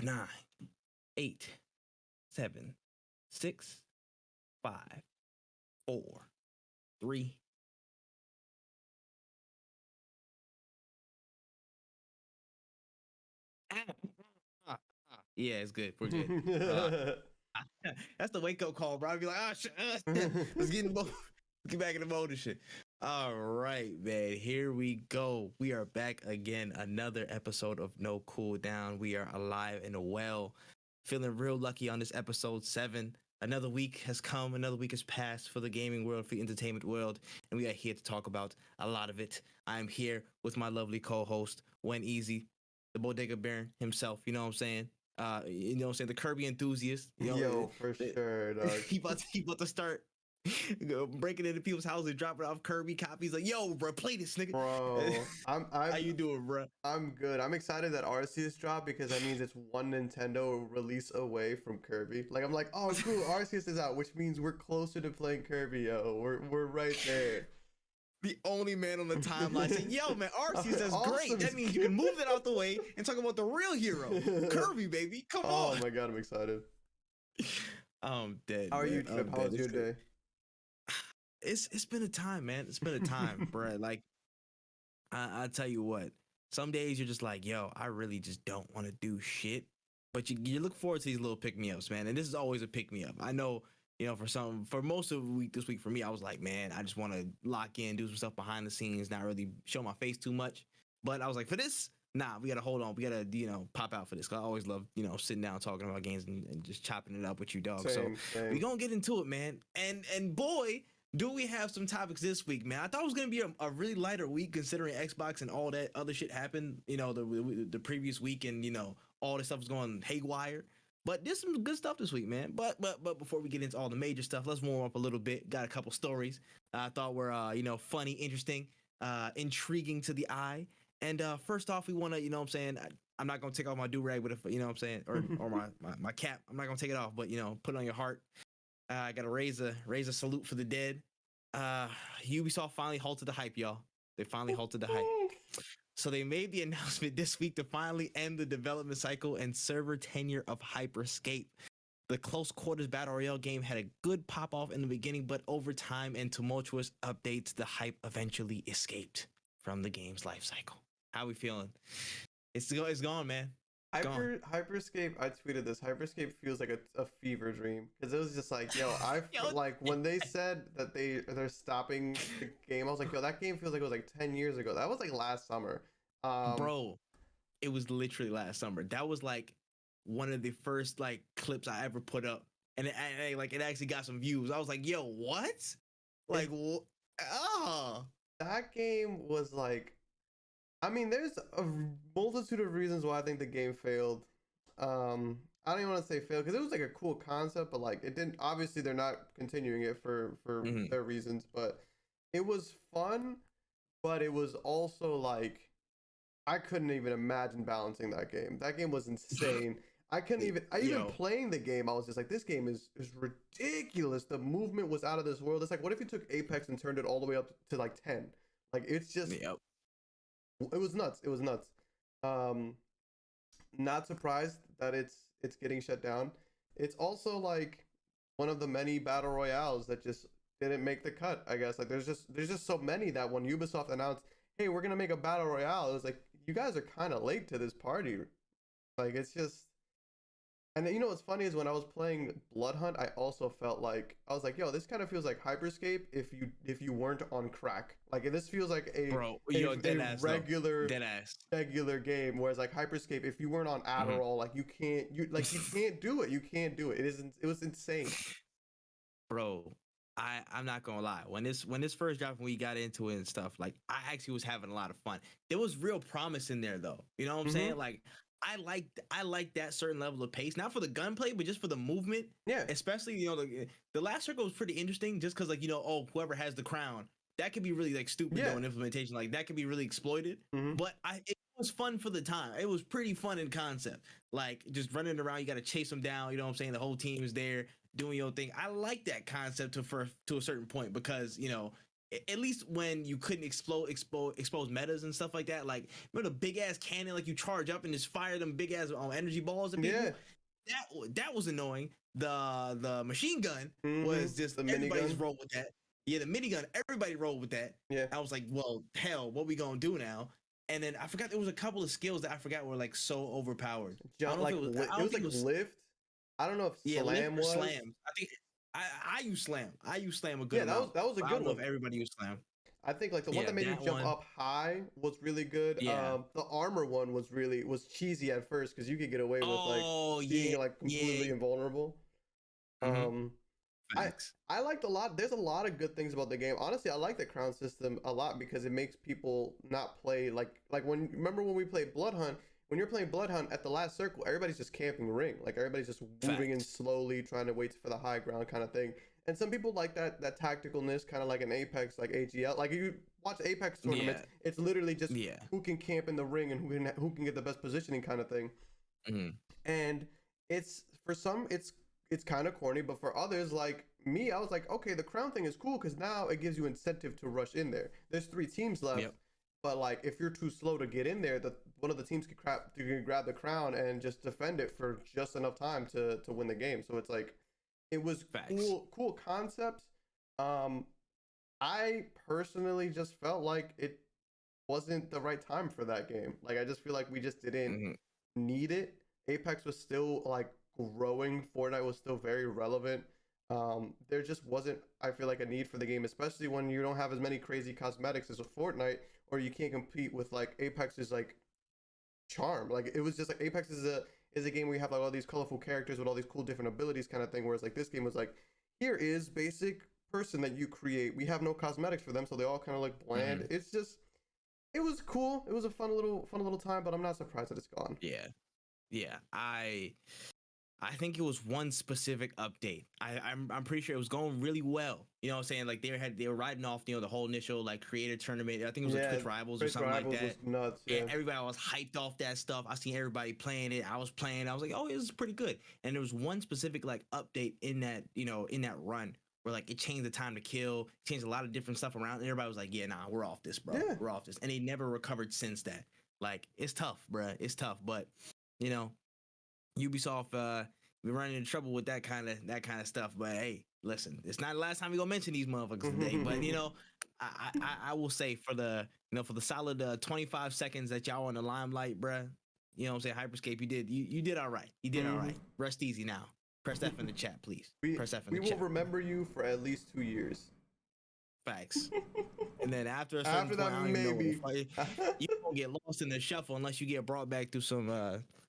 9, 8, 7, 6, 5, 4, 3. Yeah, it's good. We're good. That's the wake up call, bro. I'd be like, shit, let's get back in the mode and shit. All right, man. Here we go. We are back again. Another episode of No Cooldown. We are alive and well. Feeling real lucky on this episode 7. Another week has come. Another week has passed for the gaming world, for the entertainment world, and we are here to talk about a lot of it. I am here with my lovely co-host, When Easy, the Bodega Baron himself. You know what I'm saying? You know what I'm saying? The Kirby enthusiast. You know, Yo, for sure, dog. he about to start breaking into people's houses, dropping off Kirby copies. Like, yo, bro, play this, nigga. Bro, How you doing, bro? I'm good. I'm excited that Arceus dropped because that means it's one Nintendo release away from Kirby. Like, I'm like, oh, cool, Arceus is out, which means we're closer to playing Kirby, yo. We're right there. The only man on the timeline saying, yo, man, Arceus, that's awesome. Great. That means you can move it out the way and talk about the real hero, Kirby, baby. Come on. Oh my god, I'm excited. I'm dead. How are you, Tripp? How was your day? It's been a time, man. It's been a time, bro. Like, I tell you what, some days you're just like, yo, I really just don't want to do shit. But you look forward to these little pick-me-ups, man. And this is always a pick-me-up. I know, you know, for most of the week this week for me, I was like, man, I just want to lock in, do some stuff behind the scenes, not really show my face too much. But I was like, for this, nah, we got to hold on. We got to, you know, pop out for this. Cause I always love, you know, sitting down talking about games and just chopping it up with you, dog. Same. We gonna get into it, man. And boy, do we have some topics this week, man. I thought it was going to be a really lighter week considering Xbox and all that other shit happened, you know, the previous week, and, you know, all this stuff was going haywire. But there's some good stuff this week, man. But before we get into all the major stuff, let's warm up a little bit. Got a couple stories I thought were, you know, funny, interesting, intriguing to the eye. And first off, we want to, you know what I'm saying, I'm not going to take off my do-rag, but if, you know what I'm saying, or my cap, I'm not going to take it off, but, you know, put it on your heart. I got to raise a salute for the dead. Ubisoft finally halted the hype, y'all. They finally halted the hype. So they made the announcement this week to finally end the development cycle and server tenure of Hyperscape. The close quarters battle royale game had a good pop off in the beginning, but over time and tumultuous updates, the hype eventually escaped from the game's life cycle. How we feeling? It's gone, man. Hyperscape, I tweeted this. Hyperscape feels like a fever dream because it was just like, yo, like when they said that they're stopping the game, I was like, yo, that game feels like it was like 10 years ago. That was like last summer. Bro, it was literally last summer. That was like one of the first like clips I ever put up, and it actually got some views. I was like, yo, what? Like, that game was like, I mean, there's a multitude of reasons why I think the game failed. I don't even want to say failed because it was like a cool concept, but like it didn't. Obviously, they're not continuing it for their reasons, but it was fun. But it was also like I couldn't even imagine balancing that game. That game was insane. I couldn't even. Even playing the game, I was just like, this game is ridiculous. The movement was out of this world. It's like, what if you took Apex and turned it all the way up to like 10? Like it's just. Yep. It was nuts. Not surprised that it's getting shut down. It's also like one of the many battle royales that just didn't make the cut, I guess. Like there's just so many that when Ubisoft announced, hey, we're gonna make a battle royale, it was like, you guys are kind of late to this party. Like it's just. And you know what's funny is when I was playing Blood Hunt, I also felt like I was like, "Yo, this kind of feels like Hyperscape if you weren't on crack. Like this feels like a regular game. Whereas like Hyperscape, if you weren't on Adderall, like you can't do it. You can't do it. It was insane, bro. I'm not gonna lie. When this first dropped, when we got into it and stuff, like I actually was having a lot of fun. There was real promise in there, though. You know what I'm saying? Like. I like that certain level of pace, not for the gunplay, but just for the movement. Yeah. Especially, you know, the last circle was pretty interesting, just because, like, you know, oh, whoever has the crown, that could be really like stupid though in implementation, like that could be really exploited. But it was fun for the time. It was pretty fun in concept, like just running around. You got to chase them down. You know what I'm saying? The whole team is there doing your thing. I like that concept to a certain point because, you know, at least when you couldn't expose metas and stuff like that. Like, remember the big ass cannon, like you charge up and just fire them big ass energy balls at people. Yeah. That was annoying. The machine gun was just the everybody's minigun. roll with that. Yeah, the minigun, everybody rolled with that. Yeah. I was like, well, hell, what we gonna do now? And then I forgot there was a couple of skills that I forgot were like so overpowered. Jump, like it was lift. I don't know if slam was. Slam. I think I use slam. I use slam a good amount. That was a good one. If everybody used slam. I think like the one that made you jump up high was really good. Yeah. The armor one was cheesy at first because you could get away with like being like completely invulnerable. I liked a lot. There's a lot of good things about the game. Honestly, I like the crown system a lot because it makes people not play like remember when we played Blood Hunt. When you're playing Blood Hunt at the last circle, everybody's just camping ring. Like everybody's just moving in slowly, trying to wait for the high ground kind of thing. And some people like that tacticalness, kind of like an Apex, like AGL. Like you watch Apex tournaments, it's literally just who can camp in the ring and who can get the best positioning kind of thing. And it's for some it's kind of corny, but for others like me, I was like, okay, the crown thing is cool because now it gives you incentive to rush in there. There's 3 teams left. But like, if you're too slow to get in there, one of the teams could grab the crown and just defend it for just enough time to win the game. So it's like, it was cool concepts. I personally just felt like it wasn't the right time for that game. Like, I just feel like we just didn't need it. Apex was still like growing. Fortnite was still very relevant. There just wasn't, I feel like, a need for the game, especially when you don't have as many crazy cosmetics as a Fortnite, or you can't compete with like Apex's like charm. Like it was just like Apex is a game where you have like all these colorful characters with all these cool different abilities kind of thing. Whereas like this game was like, here is basic person that you create. We have no cosmetics for them, so they all kind of like bland. It's just, it was cool. It was a fun little time, but I'm not surprised that it's gone. Yeah. I think it was one specific update. I'm pretty sure it was going really well. You know what I'm saying? Like they were riding off, the whole initial like creator tournament. I think it was like Twitch Rivals or something like that. Was nuts, everybody was hyped off that stuff. I seen everybody playing it. I was playing. I was like, oh, this is pretty good. And there was one specific like update in that, in that run where like it changed the time to kill, changed a lot of different stuff around. And everybody was like, yeah, nah, we're off this, bro. We're off this. And they never recovered since that. Like, it's tough, bro. It's tough. But, Ubisoft, we're running into trouble with that kind of stuff. But hey, listen, it's not the last time we're gonna mention these motherfuckers today. But I will say for the for the solid 25 seconds that y'all on the limelight, bruh, you know what I'm saying, Hyperscape, you did all right. You did all right. Rest easy now. Press F in the chat, please. Press F in the chat. We will remember you for at least 2 years. Facts. And then after a certain point, maybe you won't get lost in the shuffle unless you get brought back through some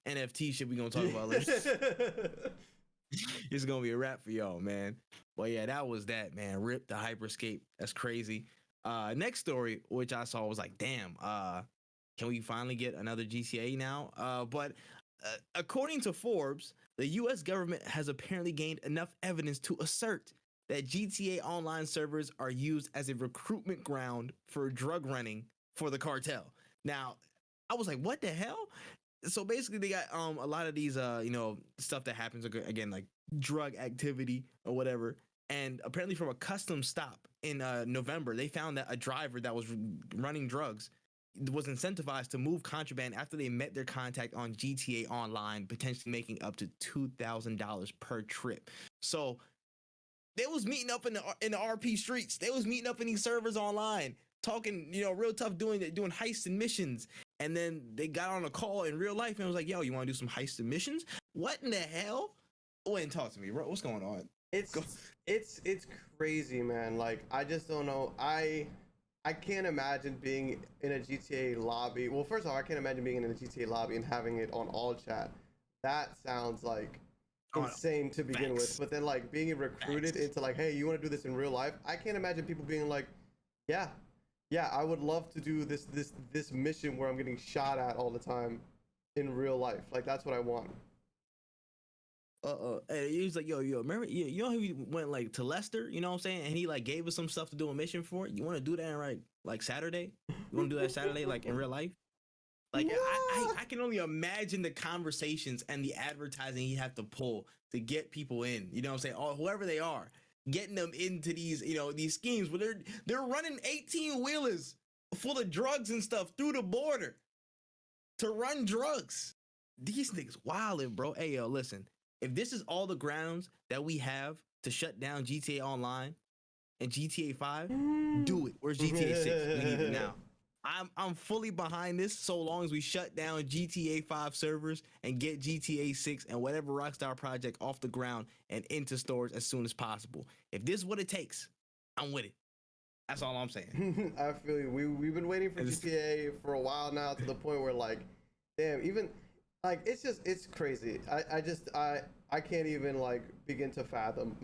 NFT shit we gonna talk about later. It's gonna be a wrap for y'all, man. Well, yeah, that was that, man. Rip the Hyperscape. That's crazy. Next story, which I saw, was like, damn, can we finally get another GTA now? But according to Forbes, the U.S. government has apparently gained enough evidence to assert that GTA Online servers are used as a recruitment ground for drug running for the cartel. Now, I was like, what the hell? So basically, they got a lot of these, stuff that happens, again, like drug activity or whatever. And apparently from a custom stop in November, they found that a driver that was running drugs was incentivized to move contraband after they met their contact on GTA Online, potentially making up to $2,000 per trip. So they was meeting up in the RP streets. They was meeting up in these servers online, talking, real tough, doing heists and missions. And then they got on a call in real life and was like, yo, you want to do some heists and missions? What in the hell? Go ahead and talk to me, bro. What's going on? It's crazy, man. Like, I just don't know. I can't imagine being in a GTA lobby. Well, first of all, I can't imagine being in a GTA lobby and having it on all chat. That sounds like insane to begin with. But then like being recruited into like, hey, you want to do this in real life? I can't imagine people being like, yeah, I would love to do this mission where I'm getting shot at all the time in real life. Like, that's what I want. And he was like, yo, remember, you know how we went like to Leicester, you know what I'm saying? And he like gave us some stuff to do a mission for. You want to do that in like Saturday? You want to do that Saturday, like in real life? Like, I can only imagine the conversations and the advertising he had to pull to get people in, you know what I'm saying? Or whoever they are. getting them into these, these schemes where they're running 18-wheelers full of drugs and stuff through the border to run drugs. These niggas wildin', bro. Hey, yo, listen. If this is all the grounds that we have to shut down GTA Online and GTA 5, do it. Where's GTA 6? We need it now. I'm fully behind this so long as we shut down GTA 5 servers and get GTA 6 and whatever Rockstar project off the ground and into stores as soon as possible. If this is what it takes, I'm with it. That's all I'm saying. I feel you. We've been waiting for GTA for a while now, to the point where, like, damn, even like it's crazy. I can't even like begin to fathom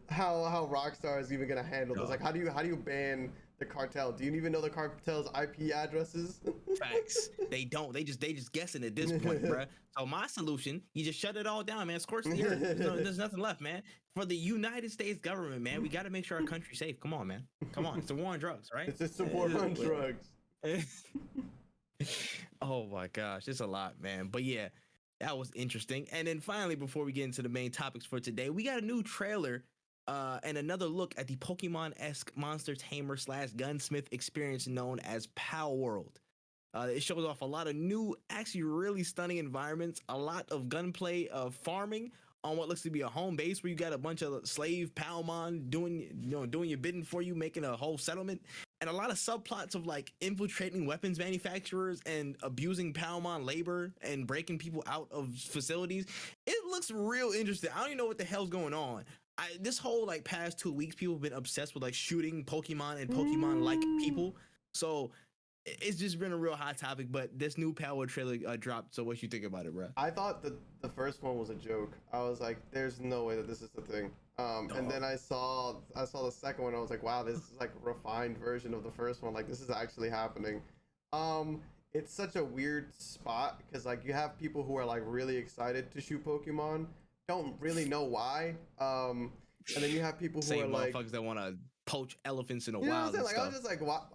how Rockstar is even gonna handle this. Like, how do you ban the cartel? Do you even know the cartel's IP addresses? Facts. They don't. They just guessing at this point, bruh. So my solution, you just shut it all down, man. Scorch the earth. There's nothing left, man. For the United States government, man, we got to make sure our country's safe. Come on, man. Come on. It's a war on drugs, right? It's just a war on drugs. Oh my gosh, it's a lot, man. But yeah, that was interesting. And then finally, before we get into the main topics for today, we got a new trailer and another look at the Pokemon-esque monster tamer / gunsmith experience known as PalWorld. It shows off a lot of new, actually really stunning environments, a lot of gunplay of farming on what looks to be a home base where you got a bunch of slave Palmon doing your bidding for you, making a whole settlement, and a lot of subplots of like infiltrating weapons manufacturers and abusing Palmon labor and breaking people out of facilities. It looks real interesting. I don't even know what the hell's going on. This whole like past 2 weeks, people have been obsessed with like shooting Pokemon and Pokemon-like people. So it's just been a real hot topic. But this new PalWorld trailer dropped. So what you think about it, bro? I thought the first one was a joke. I was like, "There's no way that this is the thing." And then I saw the second one. I was like, "Wow, this is like a refined version of the first one. Like, this is actually happening." It's such a weird spot because like you have people who are like really excited to shoot Pokemon, don't really know why. And then you have people who are like motherfuckers that want to poach elephants in the wild. What I'm saying? Like, stuff.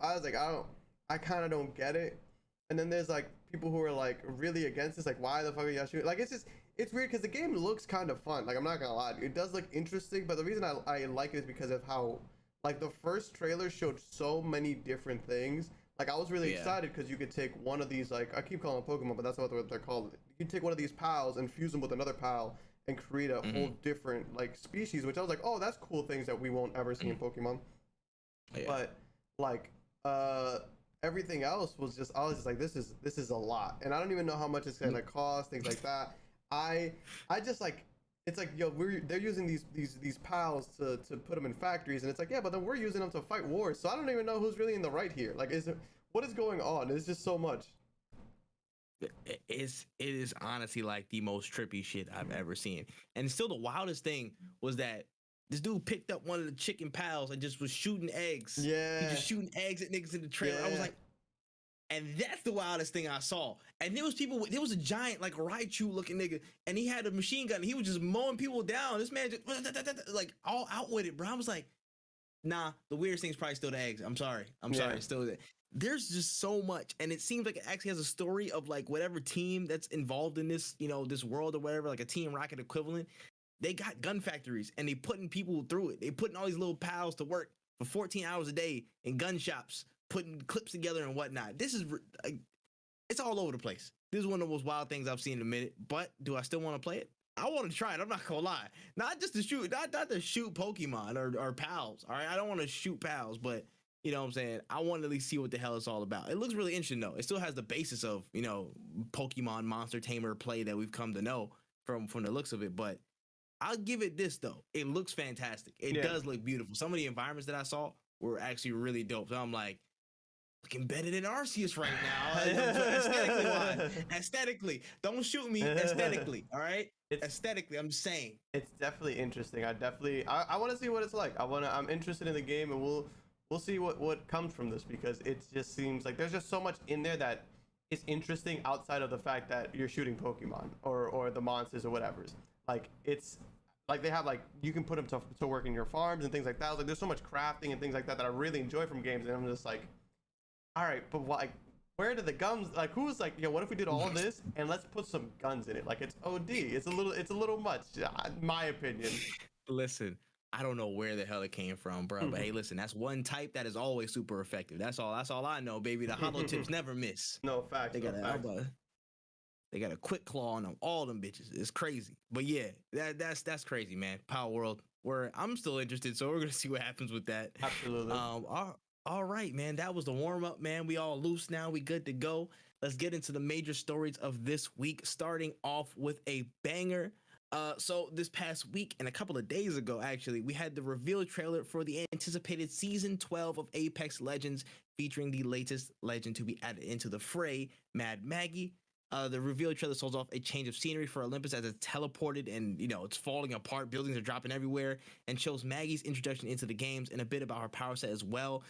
I was like, I kind of don't get it. And then there's like people who are like really against this. Like, why the fuck are y'all shooting? Like, it's weird because the game looks kind of fun. Like, I'm not gonna lie, it does look interesting. But the reason I like it is because of how like the first trailer showed so many different things. Like, I was really excited because you could take one of these, like, I keep calling them Pokemon, but that's not what they're called. You can take one of these pals and fuse them with another pal and create a whole different like species, which I was like, oh, that's cool things that we won't ever see in Pokemon. But like everything else was just, I was just like, this is a lot, and I don't even know how much it's gonna cost, things like that. I just like, it's like, yo, they're using these pals to put them in factories, and it's like, yeah, but then we're using them to fight wars, so I don't even know who's really in the right here. Like, what is going on? It's just so much. It is honestly like the most trippy shit I've ever seen. And still the wildest thing was that this dude picked up one of the chicken pals and just was shooting eggs. Yeah. He just shooting eggs at niggas in the trailer. Yeah. I was like, and that's the wildest thing I saw. And there was a giant, like Raichu looking nigga, and he had a machine gun and he was just mowing people down. This man just like all out with it, bro. I was like, nah, the weirdest thing is probably still the eggs. I'm sorry. It's still there. There's just so much, and it seems like it actually has a story of like whatever team that's involved in this, this world or whatever, like a Team Rocket equivalent. They got gun factories and they putting people through it. They putting all these little pals to work for 14 hours a day in gun shops, putting clips together and whatnot. This is it's all over the place. This is one of the most wild things I've seen in a minute. But do I still want to play it? I want to try it. I'm not gonna lie. Not just to shoot, not to shoot Pokemon or pals. All right, I don't want to shoot pals, but you know what I'm saying? I want to at least see what the hell it's all about. It looks really interesting, though. It still has the basis of, Pokemon monster tamer play that we've come to know from the looks of it. But I'll give it this, though. It looks fantastic. It does look beautiful. Some of the environments that I saw were actually really dope. So I'm like, looking better than Arceus right now. Aesthetically. Don't shoot me aesthetically, all right? Aesthetically, I'm just saying. It's definitely interesting. I want to see what it's like. I'm interested in the game, and we'll see what comes from this, because it just seems like there's just so much in there that is interesting outside of the fact that you're shooting Pokemon or the monsters or whatever. Like, it's like they have, like, you can put them to work in your farms and things like that. Like, there's so much crafting and things like that I really enjoy from games, and I'm just like, all right, but like, where did the guns, like, who's like, what if we did all of this and let's put some guns in it? Like, it's OD. It's a little much, in my opinion. Listen, I don't know where the hell it came from, bro. But hey, listen, that's one type that is always super effective. That's all I know, baby. The hollow tips never miss. No facts. They No got facts. they got a quick claw on them, all them bitches. It's crazy. But yeah, that's crazy, man. PalWorld. I'm still interested, so we're gonna see what happens with that. Absolutely. All right, man. That was the warm up, man. We all loose now. We good to go. Let's get into the major stories of this week, starting off with a banger. So this past week and a couple of days ago, actually, we had the reveal trailer for the anticipated season 12 of Apex Legends, featuring the latest legend to be added into the fray, Mad Maggie. The reveal trailer shows off a change of scenery for Olympus as it's teleported and it's falling apart. Buildings are dropping everywhere, and shows Maggie's introduction into the games and a bit about her power set as well.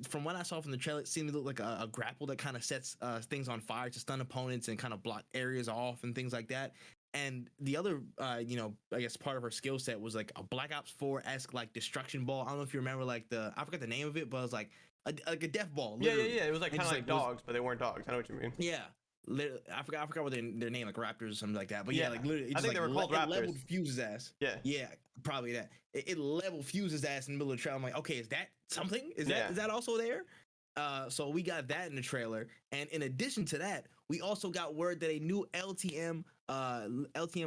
From what I saw from the trailer, it seemed to look like a grapple that kind of sets things on fire to stun opponents and kind of block areas off and things like that. And the other, I guess part of her skill set was like a Black Ops 4-esque like destruction ball. I don't know if you remember I forgot the name of it, but it was like a death ball. Literally. Yeah. It was like kind of like dogs, but they weren't dogs. I know what you mean. Yeah. I forgot what their name, like Raptors or something like that. But yeah, like literally, I think they were called Raptors. It leveled Fuse's ass. Yeah, probably that. It leveled Fuse's ass in the middle of the trailer. I'm like, okay, is that something? Is that also there? So we got that in the trailer, and in addition to that, we also got word that a new LTM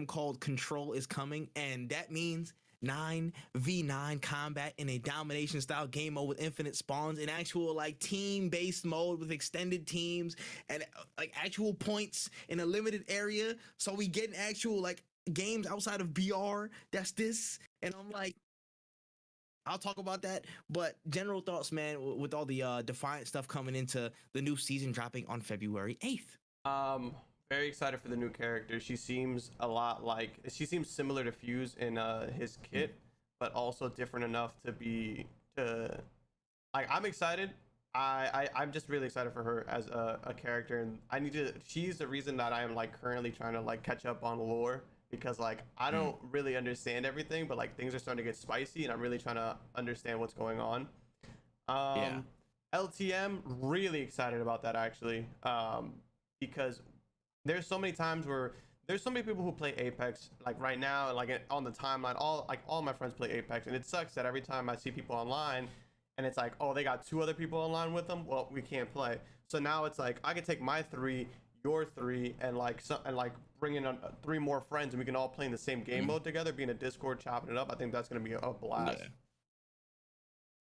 called Control is coming, and that means 9v9 combat in a domination style game mode with infinite spawns, an actual like team based mode with extended teams and like actual points in a limited area. So we get an actual like games outside of BR. That's this, and I'm like, I'll talk about that. But general thoughts, man, with all the Defiant stuff coming into the new season dropping on February 8th. Very excited for the new character. She seems similar to Fuse in his kit, but also different enough I'm excited. I'm just really excited for her as a character, and she's the reason that I am like currently trying to like catch up on lore, because like I don't really understand everything, but like things are starting to get spicy and I'm really trying to understand what's going on. LTM, really excited about that actually, because there's so many times where there's so many people who play Apex like right now, and like on the timeline, all my friends play Apex, and it sucks that every time I see people online and it's like, oh, they got 2 other people online with them, well, we can't play. So now it's like I can take my 3, your 3, and bring in 3 more friends, and we can all play in the same game mode together, be in a Discord chopping it up. I think that's gonna be a blast. Yeah.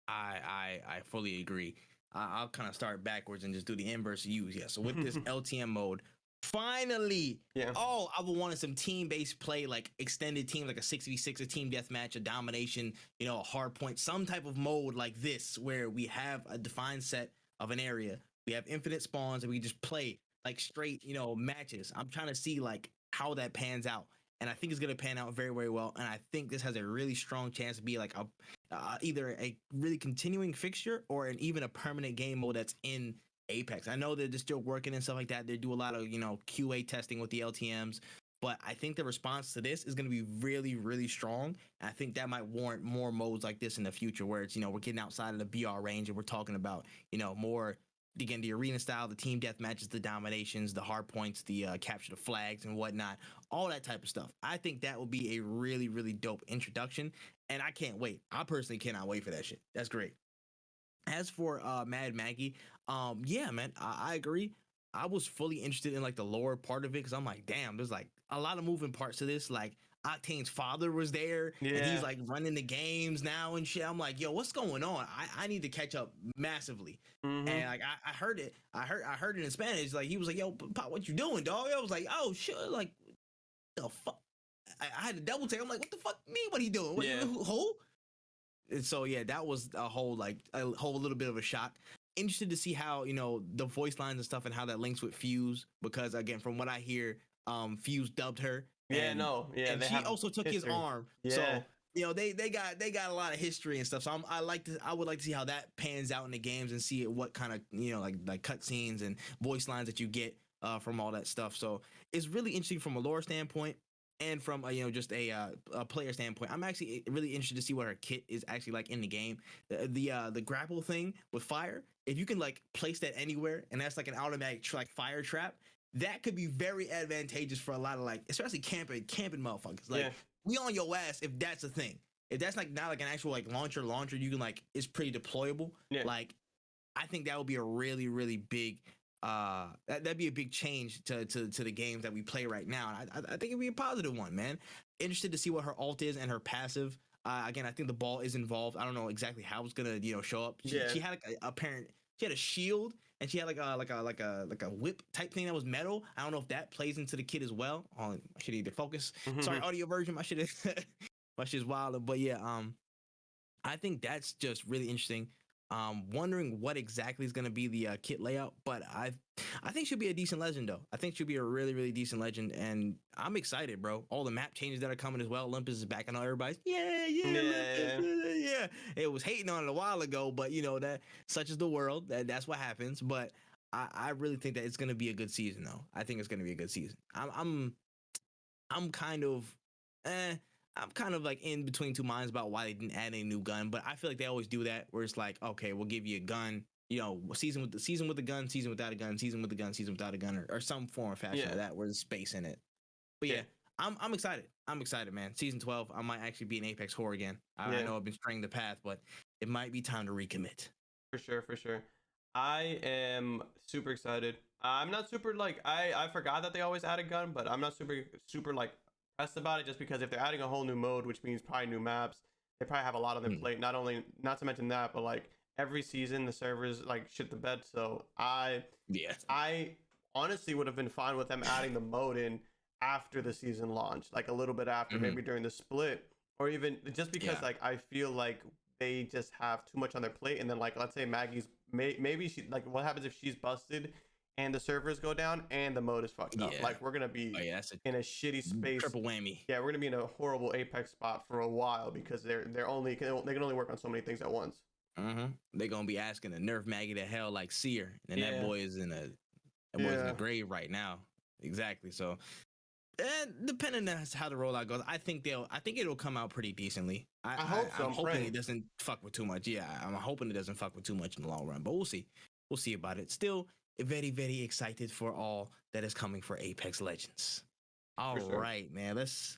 I fully agree. I'll kind of start backwards and just do the inverse use. Yeah. So with this LTM mode, finally, I've wanted some team-based play, like extended team, like a 6v6, a team deathmatch, a domination, a hard point, some type of mode like this where we have a defined set of an area, we have infinite spawns, and we just play like straight, matches. I'm trying to see like how that pans out, and I think it's gonna pan out very, very well. And I think this has a really strong chance to be like either a really continuing fixture or even a permanent game mode that's in Apex. I know that they're still working and stuff like that. They do a lot of QA testing with the LTMs, but I think the response to this is going to be really, really strong. And I think that might warrant more modes like this in the future, where it's we're getting outside of the BR range and we're talking about more, again, the arena style, the team death matches, the dominations, the hard points, the capture the flags and whatnot, all that type of stuff. I think that will be a really, really dope introduction, and I can't wait. I personally cannot wait for that shit. That's great. As for Mad Maggie, yeah, man, I agree. I was fully interested in like the lower part of it, because I'm like, damn, there's like a lot of moving parts to this. Like Octane's father was there, and he's like running the games now and shit. I'm like, yo, what's going on? I need to catch up massively. And like I heard it. I heard it in Spanish. Like he was like, yo, Pop, what you doing, dog? I was like, oh shit, like the fuck. I had to double take. I'm like, what the fuck? Me? What he doing? Who? And so yeah, that was a whole little bit of a shock. Interested to see how the voice lines and stuff and how that links with Fuse, because again, from what I hear, Fuse dubbed her. And she also took his arm. So they got a lot of history and stuff. So I would like to see how that pans out in the games and see what kind of like cutscenes and voice lines that you get from all that stuff. So it's really interesting from a lore standpoint. And from just a player standpoint, I'm actually really interested to see what her kit is actually like in the game. The grapple thing with fire, if you can like place that anywhere, and that's like an automatic like fire trap, that could be very advantageous for a lot of like, especially camping motherfuckers. Like we on your ass if that's a thing. if that's like not like an actual like launcher, you can like it's pretty deployable. Yeah. Like I think that would be a really, really big that'd be a big change to the games that we play right now. I think it'd be a positive one, man. Interested to see what her ult is and her passive. Again, I think the ball is involved. I don't know exactly how it's gonna show up. She had like she had a shield and she had like a whip type thing that was metal. I don't know if that plays into the kit as well. I should either focus. Sorry, audio version. My shit is wild. But yeah, I think that's just really interesting. Wondering what exactly is going to be the kit layout, but I think she'll be a decent legend though. I think she'll be a really, really decent legend, and I'm excited, bro. All the map changes that are coming as well. Olympus is back. I know everybody's yeah. It was hating on it a while ago, but you know that such is the world. That's what happens. But I really think that it's going to be a good season though. I think it's going to be a good season. I'm kind of I'm kind of like in between two minds about why they didn't add a new gun, but I feel like they always do that where it's like, okay, we'll give you a gun, you know, season with the gun, season without a gun, season with the gun, season without a gun, or some form of fashion of that where there's space in it. But yeah, I'm excited. I'm excited, man. Season 12, I might actually be an Apex whore again. I know I've been straying the path, but it might be time to recommit. For sure. I am super excited. I'm not super like I forgot that they always add a gun, but I'm not super like pressed about it just because if they're adding a whole new mode, which means probably new maps, they probably have a lot on their plate. Not to mention that, but like every season the servers like shit the bed. So I honestly would have been fine with them adding the mode in after the season launch, like a little bit after, maybe during the split, or even just because like I feel like they just have too much on their plate. And then like let's say Maggie's maybe she like what happens if she's busted and the servers go down and the mode is fucked up. Like we're gonna be in a shitty space. Triple whammy. Yeah, we're gonna be in a horrible Apex spot for a while because they can only work on so many things at once. They're gonna be asking to nerf Maggie to hell like Seer, and that boy is in a grave right now. Exactly. So, depending on how the rollout goes, I think it'll come out pretty decently. I hope so. I'm hoping it doesn't fuck with too much. Yeah, I'm hoping it doesn't fuck with too much in the long run, but we'll see. We'll see about it. Still very, very excited for all that is coming for Apex Legends. All right, man. Let's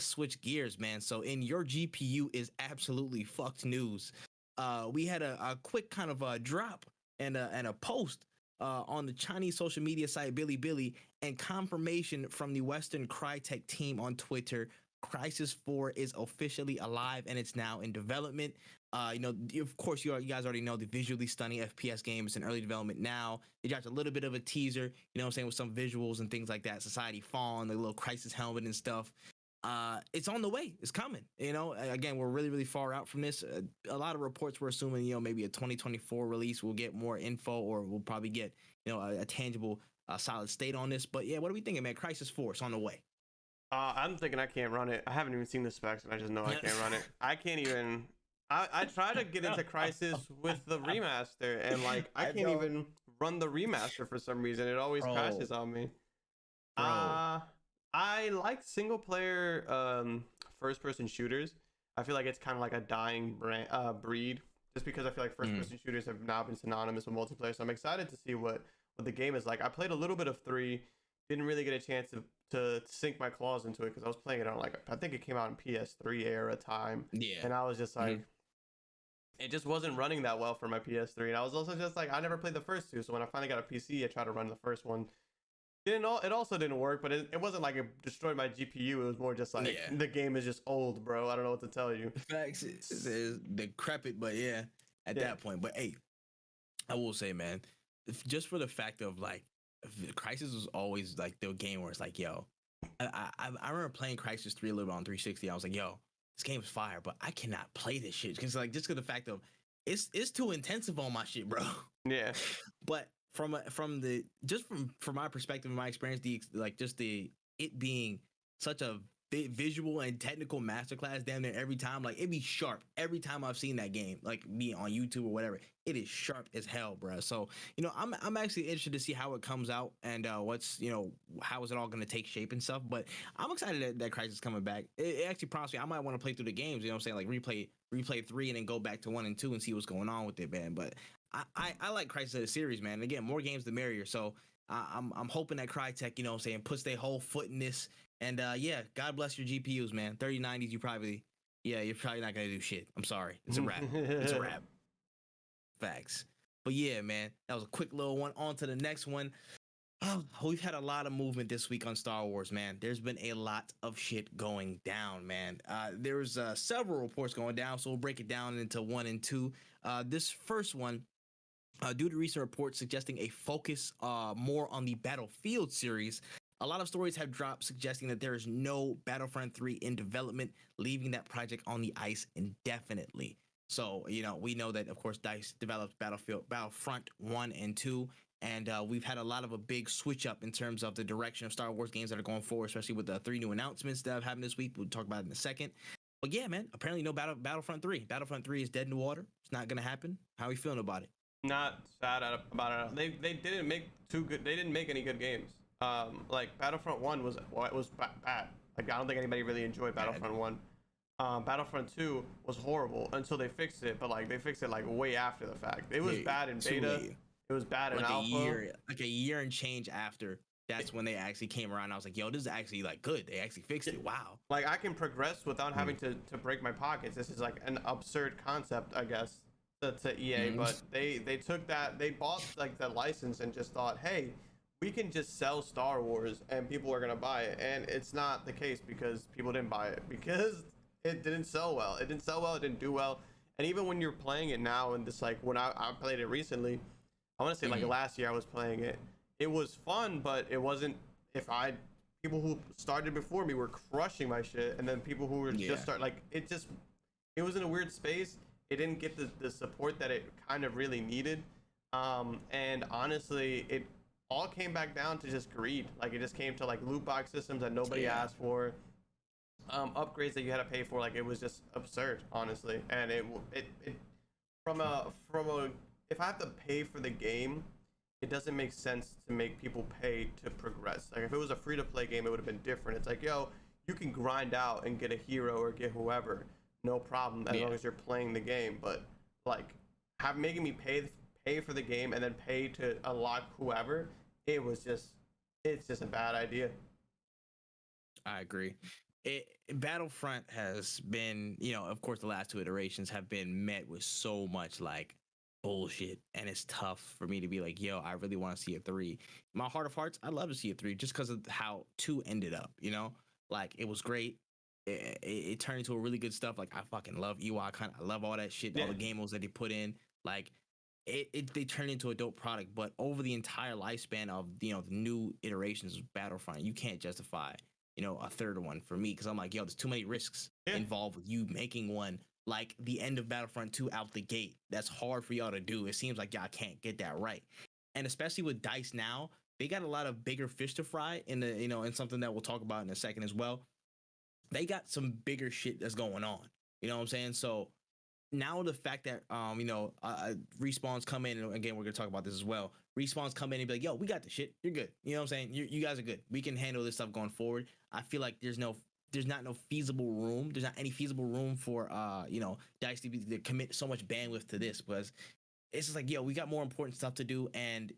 switch gears, man. So in your GPU is absolutely fucked news. We had a quick kind of a drop and a post on the Chinese social media site Bilibili and confirmation from the Western Crytek team on Twitter. Crysis 4 is officially alive and it's now in development. Of course, you guys already know the visually stunning FPS game is in early development now. They dropped a little bit of a teaser, you know what I'm saying, with some visuals and things like that. Society Fawn, the little Crysis helmet and stuff. It's on the way. It's coming. You know, again, we're really, really far out from this. A lot of reports were assuming, maybe a 2024 release. We'll get more info or we'll probably get, a tangible, solid state on this. But yeah, what are we thinking, man? Crysis 4, it's on the way. I'm thinking I can't run it. I haven't even seen the specs and I just know I can't run it. I can't even... I try to get into Crysis with the remaster and like I can't even run the remaster for some reason. It always crashes on me. I like single player first person shooters. I feel like it's kind of like a dying breed just because I feel like first person shooters have now been synonymous with multiplayer. So I'm excited to see what the game is like. I played a little bit of 3, didn't really get a chance to sink my claws into it because I was playing it on like I think it came out in PS3 era time. Yeah. And I was just like it just wasn't running that well for my PS3. And I was also just like, I never played the first 2. So when I finally got a PC, I tried to run the first one. It also didn't work, but it wasn't like it destroyed my GPU. It was more just like, the game is just old, bro. I don't know what to tell you. Facts. It's decrepit, but at that point. But hey, I will say, man, just for the fact of like, Crysis was always like the game where it's like, yo, I remember playing Crysis 3 a little bit on 360. I was like, yo, this game's fire, but I cannot play this shit because like just because the fact of it's too intensive on my shit, bro. Yeah. But from my perspective and my experience, it being such a visual and technical masterclass damn near every time, like it'd be sharp every time I've seen that game, like be on YouTube or whatever. It is sharp as hell, bro. So I'm actually interested to see how it comes out and what's how is it all going to take shape and stuff. But I'm excited that Crysis is coming back. It actually prompts me. I might want to play through the games. You know what I'm saying? Like replay 3 and then go back to 1 and 2 and see what's going on with it, man. But I like Crysis as a series, man. And again, more games the merrier. So I'm hoping that Crytek, you know what I'm saying, puts their whole foot in this. And God bless your GPUs, man. 3090s, you probably yeah, you're probably not gonna do shit. I'm sorry. It's a wrap. It's a wrap. Facts. But yeah, man, that was a quick little one. On to the next one. Oh, we've had a lot of movement this week on Star Wars, man. There's been a lot of shit going down, man. There's several reports going down, so we'll break it down into 1 and 2. This first one, due to recent reports suggesting a focus more on the Battlefield series, a lot of stories have dropped suggesting that there is no Battlefront 3 in development, leaving that project on the ice indefinitely. So, we know that, of course, DICE developed Battlefront 1 and 2, and we've had a lot of a big switch up in terms of the direction of Star Wars games that are going forward, especially with the 3 new announcements that have happened this week. We'll talk about it in a second. But yeah, man, apparently no Battlefront 3. Battlefront 3 is dead in the water. It's not going to happen. How are you feeling about it? Not sad about it. They didn't make They didn't make any good games. Like Battlefront 1 was bad. Like I don't think anybody really enjoyed Battlefront 1. Battlefront 2 was horrible until they fixed it, but like they fixed it like way after the fact. It was bad in beta. It was bad in alpha. A year and change after. That's when they actually came around. I was like, yo, this is actually like good. They actually fixed it. Wow. Like I can progress without having to break my pockets. This is like an absurd concept, I guess, to EA. But they took that, they bought like the license and just thought, hey, we can just sell Star Wars and people are gonna buy it. And it's not the case because people didn't buy it because it didn't sell well. It didn't sell well. It didn't do well. And even when you're playing it now, and this like when I played it recently, I want to say like last year I was playing it. It was fun, but it wasn't. People who started before me were crushing my shit, and then people who were just it was in a weird space. It didn't get the support that it kind of really needed. And honestly, it all came back down to just greed. Like it just came to like loot box systems that nobody asked for, upgrades that you had to pay for. Like it was just absurd, honestly. And it from a if I have to pay for the game, it doesn't make sense to make people pay to progress. Like if it was a free-to-play game, it would have been different. It's like, yo, you can grind out and get a hero or get whoever, no problem, as long as you're playing the game. But like making me pay for the game and then pay to unlock whoever, it's just a bad idea. I agree. Battlefront has been, of course, the last 2 iterations have been met with so much like bullshit, and it's tough for me to be like, yo, I really want to see a 3. In my heart of hearts, I'd love to see a 3 just because of how 2 ended up, like it was great. It turned into a really good stuff. Like I fucking love Ewok, I love all that shit, all the game modes that they put in. Like they turned into a dope product, but over the entire lifespan of the new iterations of Battlefront, you can't justify a third one for me, because I'm like, yo, there's too many risks involved with you making one like the end of Battlefront 2 out the gate. That's hard for y'all to do. It seems like y'all can't get that right. And especially with DICE now, they got a lot of bigger fish to fry in the, in something that we'll talk about in a second as well. They got some bigger shit that's going on. You know what I'm saying? So now the fact that, Respawns come in, and again, we're going to talk about this as well. Respawns come in and be like, yo, we got the shit. You're good. You know what I'm saying? You guys are good. We can handle this stuff going forward. I feel like there's not feasible room. There's not any feasible room for, DICE to commit so much bandwidth to this, because it's just like, yo, we got more important stuff to do. And,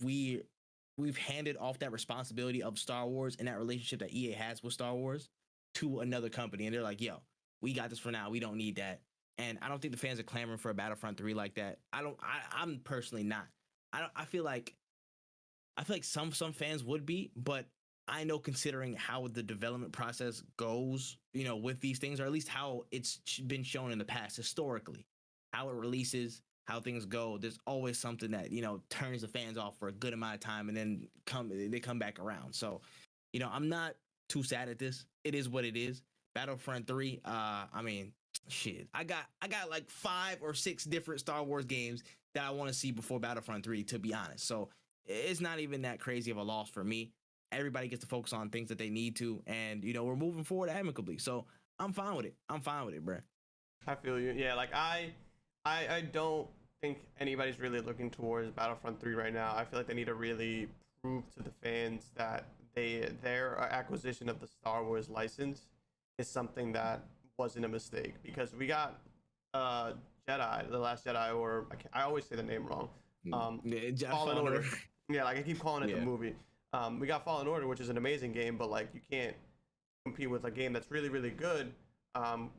we've handed off that responsibility of Star Wars and that relationship that EA has with Star Wars to another company. And they're like, yo, we got this for now. We don't need that. And I don't think the fans are clamoring for a Battlefront 3 like that. I'm personally not. I feel like some fans would be, but I know, considering how the development process goes, with these things, or at least how it's been shown in the past historically, how it releases, how things go, there's always something that, turns the fans off for a good amount of time, and then they come back around. So, I'm not too sad at this. It is what it is. Battlefront 3, I mean, shit. I got like 5 or 6 different Star Wars games that I want to see before Battlefront 3, to be honest. So it's not even that crazy of a loss for me. Everybody gets to focus on things that they need to, and we're moving forward amicably. So I'm fine with it, bro. I feel you. Yeah, like I don't think anybody's really looking towards Battlefront 3 right now. I feel like they need to really prove to the fans that their acquisition of the Star Wars license is something that wasn't a mistake, because we got Jedi, The Last Jedi, or I always say the name wrong. Fallen Order. Yeah, like I keep calling it the movie. We got Fallen Order, which is an amazing game, but like you can't compete with a game that's really, really good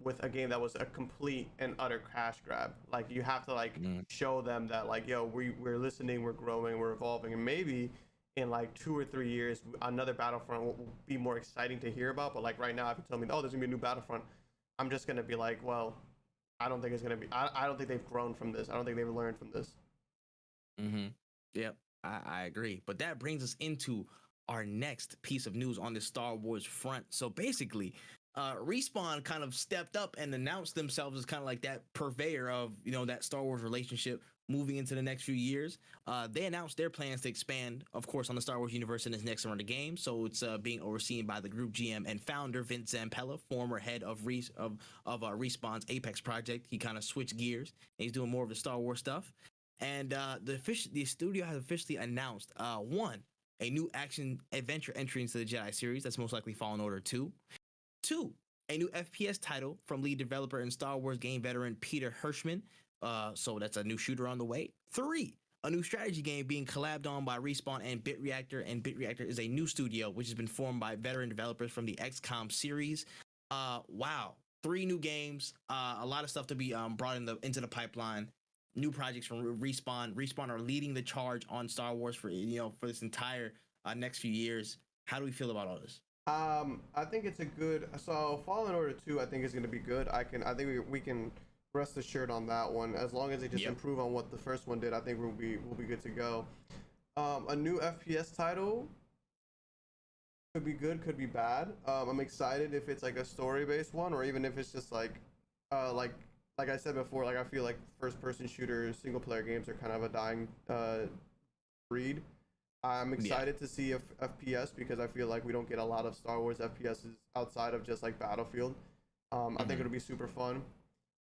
with a game that was a complete and utter cash grab. Like you have to like Mm. show them that like yo we're listening, we're growing, we're evolving, and maybe in like 2 or 3 years another Battlefront will be more exciting to hear about. But like right now, if you tell me oh there's gonna be a new Battlefront, I'm just gonna be like well I don't think it's gonna be. I don't think they've grown from this. I don't think they've learned from this. Mm-hmm. Yep, I agree. But that brings us into our next piece of news on the Star Wars front. So basically, Respawn kind of stepped up and announced themselves as kind of like that purveyor of that Star Wars relationship moving into the next few years. They announced their plans to expand, of course, on the Star Wars universe in this next round of games. So it's being overseen by the group GM and founder Vince Zampella, former head of Respawn's Apex project. He kind of switched gears and he's doing more of the Star Wars stuff. And the studio has officially announced one, a new action adventure entry into the Jedi series that's most likely Fallen Order 2. 2, a new FPS title from lead developer and Star Wars game veteran Peter Hirschman. So that's a new shooter on the way. 3, a new strategy game being collabed on by Respawn and BitReactor. And BitReactor is a new studio which has been formed by veteran developers from the XCOM series. Wow, 3 new games, a lot of stuff to be brought into the pipeline. New projects from Respawn. Respawn are leading the charge on Star Wars for this entire next few years. How do we feel about all this? I think it's a good. So Fallen Order 2, I think is going to be good. I think we can rest assured on that one. As long as they just improve on what the first one did, I think we'll be good to go. A new FPS title could be good, could be bad. I'm excited if it's like a story-based one, or even if it's just like I said before, like I feel like first-person shooters, single-player games are kind of a dying breed. I'm excited to see FPS because I feel like we don't get a lot of Star Wars FPSs outside of just like Battlefield. I think it'll be super fun.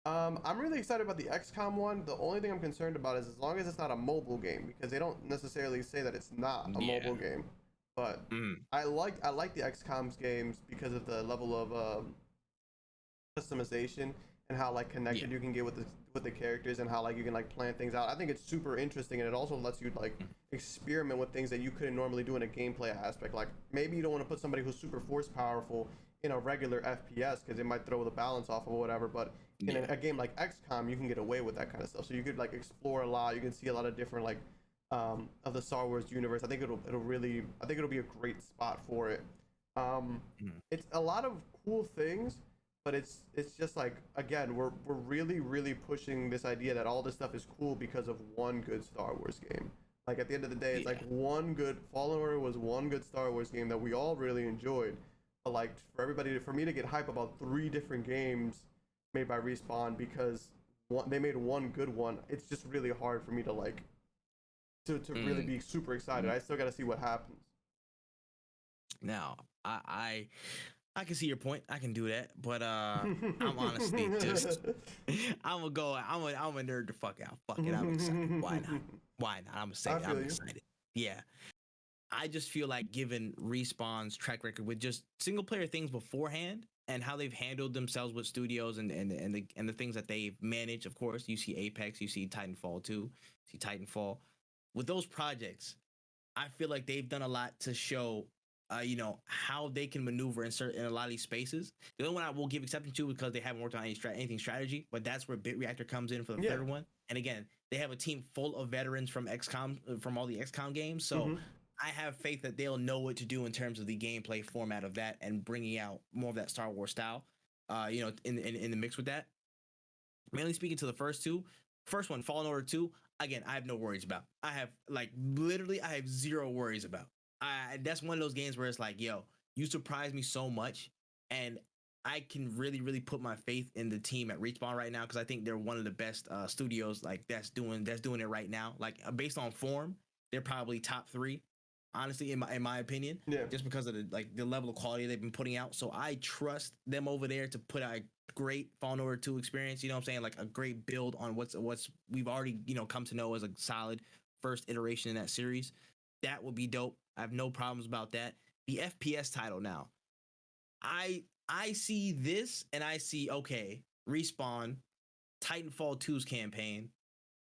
I'm really excited about the XCOM one. The only thing I'm concerned about is as long as it's not a mobile game, because they don't necessarily say that it's not a mobile game. But I like the XCOM's games because of the level of customization and how like connected you can get with the characters and how like you can like plan things out. I think it's super interesting, and it also lets you like experiment with things that you couldn't normally do in a gameplay aspect. Like maybe you don't want to put somebody who's super force powerful in a regular FPS because it might throw the balance off or whatever, but in a game like XCOM you can get away with that kind of stuff. So you could like explore a lot, you can see a lot of different like of the Star Wars universe. I think it'll be a great spot for it. It's a lot of cool things, but it's just like, again, we're really pushing this idea that all this stuff is cool because of one good Star Wars game. Like at the end of the day, it's like one good Fallen Order was one good Star Wars game that we all really enjoyed. But like for me to get hype about 3 different games made by Respawn because they made one good one, it's just really hard for me to like to really be super excited. I still got to see what happens. Now, I can see your point. I can do that, but I'm honestly just I'm a nerd the fuck out. Fuck it, I'm excited. Why not? Why not? I'm excited. I'm excited. Yeah. I just feel like given Respawn's track record with just single player things beforehand and how they've handled themselves with studios and the things that they've managed, of course, you see Apex, you see Titanfall 2, see Titanfall. With those projects, I feel like they've done a lot to show how they can maneuver in a lot of these spaces. The only one I will give exception to because they haven't worked on anything strategy, but that's where BitReactor comes in for the third one. And again, they have a team full of veterans from XCOM, from all the XCOM games. So I have faith that they'll know what to do in terms of the gameplay format of that and bringing out more of that Star Wars style, in the mix with that. Mainly speaking to the first one, Fallen Order 2, again, I have no worries about. I have zero worries about. That's one of those games where it's like, yo, you surprised me so much, and I can really put my faith in the team at Respawn right now because I think they're one of the best studios like that's doing it right now. Like based on form, they're probably top 3, honestly, in my opinion. Yeah. Just because of the level of quality they've been putting out. So I trust them over there to put out a great Fallen Order 2 experience. You know what I'm saying? Like a great build on what's we've already come to know as a solid first iteration in that series. That would be dope. I have no problems about that. The FPS title now. I see this and I see, okay, Respawn, Titanfall 2's campaign,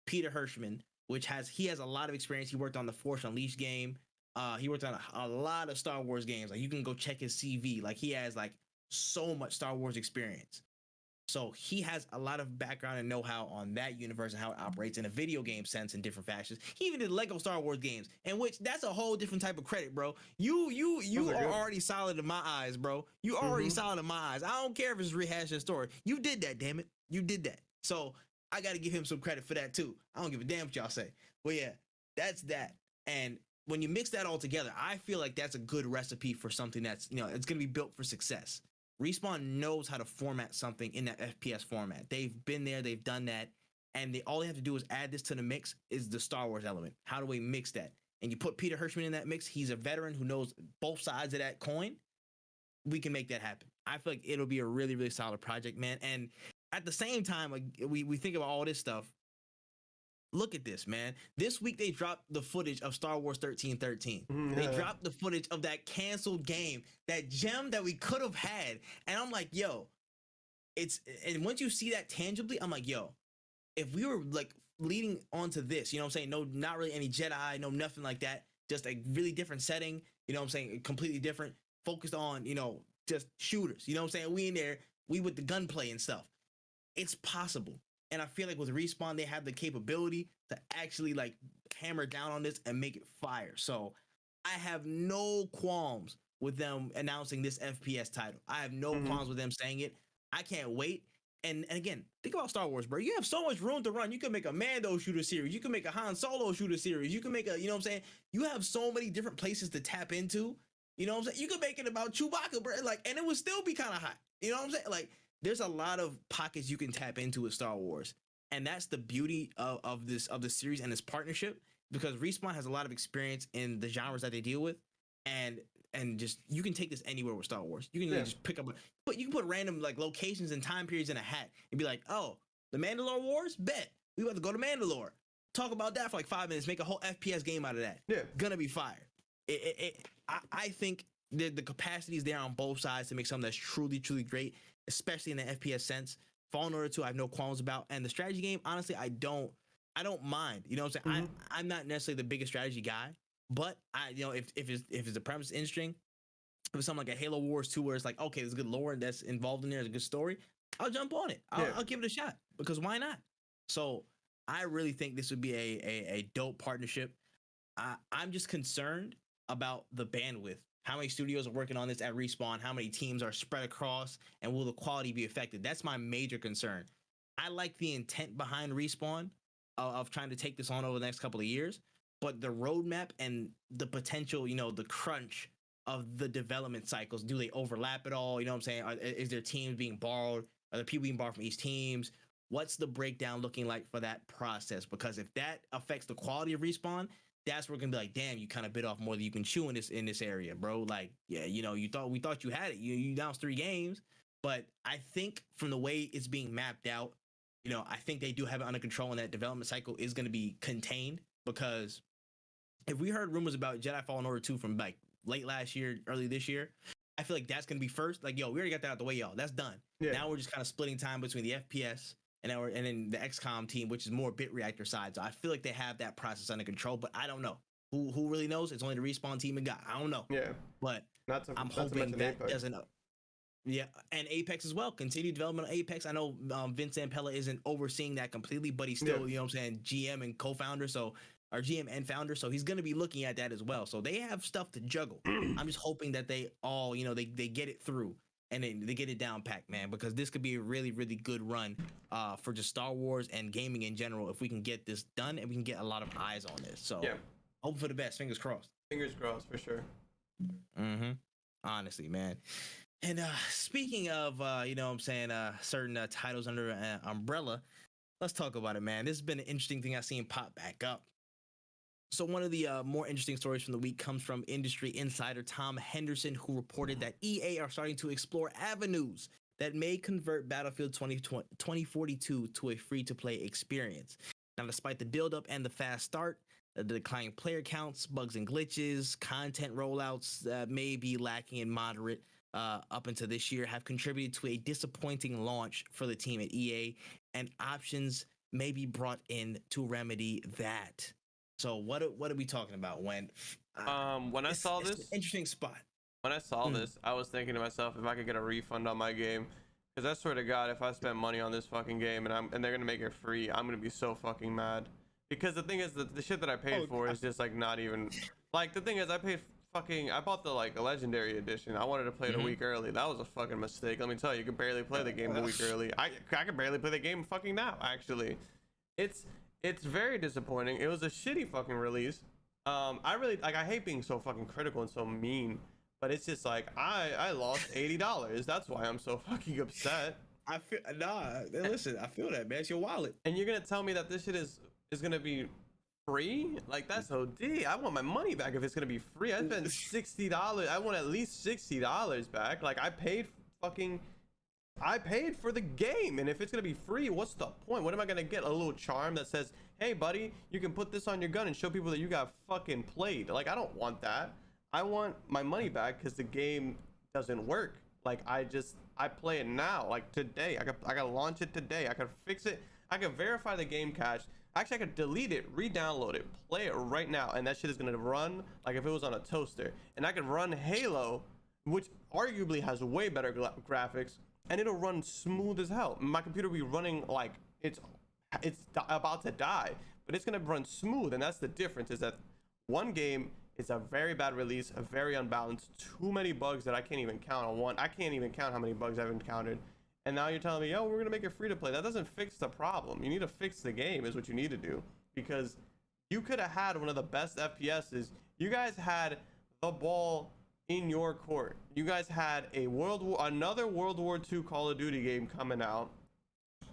Peter Hirschman, he has a lot of experience. He worked on the Force Unleashed game. He worked on a lot of Star Wars games. Like you can go check his CV. Like he has like so much Star Wars experience. So he has a lot of background and know-how on that universe and how it operates in a video game sense in different fashions. He even did Lego Star Wars games, in which that's a whole different type of credit, bro. You are good. already solid in my eyes, bro. You already solid in my eyes. I don't care if it's rehashing a story. You did that, damn it. You did that. So I got to give him some credit for that too. I don't give a damn what y'all say. But yeah, that's that. And when you mix that all together, I feel like that's a good recipe for something that's, it's going to be built for success. Respawn knows how to format something in that FPS format. They've been there, they've done that, and all they have to do is add this to the mix is the Star Wars element. How do we mix that? And you put Peter Hirschman in that mix. He's a veteran who knows both sides of that coin. We can make that happen. I feel like it'll be a really, really solid project, man. And at the same time, like we think about all this stuff. Look at this, man. This week they dropped the footage of Star Wars 1313. They dropped the footage of that canceled game, that gem that we could have had. And I'm like, yo, and once you see that tangibly, I'm like, yo, if we were like leading onto this, you know what I'm saying? No, not really any Jedi, no, nothing like that. Just a really different setting, you know what I'm saying? Completely different, focused on, just shooters. You know what I'm saying? We in there, we with the gunplay and stuff. It's possible. And I feel like with Respawn, they have the capability to actually like hammer down on this and make it fire. So I have no qualms with them announcing this FPS title. I have no qualms with them saying it. I can't wait. And again, think about Star Wars, bro. You have so much room to run. You can make a Mando shooter series. You can make a Han Solo shooter series. You can make you know what I'm saying? You have so many different places to tap into. You know what I'm saying? You could make it about Chewbacca, bro. Like, and it would still be kind of hot. You know what I'm saying? Like, there's a lot of pockets you can tap into with Star Wars. And that's the beauty of this series and this partnership, because Respawn has a lot of experience in the genres that they deal with, and just you can take this anywhere with Star Wars. You can just pick up, but you can put random like locations and time periods in a hat and be like, oh, the Mandalore Wars, bet we about to go to Mandalore. Talk about that for like 5 minutes, make a whole FPS game out of that. Yeah, gonna be fire. I think the capacity is there on both sides to make something that's truly, truly great, especially in the FPS sense. Fallen Order 2, I have no qualms about, and the strategy game, honestly, I don't mind. You know what I'm saying? I'm not necessarily the biggest strategy guy, but if the premise is interesting, if it's something like a Halo Wars 2 where it's like, okay, there's a good lore that's involved in there, there's a good story, I'll jump on it. I'll give it a shot, because why not? So I really think this would be a dope partnership. I'm just concerned about the bandwidth. How many studios are working on this at Respawn? How many teams are spread across? And will the quality be affected? That's my major concern. I like the intent behind Respawn of trying to take this on over the next couple of years, but the roadmap and the potential, the crunch of the development cycles, do they overlap at all? You know what I'm saying? Is there teams being borrowed? Are there people being borrowed from each teams? What's the breakdown looking like for that process? Because if that affects the quality of Respawn, that's where we're gonna be like, damn, you kind of bit off more than you can chew in this area, bro. Like, yeah, we thought you had it. You announced 3 games, but I think from the way it's being mapped out, I think they do have it under control, and that development cycle is gonna be contained. Because if we heard rumors about Jedi Fallen Order 2 from like late last year, early this year, I feel like that's gonna be first. Like, yo, we already got that out the way, y'all. That's done. Yeah. Now we're just kind of splitting time between the FPS and then the XCOM team, which is more bit reactor side. So I feel like they have that process under control, but I don't know. Who really knows? It's only the Respawn team and got. I don't know. Yeah. But I'm hoping that doesn't. Yeah, and Apex as well. Continued development of Apex. I know Vince Zampella isn't overseeing that completely, but he's still, you know what I'm saying, GM and co-founder, or GM and founder, so he's going to be looking at that as well. So they have stuff to juggle. I'm just hoping that they all, they get it through. And then they get it down packed, man, because this could be a really, really good run for just Star Wars and gaming in general if we can get this done and we can get a lot of eyes on this. So, hope for the best. Fingers crossed. Fingers crossed, for sure. Honestly, man. And speaking of, certain titles under umbrella, let's talk about it, man. This has been an interesting thing I've seen pop back up. So one of the more interesting stories from the week comes from industry insider Tom Henderson, who reported that EA are starting to explore avenues that may convert Battlefield 2042 to a free-to-play experience. Now, despite the build-up and the fast start, the declining player counts, bugs and glitches, content rollouts that may be lacking in moderate up until this year have contributed to a disappointing launch for the team at EA, and options may be brought in to remedy that. So what are we talking about when I saw this, interesting spot. When I saw this, I was thinking to myself, if I could get a refund on my game, Because I swear to God, if I spend money on this fucking game and they're gonna make it free, I'm gonna be so fucking mad. Because the thing is, the shit that I paid for is just like not even like the thing is, I bought the like a legendary edition. I wanted to play it a week early. That was a fucking mistake. Let me tell you, you could barely play the game a week early. I could barely play the game fucking now. Actually, it's very disappointing. It was a shitty fucking release. I really like. I hate being so fucking critical and so mean. But it's just like I lost $80. That's why I'm so fucking upset. I feel listen, I feel that, man. It's your wallet. And you're gonna tell me that this shit is gonna be free? Like that's OD. I want my money back if it's gonna be free. I spent $60. I want at least $60 back. Like I paid for the game, and if it's gonna be free, what's the point? What am I gonna get? A little charm that says, "Hey, buddy, you can put this on your gun and show people that you got fucking played." Like I don't want that. I want my money back because the game doesn't work. Like I play it now, like today. I could launch it today. I could fix it. I could verify the game cache. Actually, I could delete it, re-download it, play it right now, and that shit is gonna run like if it was on a toaster. And I could run Halo, which arguably has way better graphics, and it'll run smooth as hell. My computer will be running like it's about to die, but it's gonna run smooth, and that's the difference. Is that one game. It's a very bad release, a very unbalanced, too many bugs that I can't even count on one. I can't even count how many bugs I've encountered. And now you're telling me, yo, we're gonna make it free to play. That doesn't fix the problem. You need to fix the game is what you need to do. Because you could have had one of the best FPSs. You guys had the ball in your court. You guys had another World War II Call of Duty game coming out.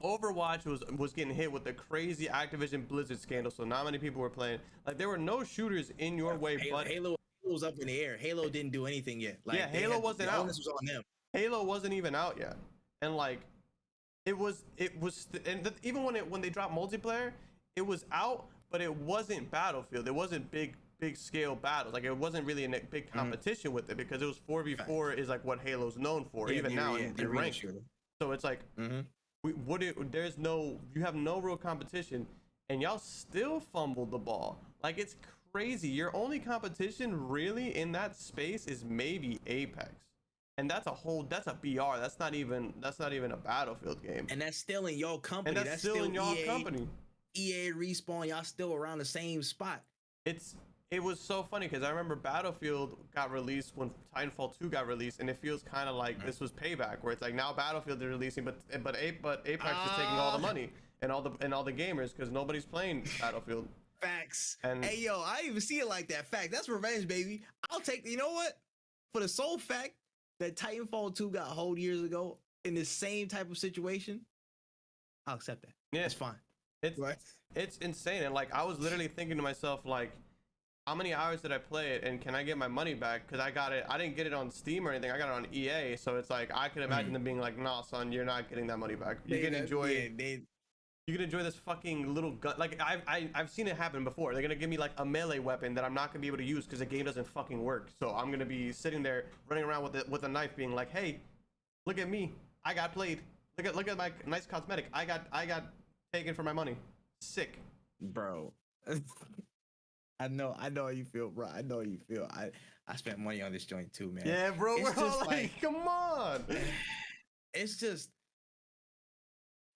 Overwatch was getting hit with the crazy Activision Blizzard scandal, so not many people were playing. Like there were no shooters in your way, but Halo was up in the air. Halo didn't do anything yet. Like, yeah, Halo wasn't out. Was on them. Halo wasn't even out yet, and like even when they dropped multiplayer, it was out, but it wasn't Battlefield. It wasn't big scale battles. Like it wasn't really a big competition with it because it was 4v4 is like what Halo's known for. Even now in ranked. So it's like. You have no real competition, and y'all still fumbled the ball. Like it's crazy. Your only competition really in that space is maybe Apex, and that's a BR. That's not even a Battlefield game. And that's still in your company. And that's still in your company. EA Respawn, y'all still around the same spot. It was so funny because I remember Battlefield got released when Titanfall 2 got released, and it feels kind of like this was payback, where it's like now Battlefield is releasing, but Apex is taking all the money and all the gamers because nobody's playing Battlefield. Facts. And hey yo, I didn't even see it like that. Fact. That's revenge, baby. I'll take. You know what? For the sole fact that Titanfall 2 got hold years ago in the same type of situation, I'll accept that. Yeah, it's fine. It's insane, and like I was literally thinking to myself like. How many hours did I play it, and can I get my money back? Because I didn't get it on Steam or anything. I got it on EA, so it's like I could imagine them being like, "Nah, son, you're not getting that money back. You can enjoy this fucking little gun." Like I've seen it happen before. They're gonna give me like a melee weapon that I'm not gonna be able to use because the game doesn't fucking work. So I'm gonna be sitting there running around with a knife, being like, "Hey, look at me. I got played. Look at my nice cosmetic. I got taken for my money. Sick, bro." I know how you feel, bro. I know how you feel. I spent money on this joint too, man. Yeah, bro. We're all like, come on. It's just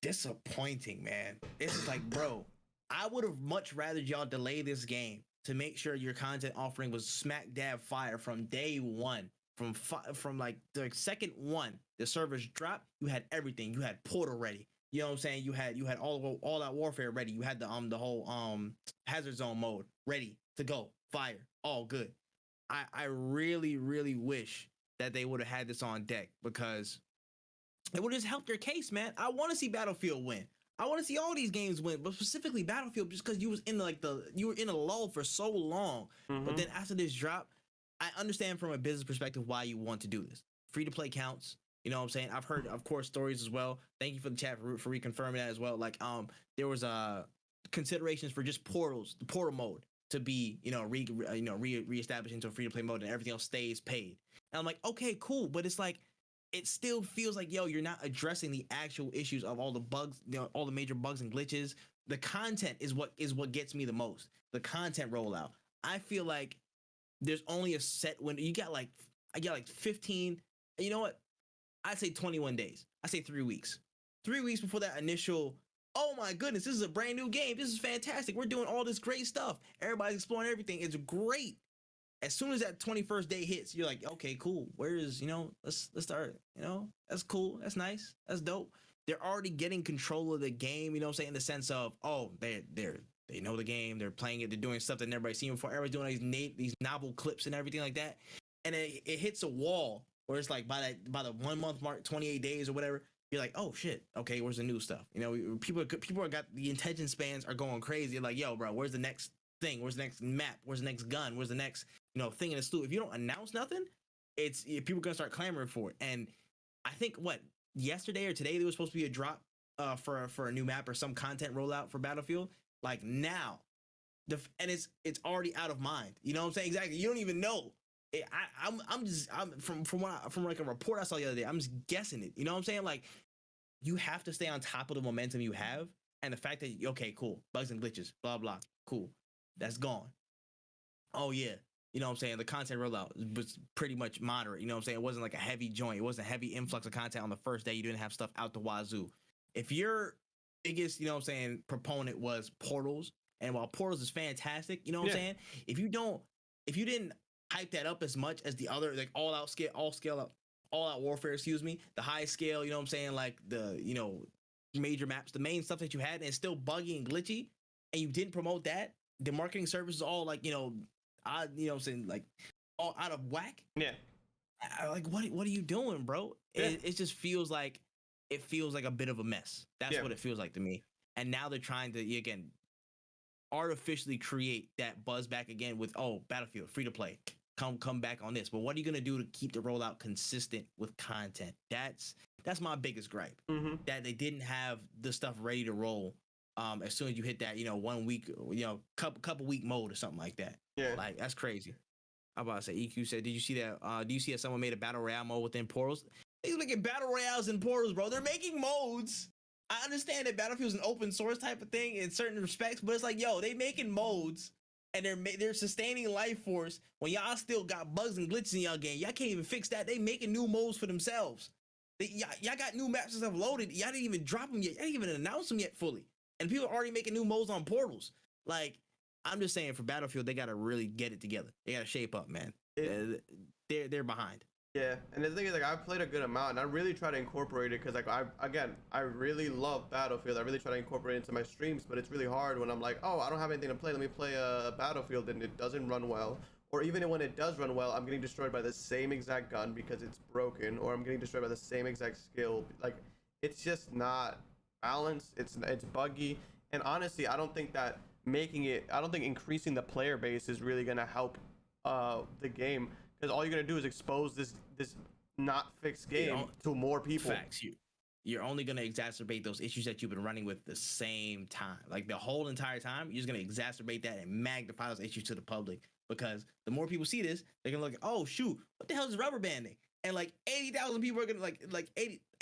disappointing, man. It's like, bro, I would have much rather y'all delay this game to make sure your content offering was smack dab fire from day one. From like the second one, the servers dropped. You had everything. You had Portal ready. You know what I'm saying? You had all that warfare ready. You had the whole hazard zone mode ready to go. Fire. All good. I really, really wish that they would have had this on deck because it would have just helped your case, man. I want to see Battlefield win. I want to see all these games win, but specifically Battlefield just because you were in a lull for so long. But then after this drop, I understand from a business perspective why you want to do this. Free to play counts. You know what I'm saying? I've heard, of course, stories as well. Thank you for the chat for reconfirming that as well. Like, there was considerations for just portals, the portal mode to be, reestablished into a free to play mode, and everything else stays paid. And I'm like, okay, cool, but it's like, it still feels like, yo, you're not addressing the actual issues of all the bugs, all the major bugs and glitches. The content is what gets me the most. The content rollout. I feel like there's only a set window. I got like 15. You know what? I'd say 21 days. I say 3 weeks. 3 weeks before that initial, oh my goodness, this is a brand new game. This is fantastic. We're doing all this great stuff. Everybody's exploring everything. It's great. As soon as that 21st day hits, you're like, okay, cool. Where is, let's start, that's cool. That's nice. That's dope. They're already getting control of the game, I'm saying, in the sense of, oh, they know the game. They're playing it. They're doing stuff that nobody's seen before. Everybody's doing these novel clips and everything like that. And it hits a wall where it's like by the 1 month mark, 28 days or whatever, you're like, oh shit, okay, where's the new stuff? People are got the attention spans are going crazy. You're like, yo, bro, where's the next thing? Where's the next map? Where's the next gun? Where's the next thing in the slew? If you don't announce nothing, people are gonna start clamoring for it. And I think yesterday or today there was supposed to be a drop for a new map or some content rollout for Battlefield. Like now, and it's already out of mind. You know what I'm saying? Exactly. You don't even know. I'm from like a report I saw the other day. I'm just guessing it. You know what I'm saying? Like, you have to stay on top of the momentum you have, and the fact that okay, cool, bugs and glitches, blah blah, cool, that's gone. Oh yeah, you know what I'm saying? The content rollout was pretty much moderate. You know what I'm saying? It wasn't like a heavy joint. It wasn't a heavy influx of content on the first day. You didn't have stuff out the wazoo. If your biggest, you know what I'm saying, proponent was Portals, and while Portals is fantastic, you know what I'm saying? If you didn't hype that up as much as the other, like all out warfare, the high scale, you know what I'm saying, like the major maps, the main stuff that you had, and it's still buggy and glitchy, and you didn't promote that, the marketing service is all like I'm saying, like all out of whack. Like what are you doing, bro? It just feels like a bit of a mess. That's what it feels like to me. And now they're trying to again artificially create that buzz back again with Battlefield free to play, come back on this. But what are you gonna do to keep the rollout consistent with content? That's my biggest gripe. That they didn't have the stuff ready to roll as soon as you hit that 1 week couple week mode or something like that. Like that's crazy. I'm about to say, EQ said, did you see that? Do you see that someone made a battle royale mode within Portals? They're making battle royales in Portals, bro. They're making modes. I understand that Battlefield's an open source type of thing in certain respects, but it's like, yo, they making modes and they're sustaining life force when y'all still got bugs and glitches in y'all game. Y'all can't even fix that. They making new modes for themselves. Y'all got new maps and stuff loaded. Y'all didn't even drop them yet. Y'all didn't even announce them yet fully. And people are already making new modes on Portals. Like, I'm just saying, for Battlefield, they got to really get it together. They got to shape up, man. They're behind. Yeah, and the thing is, like, I've played a good amount, and I really try to incorporate it, because, like, I really love Battlefield. I really try to incorporate it into my streams, but it's really hard when I'm like, oh, I don't have anything to play. Let me play a Battlefield, and it doesn't run well. Or even when it does run well, I'm getting destroyed by the same exact gun because it's broken, or I'm getting destroyed by the same exact skill. Like, it's just not balanced. It's buggy, and honestly, I don't think increasing the player base is really gonna help the game. Because all you're gonna do is expose this not fixed game to more people. Facts. You're only gonna exacerbate those issues that you've been running with the same time. Like the whole entire time, you're just gonna exacerbate that and magnify those issues to the public. Because the more people see this, they're gonna look, oh shoot, what the hell is rubber banding? And like 80,000 people are gonna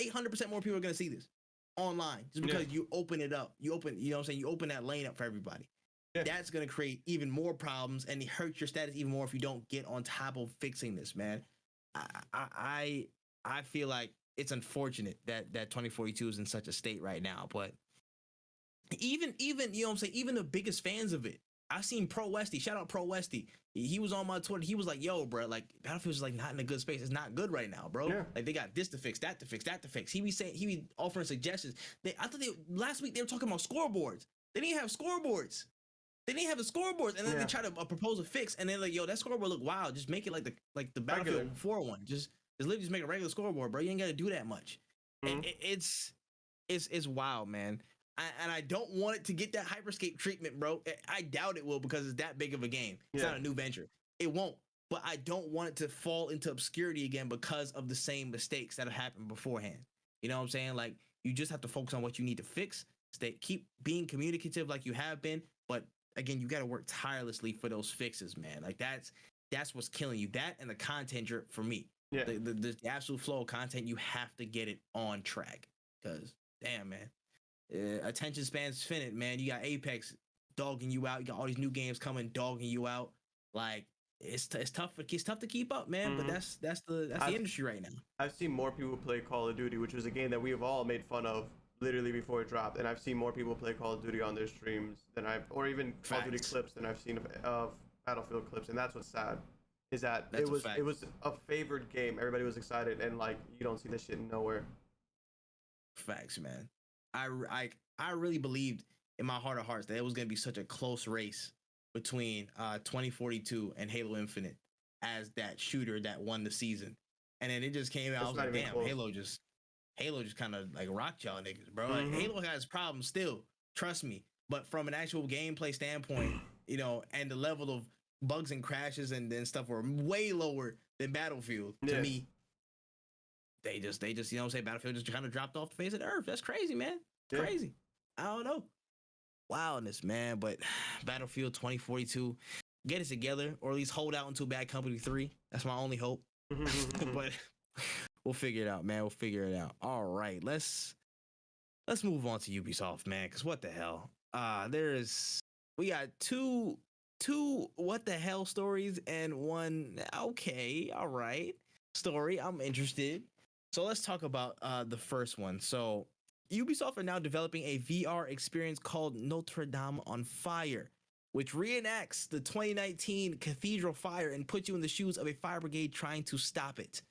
800% more people are gonna see this online just because you open it up. You open that lane up for everybody. That's going to create even more problems and hurt your status even more if you don't get on top of fixing this, man. I feel like it's unfortunate that 2042 is in such a state right now, but even even the biggest fans of it, I've seen Pro Westy, shout out Pro Westy. He was on my Twitter. He was like, yo, bro, like Battlefield's like not in a good space. It's not good right now, bro. Like they got this to fix, that to fix, that to fix. He be offering suggestions. I thought last week they were talking about scoreboards. They didn't have scoreboards. They didn't have the scoreboards, and then they try to propose a fix, and then like, yo, that scoreboard look wild. Just make it like the Battlefield 4 one. Just literally just make a regular scoreboard, bro. You ain't got to do that much. It's wild, man. And I don't want it to get that Hyperscape treatment, bro. I doubt it will because it's that big of a game. It's not a new venture. It won't. But I don't want it to fall into obscurity again because of the same mistakes that have happened beforehand. You know what I'm saying? Like, you just have to focus on what you need to fix. Keep being communicative like you have been, but again, you got to work tirelessly for those fixes, man. Like that's what's killing you. That and the content drip for me. The absolute flow of content, you have to get it on track. Because damn, man, attention span's finite, man. You got Apex dogging you out. You got all these new games coming dogging you out. Like it's tough. It's tough to keep up, man. But Mhm. that's the I've- industry right now. I've seen more people play Call of Duty, which was a game that we have all made fun of literally before it dropped, and I've seen more people play Call of Duty on their streams than or even Call of Duty Facts. clips than I've seen of Battlefield clips, and that's what's sad. Is that That's a it fact. was a favored game. Everybody was excited, and like you don't see this shit nowhere. Facts, man. I really believed in my heart of hearts that it was gonna be such a close race between 2042 and Halo Infinite as that shooter that won the season. And then it just came out. It's I was not like, even damn, close. Halo just kind of like rocked y'all niggas, bro. Like Mhm. Halo has problems still, trust me. But from an actual gameplay standpoint, you know, and the level of bugs and crashes and stuff were way lower than Battlefield to Yeah. me. They just, you know what I'm saying? Battlefield just kind of dropped off the face of the earth. That's crazy, man. Yeah. Crazy. I don't know. Wildness, man. But Battlefield 2042, get it together, or at least hold out until Bad Company 3. That's my only hope. But we'll figure it out, man. We'll figure it out. All right, let's move on to Ubisoft, man. Cause what the hell? We got two what the hell stories and one okay, all right story. I'm interested. So let's talk about the first one. So Ubisoft are now developing a VR experience called Notre on Fire, which reenacts the 2019 Cathedral fire and puts you in the shoes of a fire brigade trying to stop it.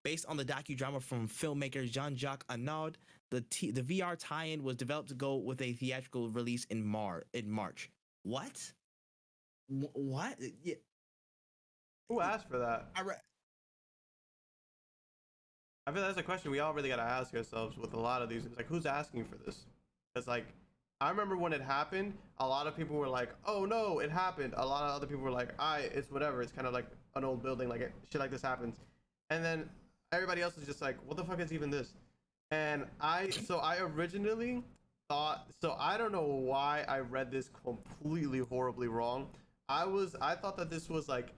Based on the docudrama from filmmaker Jean-Jacques Annaud, the VR tie-in was developed to go with a theatrical release in March. What? What? Yeah, Who asked for that? I feel that's a question we all really gotta ask ourselves with a lot of these. It's like, who's asking for this? Because like, I remember when it happened, a lot of people were like, "Oh no, it happened." A lot of other people were like, it's whatever. It's kind of like an old building, like shit like this happens." And then everybody else is just like, "What the fuck is even this?" And I originally thought, so I don't know why I read this completely horribly wrong. I thought that this was like,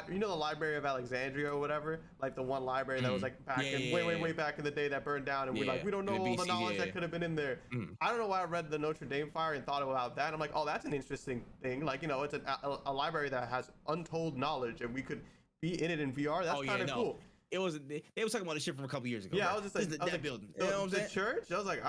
you know, the Library of Alexandria or whatever, like the one library that was like back way back in the day that burned down, and we're like, we don't know all the knowledge that could have been in there. I don't know why I read the Notre Dame fire and thought about that. I'm like, oh, that's an interesting thing. Like, you know, it's a library that has untold knowledge, and we could be in it in VR. That's kind of cool. They was talking about this shit from a couple years ago. Yeah, bro. I was just like, that building. You know what I'm saying? Church. I was like,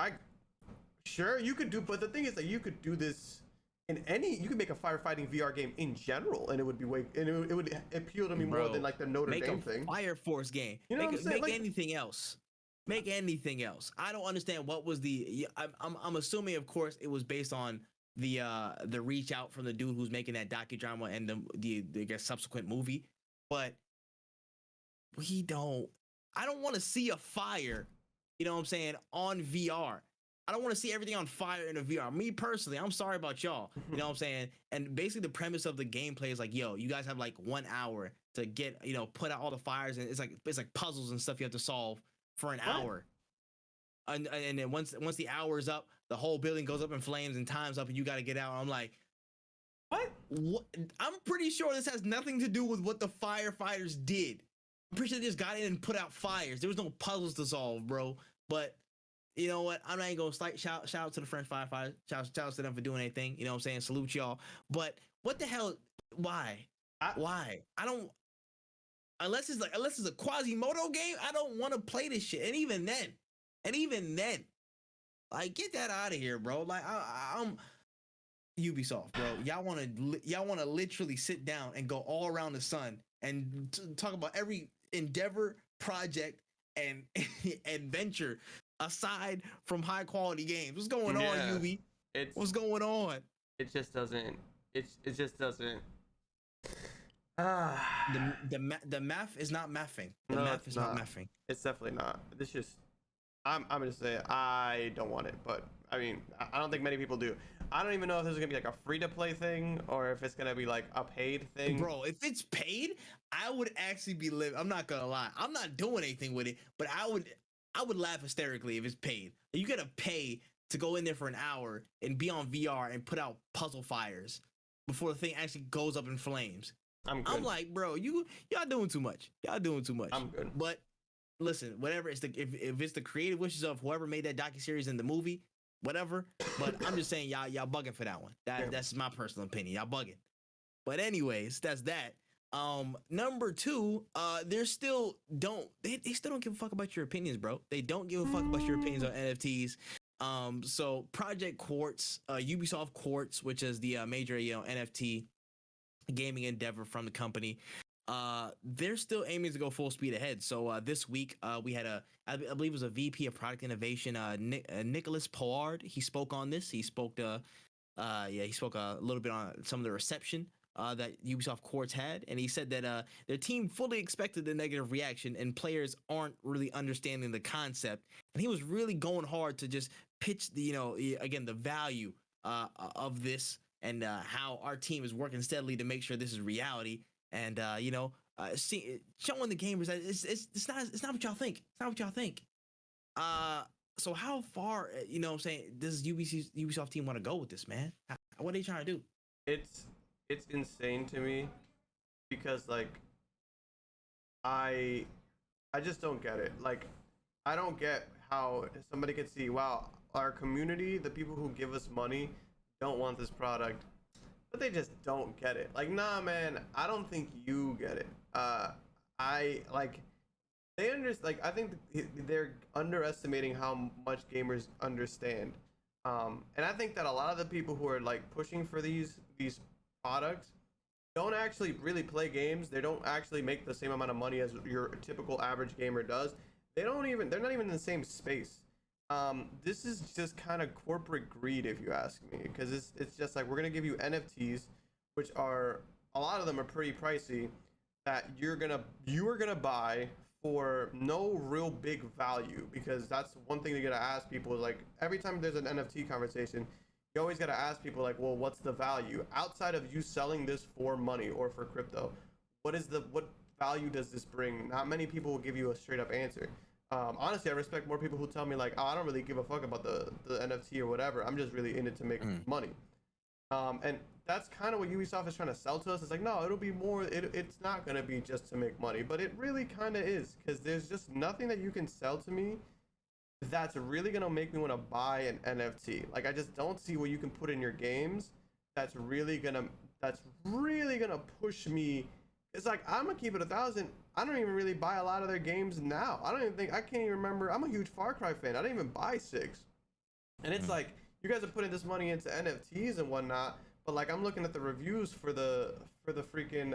sure you could do, but the thing is that you could do this in you could make a firefighting VR game in general, and it would be it would appeal to me more than like the Notre Dame thing. Fire Force game. You know what I'm saying? Make anything else. Make anything else. I don't understand what was the. I'm assuming, of course, it was based on the reach out from the dude who's making that docudrama and the subsequent movie, but I don't want to see a fire, you know what I'm saying, on VR. I don't want to see everything on fire in a VR. Me personally, I'm sorry about y'all, you know what I'm saying? And basically the premise of the gameplay is like, yo, you guys have like 1 hour to get, you know, put out all the fires, and it's like puzzles and stuff you have to solve for an hour. And then once the hour is up, the whole building goes up in flames and time's up and you got to get out. I'm like, what? I'm pretty sure this has nothing to do with what the firefighters did. I'm pretty sure they just got in and put out fires. There was no puzzles to solve, bro. But you know what? I'm not even gonna shout out to the French firefighters. Shout out to them for doing anything. You know what I'm saying? Salute y'all. But what the hell? Why? Why? I don't. Unless it's a Quasimodo game, I don't want to play this shit. And even then, like, get that out of here, bro. Like, I'm Ubisoft, bro. Y'all want to literally sit down and go all around the sun and talk about every endeavor, project, and adventure aside from high quality games. What's going on, Ubi? What's going on? It just doesn't. It just doesn't. The math is not mathing. The math is not mathing. It's definitely not. This just. I'm gonna say I don't want it, but I mean I don't think many people do. I don't even know if this is gonna be like a free to play thing or if it's gonna be like a paid thing. Bro, if it's paid, I would actually be living. I'm not gonna lie. I'm not doing anything with it, but I would laugh hysterically if it's paid. You gotta pay to go in there for an hour and be on VR and put out puzzle fires before the thing actually goes up in flames. I'm good. I'm like, bro, y'all doing too much. Y'all doing too much. I'm good. But listen, whatever it's if it's the creative wishes of whoever made that docuseries in the movie, whatever. But I'm just saying y'all bugging for that one. That's my personal opinion. Y'all bugging. But anyways, that's that. Number two, they still don't give a fuck about your opinions, bro. They don't give a fuck about your opinions on NFTs. So Project Quartz, Ubisoft Quartz, which is the major NFT gaming endeavor from the company, they're still aiming to go full speed ahead. So this week we had I believe it was a VP of product innovation, Nicholas PalWorld. He spoke on this. He spoke he spoke a little bit on some of the reception that Ubisoft Quartz had, and he said that their team fully expected the negative reaction, and players aren't really understanding the concept. And he was really going hard to just pitch the again the value of this, and how our team is working steadily to make sure this is reality. And showing the gamers that it's not what y'all think. It's not what y'all think. So how far what I'm saying, does Ubisoft team want to go with this, man? What are they trying to do? It's insane to me, because like I just don't get it. Like, I don't get how somebody could see, wow, our community, the people who give us money, don't want this product, but they just don't get it. Like, nah, man, I don't think you get it. I like they understand. Like, I think they're underestimating how much gamers understand. And I think that a lot of the people who are like pushing for these products don't actually really play games. They don't actually make the same amount of money as your typical average gamer does. They're not even in the same space. This is just kind of corporate greed, if you ask me, because it's just like, we're gonna give you NFTs, which are, a lot of them are pretty pricey, that you are gonna buy for no real big value. Because that's one thing you gotta ask people, is like, every time there's an NFT conversation, you always gotta ask people, like, well, what's the value outside of you selling this for money or for crypto? What value does this bring? Not many people will give you a straight up answer. Honestly, I respect more people who tell me like, oh, I don't really give a fuck about the NFT or whatever. I'm just really in it to make money. And that's kind of what Ubisoft is trying to sell to us. It's like, no, it'll be more. It's not gonna be just to make money, but it really kind of is, because there's just nothing that you can sell to me that's really gonna make me want to buy an NFT. Like, I just don't see what you can put in your games that's really gonna push me. It's like, I'm gonna keep it 1,000. I don't even really buy a lot of their games now. I can't even remember. I'm a huge Far Cry fan. I didn't even buy 6. And it's like, you guys are putting this money into NFTs and whatnot, but like, I'm looking at the reviews for the freaking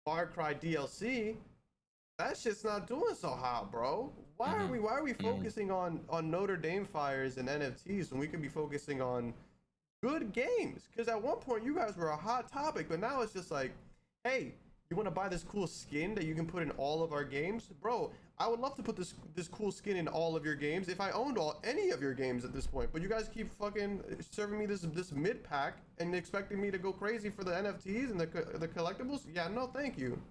Far Cry DLC. That shit's not doing so hot, bro. Why are we focusing on Notre Dame fires and NFTs when we could be focusing on good games? Because at one point you guys were a hot topic, but now it's just like, hey, you want to buy this cool skin that you can put in all of our games? Bro, I would love to put this cool skin in all of your games if I owned any of your games at this point. But you guys keep fucking serving me this mid pack and expecting me to go crazy for the NFTs and the collectibles? Yeah, no, thank you.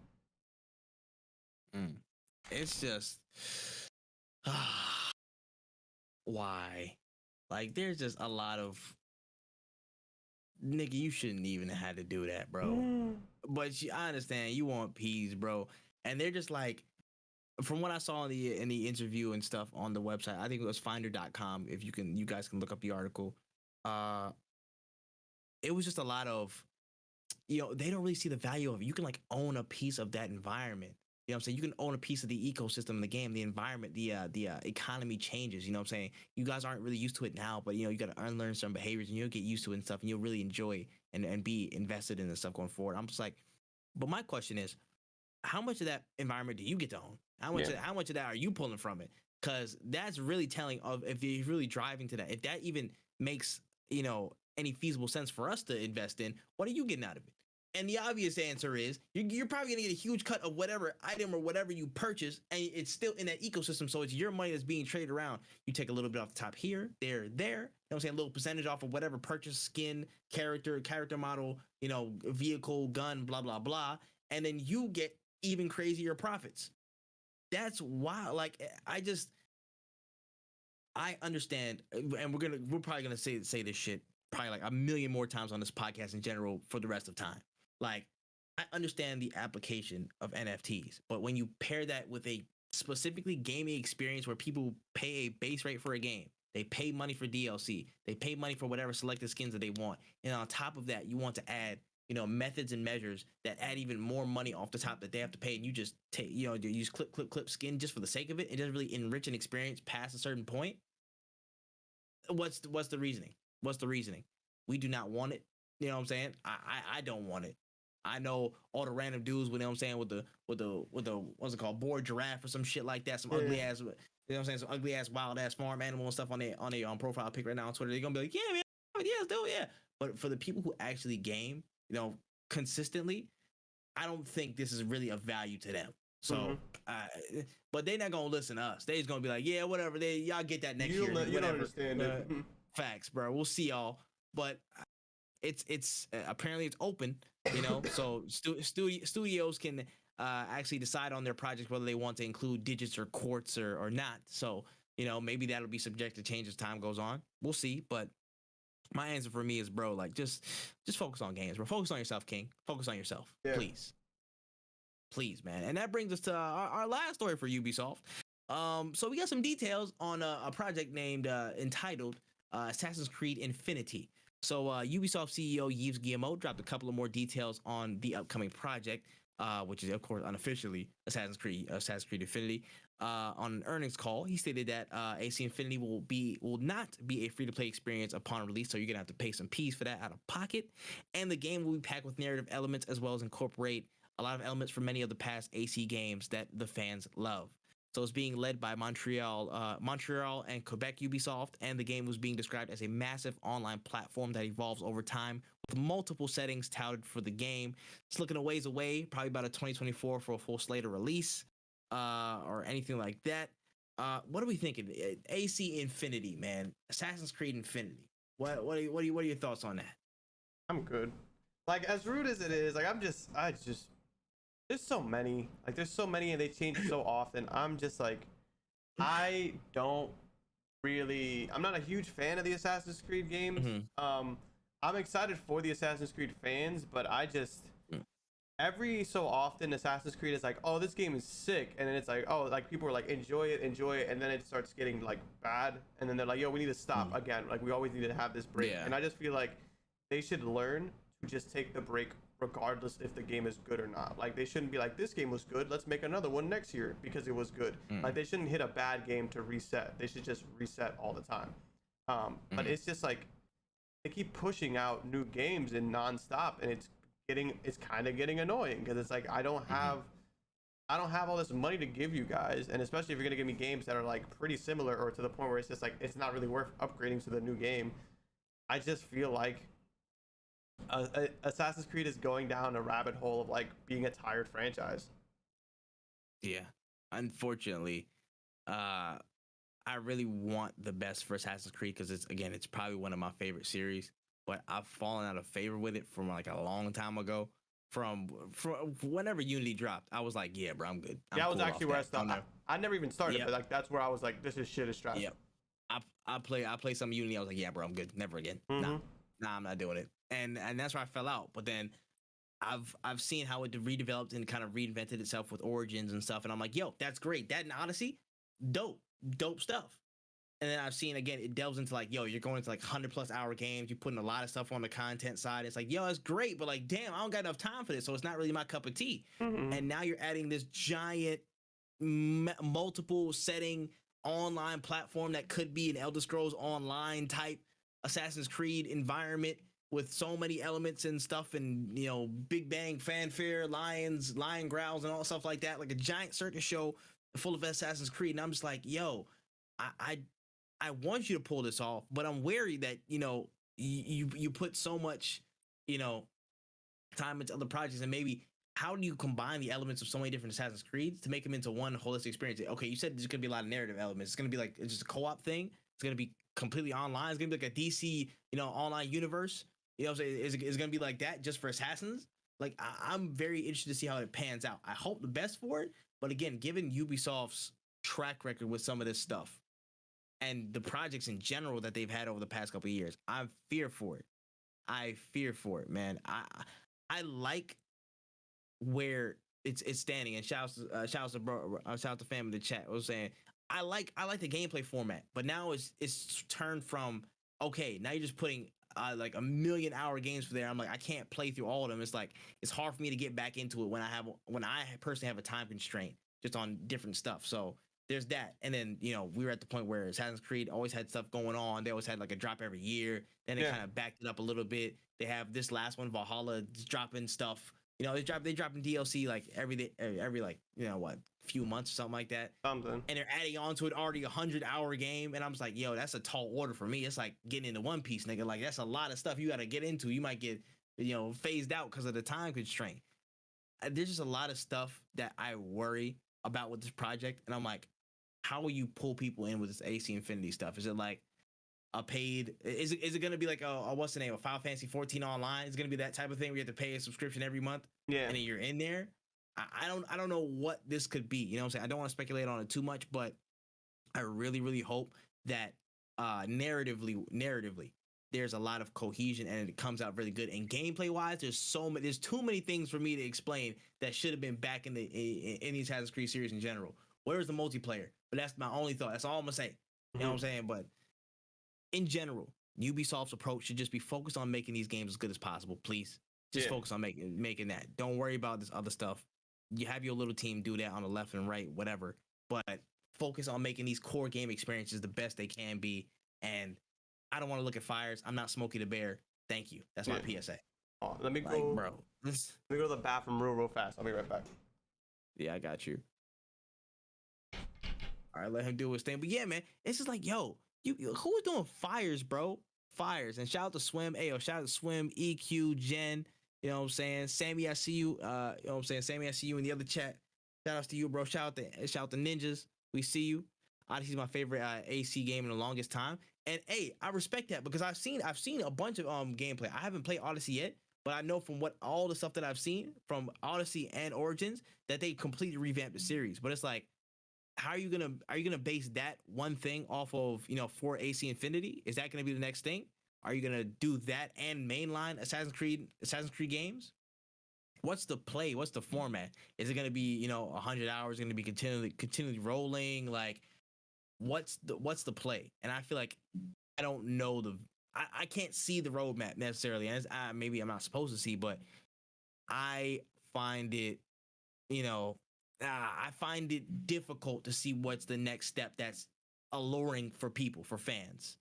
It's just why? Like, there's just a lot of, nigga, you shouldn't even have had to do that, bro. But I understand you want peas, bro. And they're just like, from what I saw in the interview and stuff on the website, I think it was finder.com. If you guys can look up the article. It was just a lot of, they don't really see the value of it. You can like own a piece of that environment. You know what I'm saying? You can own a piece of the ecosystem in the game, the environment, the economy changes. You know what I'm saying? You guys aren't really used to it now, but you got to unlearn some behaviors, and you'll get used to it and stuff, and you'll really enjoy and be invested in the stuff going forward. I'm just like, but my question is, how much of that environment do you get to own? How much of that are you pulling from it? Because that's really telling of if you're really driving to that. If that even makes any feasible sense for us to invest in, what are you getting out of it? And the obvious answer is you're probably going to get a huge cut of whatever item or whatever you purchase, and it's still in that ecosystem. So it's your money that's being traded around. You take a little bit off the top here, there. You know what I'm saying? A little percentage off of whatever purchase, skin, character model, vehicle, gun, blah, blah, blah. And then you get even crazier profits. That's why, like, I understand, and we're probably gonna say this shit probably like a million more times on this podcast in general for the rest of time. Like, I understand the application of NFTs, but when you pair that with a specifically gaming experience where people pay a base rate for a game, they pay money for DLC, they pay money for whatever selected skins that they want, and on top of that, you want to add methods and measures that add even more money off the top that they have to pay, and you just take, you use clip skin just for the sake of it, it doesn't really enrich an experience past a certain point. What's the reasoning? What's the reasoning? We do not want it. You know what I'm saying? I don't want it. I know all the random dudes, with, you know what I'm saying, with the what's it called, bored giraffe or some shit like that, some ugly ass, you know what I'm saying, some ugly ass wild ass farm animal and stuff on their profile pic right now on Twitter. They're gonna be like, yeah, man, yes, dude, yeah. But for the people who actually game, consistently, I don't think this is really of value to them. So, but they're not gonna listen to us. They're just gonna be like, yeah, whatever. Y'all get that next year. You don't understand it. Facts, bro. We'll see y'all. But it's apparently it's open, so studios can actually decide on their projects whether they want to include digits or quartz or not. So maybe that'll be subject to change as time goes on. We'll see. But my answer for me is, bro, like just focus on games, bro. Focus on yourself, King. Focus on yourself, please, man. And that brings us to our last story for Ubisoft. So we got some details on a project named entitled Assassin's Creed Infinity. So Ubisoft CEO Yves Guillemot dropped a couple of more details on the upcoming project, which is, of course, unofficially Assassin's Creed Infinity. On an earnings call, he stated that AC Infinity will not be a free-to-play experience upon release, so you're gonna have to pay some fees for that out of pocket. And the game will be packed with narrative elements as well as incorporate a lot of elements from many of the past AC games that the fans love. So it's being led by Montreal and Quebec Ubisoft, and the game was being described as a massive online platform that evolves over time with multiple settings touted for the game. It's looking a ways away, probably about a 2024 for a full slate of release or anything like that. What are we thinking? AC Infinity, man. Assassin's Creed Infinity. What are your thoughts on that? I'm good. Like, as rude as it is, like there's so many, and they change so often. I'm just like, I'm not a huge fan of the Assassin's Creed games. I'm excited for the Assassin's Creed fans, but every so often Assassin's Creed is like, oh, this game is sick, and then it's like, oh, like people are like, enjoy it, and then it starts getting like bad, and then they're like, yo, we need to stop again. Like, we always need to have this break. And I just feel like they should learn to just take the break regardless if the game is good or not. Like, they shouldn't be like, this game was good, let's make another one next year because it was good. Like, they shouldn't hit a bad game to reset. They should just reset all the time. But it's just like they keep pushing out new games in nonstop, and it's kind of getting annoying because it's like I don't have all this money to give you guys, and especially if you're gonna give me games that are like pretty similar or to the point where it's just like it's not really worth upgrading to the new game. I just feel like Assassin's Creed is going down a rabbit hole of like being a tired franchise. Yeah, unfortunately, I really want the best for Assassin's Creed because it's probably one of my favorite series. But I've fallen out of favor with it from like a long time ago. From whenever Unity dropped, I was like, yeah, bro, I'm good. I was actually where I stopped. I never even started, but like that's where I was like, this is shit, is trash. Yeah, I play some Unity. I was like, yeah, bro, I'm good. Never again. Nah, I'm not doing it. And that's where I fell out. But then I've seen how it redeveloped and kind of reinvented itself with Origins and stuff. And I'm like, yo, that's great. That and Odyssey, dope stuff. And then I've seen, again, it delves into like, yo, you're going into like 100+ hour games. You're putting a lot of stuff on the content side. It's like, yo, it's great, but like, damn, I don't got enough time for this. So it's not really my cup of tea. And now you're adding this giant multiple setting online platform that could be an Elder Scrolls Online type Assassin's Creed environment with so many elements and stuff, and Big Bang fanfare, lion growls and all stuff like that, like a giant circus show full of Assassin's Creed. And I'm just like, yo, I want you to pull this off, but I'm wary that you put so much time into other projects, and maybe how do you combine the elements of so many different Assassin's Creeds to make them into one holistic experience? Okay, you said there's gonna be a lot of narrative elements. It's gonna be like, it's just a co-op thing. It's gonna be completely online. It's gonna be like a DC online universe. You know what I'm saying? It's gonna be like that just for Assassins. Like, I'm very interested to see how it pans out. I hope the best for it, but again, given Ubisoft's track record with some of this stuff and the projects in general that they've had over the past couple of years, I fear for it, man. I like where it's standing, and shout out to fam in the chat. I was saying I like the gameplay format, but now it's turned from, okay, now you're just putting like a million hour games for there. I'm like, I can't play through all of them. It's like it's hard for me to get back into it when I personally have a time constraint just on different stuff. So there's that. And then, we were at the point where Assassin's Creed always had stuff going on. They always had like a drop every year. Then they kind of backed it up a little bit. They have this last one, Valhalla, dropping stuff. They dropping DLC like every like, few months or something like that. Something. And they're adding on to it already 100-hour game. And I'm just like, yo, that's a tall order for me. It's like getting into One Piece, nigga. Like that's a lot of stuff you got to get into. You might get, phased out because of the time constraint. There's just a lot of stuff that I worry about with this project. And I'm like, how will you pull people in with this AC Infinity stuff? Is it like a paid? Is it going to be like a what's the name? A Final Fantasy 14 online? It's going to be that type of thing where you have to pay a subscription every month. Yeah. And then you're in there. I don't know what this could be. You know what I'm saying? I don't want to speculate on it too much, but I really, really hope that narratively, there's a lot of cohesion and it comes out really good. And gameplay wise, there's too many things for me to explain that should have been back in the Assassin's Creed series in general. Where's the multiplayer? But that's my only thought. That's all I'm gonna say. You know what I'm saying? But in general, Ubisoft's approach should just be focused on making these games as good as possible. Please, just focus on making that. Don't worry about this other stuff. You have your little team do that on the left and right, whatever. But focus on making these core game experiences the best they can be. And I don't want to look at fires. I'm not Smokey the Bear. Thank you. That's my PSA. Oh, let me go, bro. Let me go to the bathroom real fast. I'll be right back. Yeah, I got you. All right, let him do his thing. But yeah, man, it's just like, yo, who's doing fires, bro? Fires. And shout out to Swim. Ayo, shout out to Swim, EQ, Jen. You know what I'm saying? Sammy, I see you. You know what I'm saying? Sammy, I see you in the other chat. Shout out to you, bro. Shout out to Ninjas. We see you. Odyssey's my favorite AC game in the longest time. And hey, I respect that because I've seen a bunch of gameplay. I haven't played Odyssey yet, but I know from all the stuff that I've seen from Odyssey and Origins that they completely revamped the series. But it's like, how are you gonna base that one thing off of for AC Infinity? Is that gonna be the next thing? Are you gonna do that and mainline Assassin's Creed games? What's the play? What's the format? Is it gonna be 100 hours? Gonna be continually rolling? Like, what's the play? And I feel like I don't know I can't see the roadmap necessarily, and maybe I'm not supposed to see, but I find it I find it difficult to see what's the next step that's alluring for people, for fans.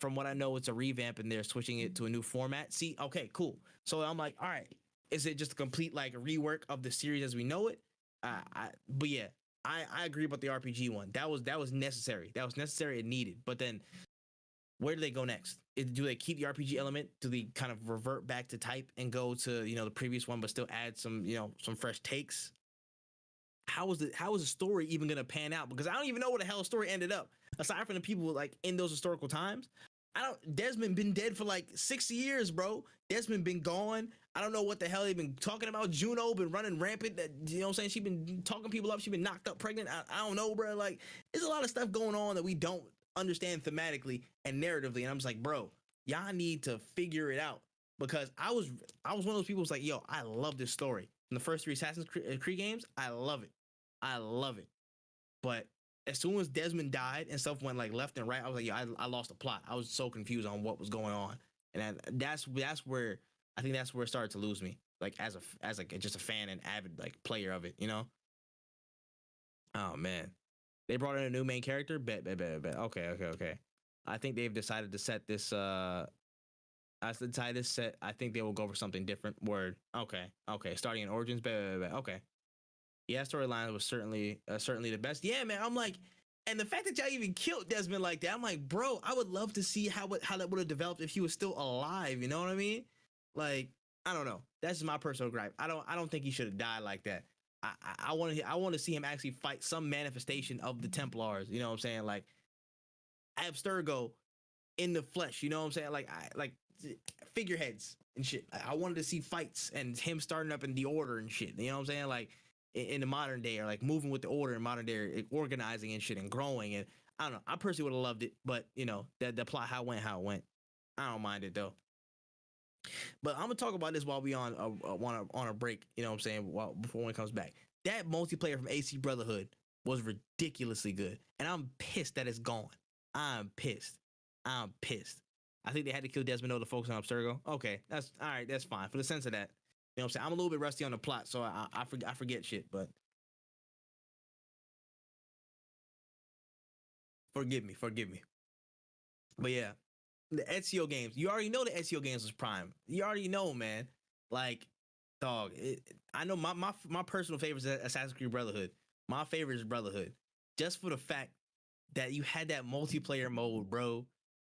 From what I know, it's a revamp and they're switching it to a new format. See, okay, cool. So I'm like, all right, is it just a complete like rework of the series as we know it? But yeah, I agree about the RPG one. That was necessary. That was necessary and needed. But then, where do they go next? Do they keep the RPG element? Do they kind of revert back to type and go to the previous one, but still add some some fresh takes? How is the story even gonna pan out? Because I don't even know where the hell the story ended up. Aside from the people like in those historical times, Desmond been dead for like 60 years, bro. Desmond been gone. I don't know what the hell they've been talking about. Juno been running rampant. You know what I'm saying? She been talking people up. She been knocked up pregnant. I don't know, bro. Like, there's a lot of stuff going on that we don't understand thematically and narratively. And I'm just like, bro, y'all need to figure it out. Because I was one of those people who's like, yo, I love this story. In the first 3 Assassin's Creed games, I love it. But as soon as Desmond died and stuff went like left and right, I was like, yo, I lost the plot. I was so confused on what was going on. And that's where I think that's where it started to lose me. Like as just a fan and avid like player of it, Oh man. They brought in a new main character. Bet. Okay. I think they've decided to set this as the title set. I think they will go for something different. Word. Okay. Starting in Origins. Bet. Okay. Yeah, storyline was certainly the best. Yeah, man. I'm like, and the fact that y'all even killed Desmond like that, I'm like, bro, I would love to see how that would have developed if he was still alive. You know what I mean? Like, I don't know. That's just my personal gripe. I don't think he should have died like that. I want to see him actually fight some manifestation of the Templars. You know what I'm saying? Like Abstergo in the flesh. You know what I'm saying? Like figureheads and shit. I wanted to see fights and him starting up in the Order and shit. You know what I'm saying? Like in the modern day, or like moving with the Order in modern day, organizing and shit and growing. And I don't know. I personally would have loved it, but the plot how it went. I don't mind it though. But I'm gonna talk about this while we on a break. You know what I'm saying? Before when it comes back, that multiplayer from AC Brotherhood was ridiculously good, and I'm pissed that it's gone. I'm pissed. I think they had to kill Desmond to focus on Abstergo. Okay, that's all right. That's fine for the sense of that. You know what I'm saying? I'm a little bit rusty on the plot, so I forget shit, but forgive me. But yeah, the Ezio games. You already know the Ezio games was prime. You already know, man. Like, dog. I know my personal favorite is Assassin's Creed Brotherhood. My favorite is Brotherhood, just for the fact that you had that multiplayer mode, bro.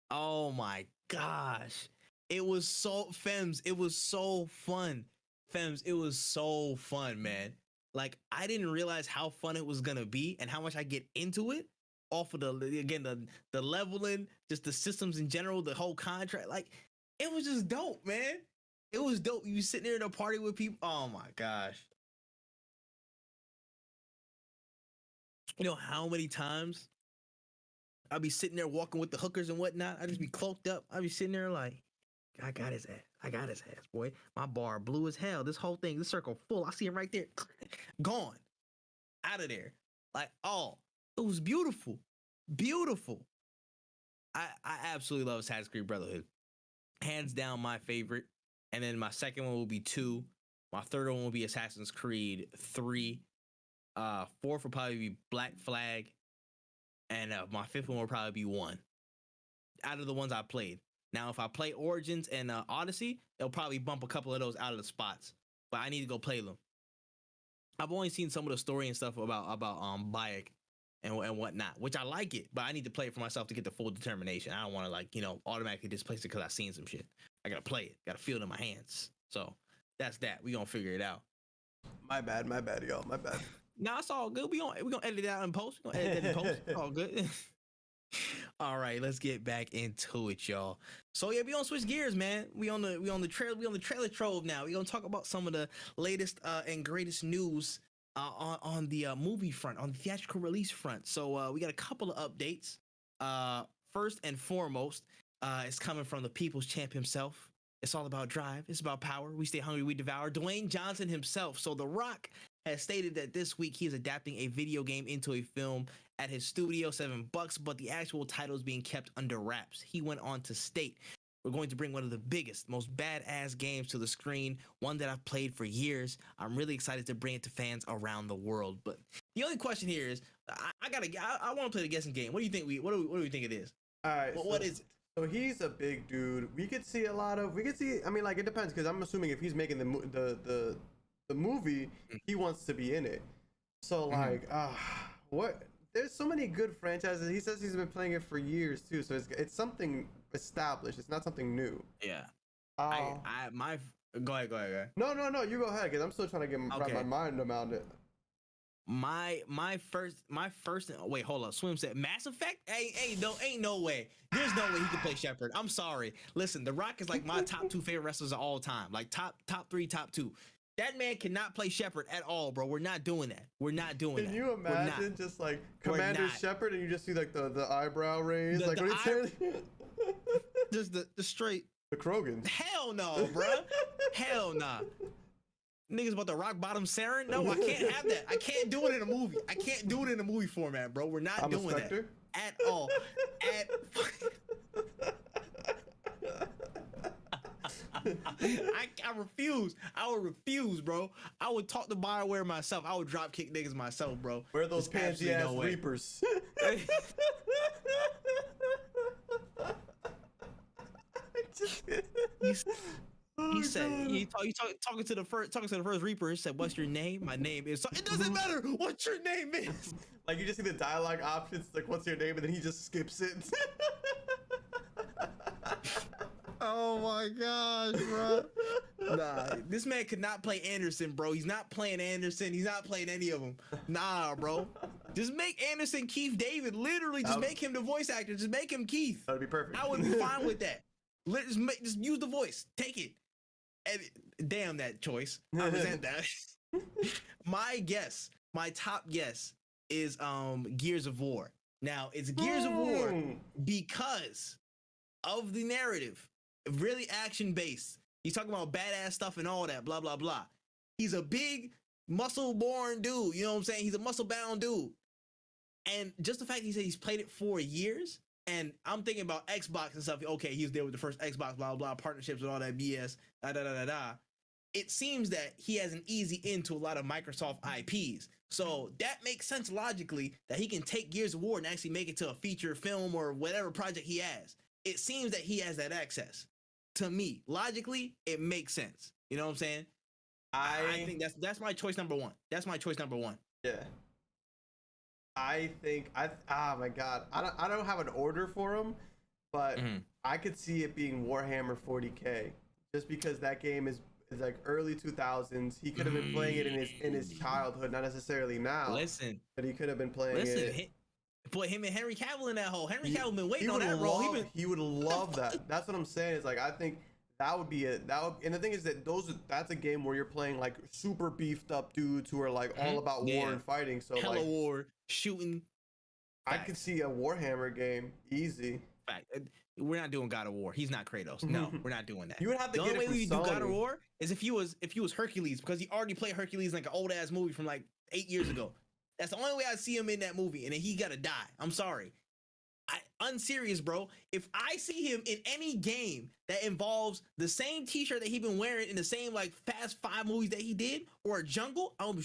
Oh my gosh, it was so Fems. It was so fun, Fems. It was so fun, man. Like I didn't realize how fun it was gonna be and how much I get into it off of the leveling, just the systems in general, the whole contract. Like it was just dope, man. It was dope. You sitting there in a party with people. Oh my gosh. You know how many times I'll be sitting there walking with the hookers and whatnot. I just be cloaked up. I'll be sitting there like, I got his ass. I got his ass, boy. My bar blue as hell. This whole thing, this circle full. I see him right there. Gone. Out of there. Like, oh, it was beautiful. Beautiful. I absolutely love Assassin's Creed Brotherhood. Hands down my favorite. And then my second one will be 2. My third one will be Assassin's Creed 3. Fourth will probably be Black Flag. And my fifth one will probably be 1. Out of the ones I played. Now, if I play Origins and Odyssey, they'll probably bump a couple of those out of the spots. But I need to go play them. I've only seen some of the story and stuff about Bayek and whatnot, which I like it, but I need to play it for myself to get the full determination. I don't want to automatically displace it because I've seen some shit. I gotta play it, gotta feel it in my hands. So that's that. We gonna figure it out. My bad, y'all. My bad. Nah, it's all good. We gonna edit it out in post. We gonna edit that in post. All good. All right, let's get back into it, y'all. So yeah, we gonna switch gears, man. We on the trailer trove now. We gonna talk about some of the latest and greatest news on the movie front, on the theatrical release front. So we got a couple of updates. First and foremost, it's coming from the people's champ himself. It's all about drive. It's about power. We stay hungry, we devour. Dwayne Johnson himself. So The Rock has stated that this week he is adapting a video game into a film at his studio, $7, but the actual title is being kept under wraps. He went on to state, "We're going to bring one of the biggest, most badass games to the screen, one that I've played for years. I'm really excited to bring it to fans around the world." But the only question here is, I want to play the guessing game. What do you think? What do we think it is? All right. What is it? So he's a big dude. We could see. I mean, like it depends because I'm assuming if he's making the movie, he wants to be in it. So like, what? There's so many good franchises. He says he's been playing it for years too. So it's something established. It's not something new. Yeah. Go ahead. No. You go ahead because I'm still trying to wrap my mind around it. My first. Wait, hold up. Swim said Mass Effect. Ain't no way. There's no way he can play Shepard. I'm sorry. Listen, The Rock is like my top 2 favorite wrestlers of all time. Like top 3, top 2. That man cannot play Shepard at all, bro. We're not doing that. Can you imagine just like Commander Shepard and you just see like the eyebrow raise, like what he's just the straight the Krogans. Hell no, bro. Hell nah. Niggas about the rock bottom Saren? No, I can't have that. I can't do it in a movie. I can't do it in a movie format, bro. We're not doing that at all. I refuse. I would refuse, bro. I would talk to BioWare myself. I would drop kick niggas myself, bro. Where those pansy ass Reapers? He said talking to the first Reaper. He said, "What's your name?" My name is. It doesn't matter what your name is. Like you just see the dialogue options, like what's your name, and then he just skips it. Oh my gosh, bro. Nah, this man could not play Anderson, bro. He's not playing Anderson. He's not playing any of them. Nah, bro. Just make Anderson Keith David. Literally, just make him the voice actor. Just make him Keith. That'd be perfect. I would be fine with that. Just use the voice. Take it. And damn that choice. I resent that. My top guess is Gears of War. Now it's Gears of War because of the narrative. Really action based. He's talking about badass stuff and all that, blah, blah, blah. He's a big muscle born dude. You know what I'm saying? He's a muscle bound dude. And just the fact he said he's played it for years, And I'm thinking about Xbox and stuff. Okay, he was there with the first Xbox, blah, blah, blah, partnerships and all that BS, da, da, da, da, da. It seems that he has an easy into a lot of Microsoft IPs. So that makes sense logically that he can take Gears of War and actually make it to a feature film or whatever project he has. It seems that he has that access. To me, logically, it makes sense. You know what I'm saying? I think that's my choice number one. That's my choice number one. Yeah. I think oh my god. I don't have an order for him, but I could see it being Warhammer 40K. Just because that game is like early 2000s. He could have been playing it in his childhood, not necessarily now. Listen. But he could have been playing it. Put him and Henry Cavill in that hole. Henry Cavill been waiting on that role. He would love that. That's what I'm saying. Is like I think that would be it. And the thing is that that's a game where you're playing like super beefed up dudes who are like all about war and fighting. So hella like war, shooting. I could see a Warhammer game easy. Fact. We're not doing God of War. He's not Kratos. No, we're not doing that. You would have to the get only it way we from do God of Sony. War is if he was Hercules, because he already played Hercules in like an old ass movie from like 8 years ago. That's the only way I see him in that movie, and then he gotta die. I'm sorry. Unserious, bro. If I see him in any game that involves the same T-shirt that he been wearing in the same like Fast 5 movies that he did, or a Jungle, I'm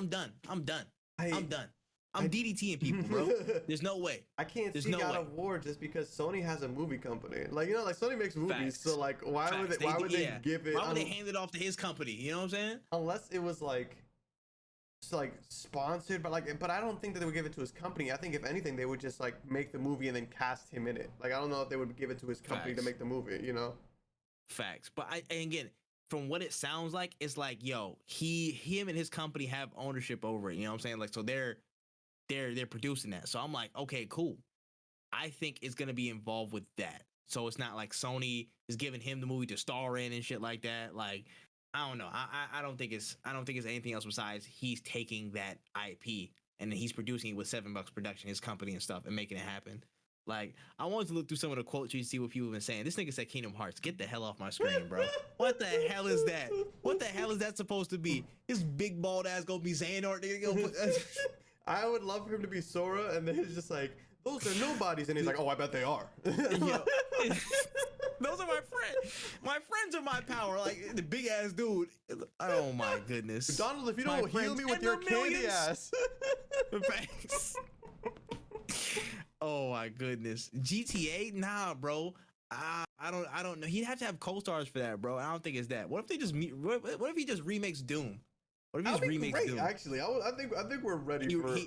done. I'm done. I'm done. I'm DDTing people, bro. There's no way. I can't see God of War just because Sony has a movie company. Like, you know, like Sony makes movies, Facts. so like why would they give it? Why would they hand it off to his company? You know what I'm saying? Unless it was like sponsored, but I don't think that they would give it to his company. I think if anything, they would just like make the movie and then cast him in it. Like I don't know if they would give it to his company to make the movie. You know? Facts. But and again, from what it sounds like, it's like him and his company have ownership over it. You know what I'm saying? Like so they're producing that. So I'm like, okay, cool. I think it's gonna be involved with that. So it's not like Sony is giving him the movie to star in and shit like that. Like, I don't know. I don't think it's anything else besides he's taking that IP and then he's producing it with $7 production, his company and stuff, and making it happen. Like, I wanted to look through some of the quotes to see what people have been saying. This nigga said Kingdom Hearts. Get the hell off my screen, bro. What the hell is that? What the hell is that supposed to be? His big bald ass gonna be Xehanort. I would love for him to be Sora, and then it's just like, those are nobodies, and he's like, oh, I bet they are. Those are my friends. My friends are my power. Like the big ass dude. Oh my goodness. Donald, if you don't heal me with your candy ass. Thanks. Oh my goodness. GTA? Nah, bro. I don't know. He'd have to have co-stars for that, bro. I don't think it's that. What if they just what if he just remakes Doom? What if he just remakes Doom? Actually, I think we're ready for.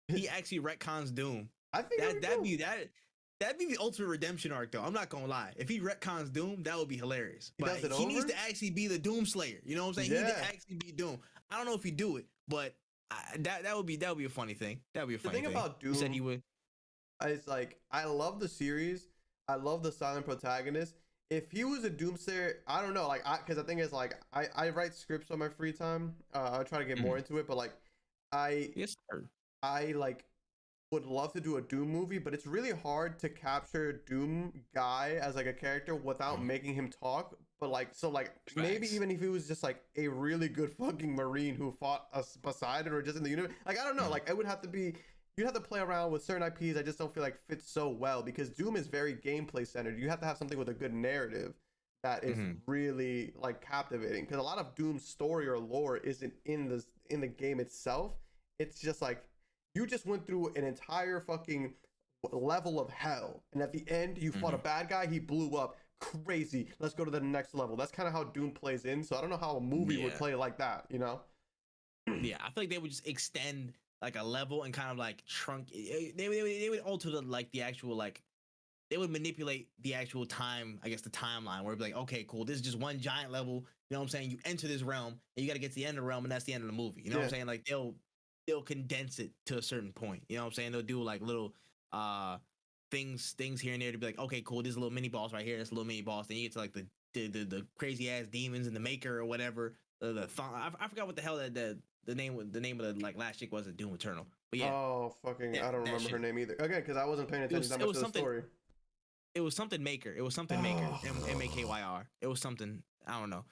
He actually retcons Doom. I think that'd be the ultimate redemption arc, though. I'm not gonna lie. If he retcons Doom, that would be hilarious. But he needs to actually be the Doom Slayer. You know what I'm saying? Yeah. He needs to actually be Doom. I don't know if he do it, but that would be a funny thing. That would be a funny thing. The thing about Doom, he said he would. It's like I love the series. I love the silent protagonist. If he was a Doomsayer, I don't know, like, because the thing is, like, I write scripts on my free time. I try to get more into it, but like, I like would love to do a Doom movie, but it's really hard to capture Doom guy as like a character without making him talk. But like, so like, maybe even if he was just like a really good fucking Marine who fought a Poseidon or just in the universe, like, I don't know, like, it would have to be. You'd have to play around with certain IPs. I just don't feel like fits so well because Doom is very gameplay centered. You have to have something with a good narrative that is really like captivating. Because a lot of Doom's story or lore isn't in the game itself. It's just like you just went through an entire fucking level of hell, and at the end you fought a bad guy. He blew up. Crazy. Let's go to the next level. That's kind of how Doom plays in. So I don't know how a movie would play like that. You know? Yeah, I feel like they would just extend like a level and kind of like they would alter the actual like they would manipulate the actual time, I guess the timeline where it'd be like, okay, cool, this is just one giant level, you know what I'm saying? You enter this realm and you got to get to the end of the realm and that's the end of the movie. You know what I'm saying? Like they'll condense it to a certain point. You know what I'm saying? They'll do like little things here and there to be like, okay, cool, there's a little mini boss right here, that's a little mini boss. Then you get to like the crazy ass demons and the maker or whatever. I forgot what the hell the name of the like last chick was at Doom Eternal. But yeah. Oh fucking! I don't remember her name either. Again, because I wasn't paying attention that much to the story. It was something Maker. It was something Maker. MAKYR. It was something. I don't know.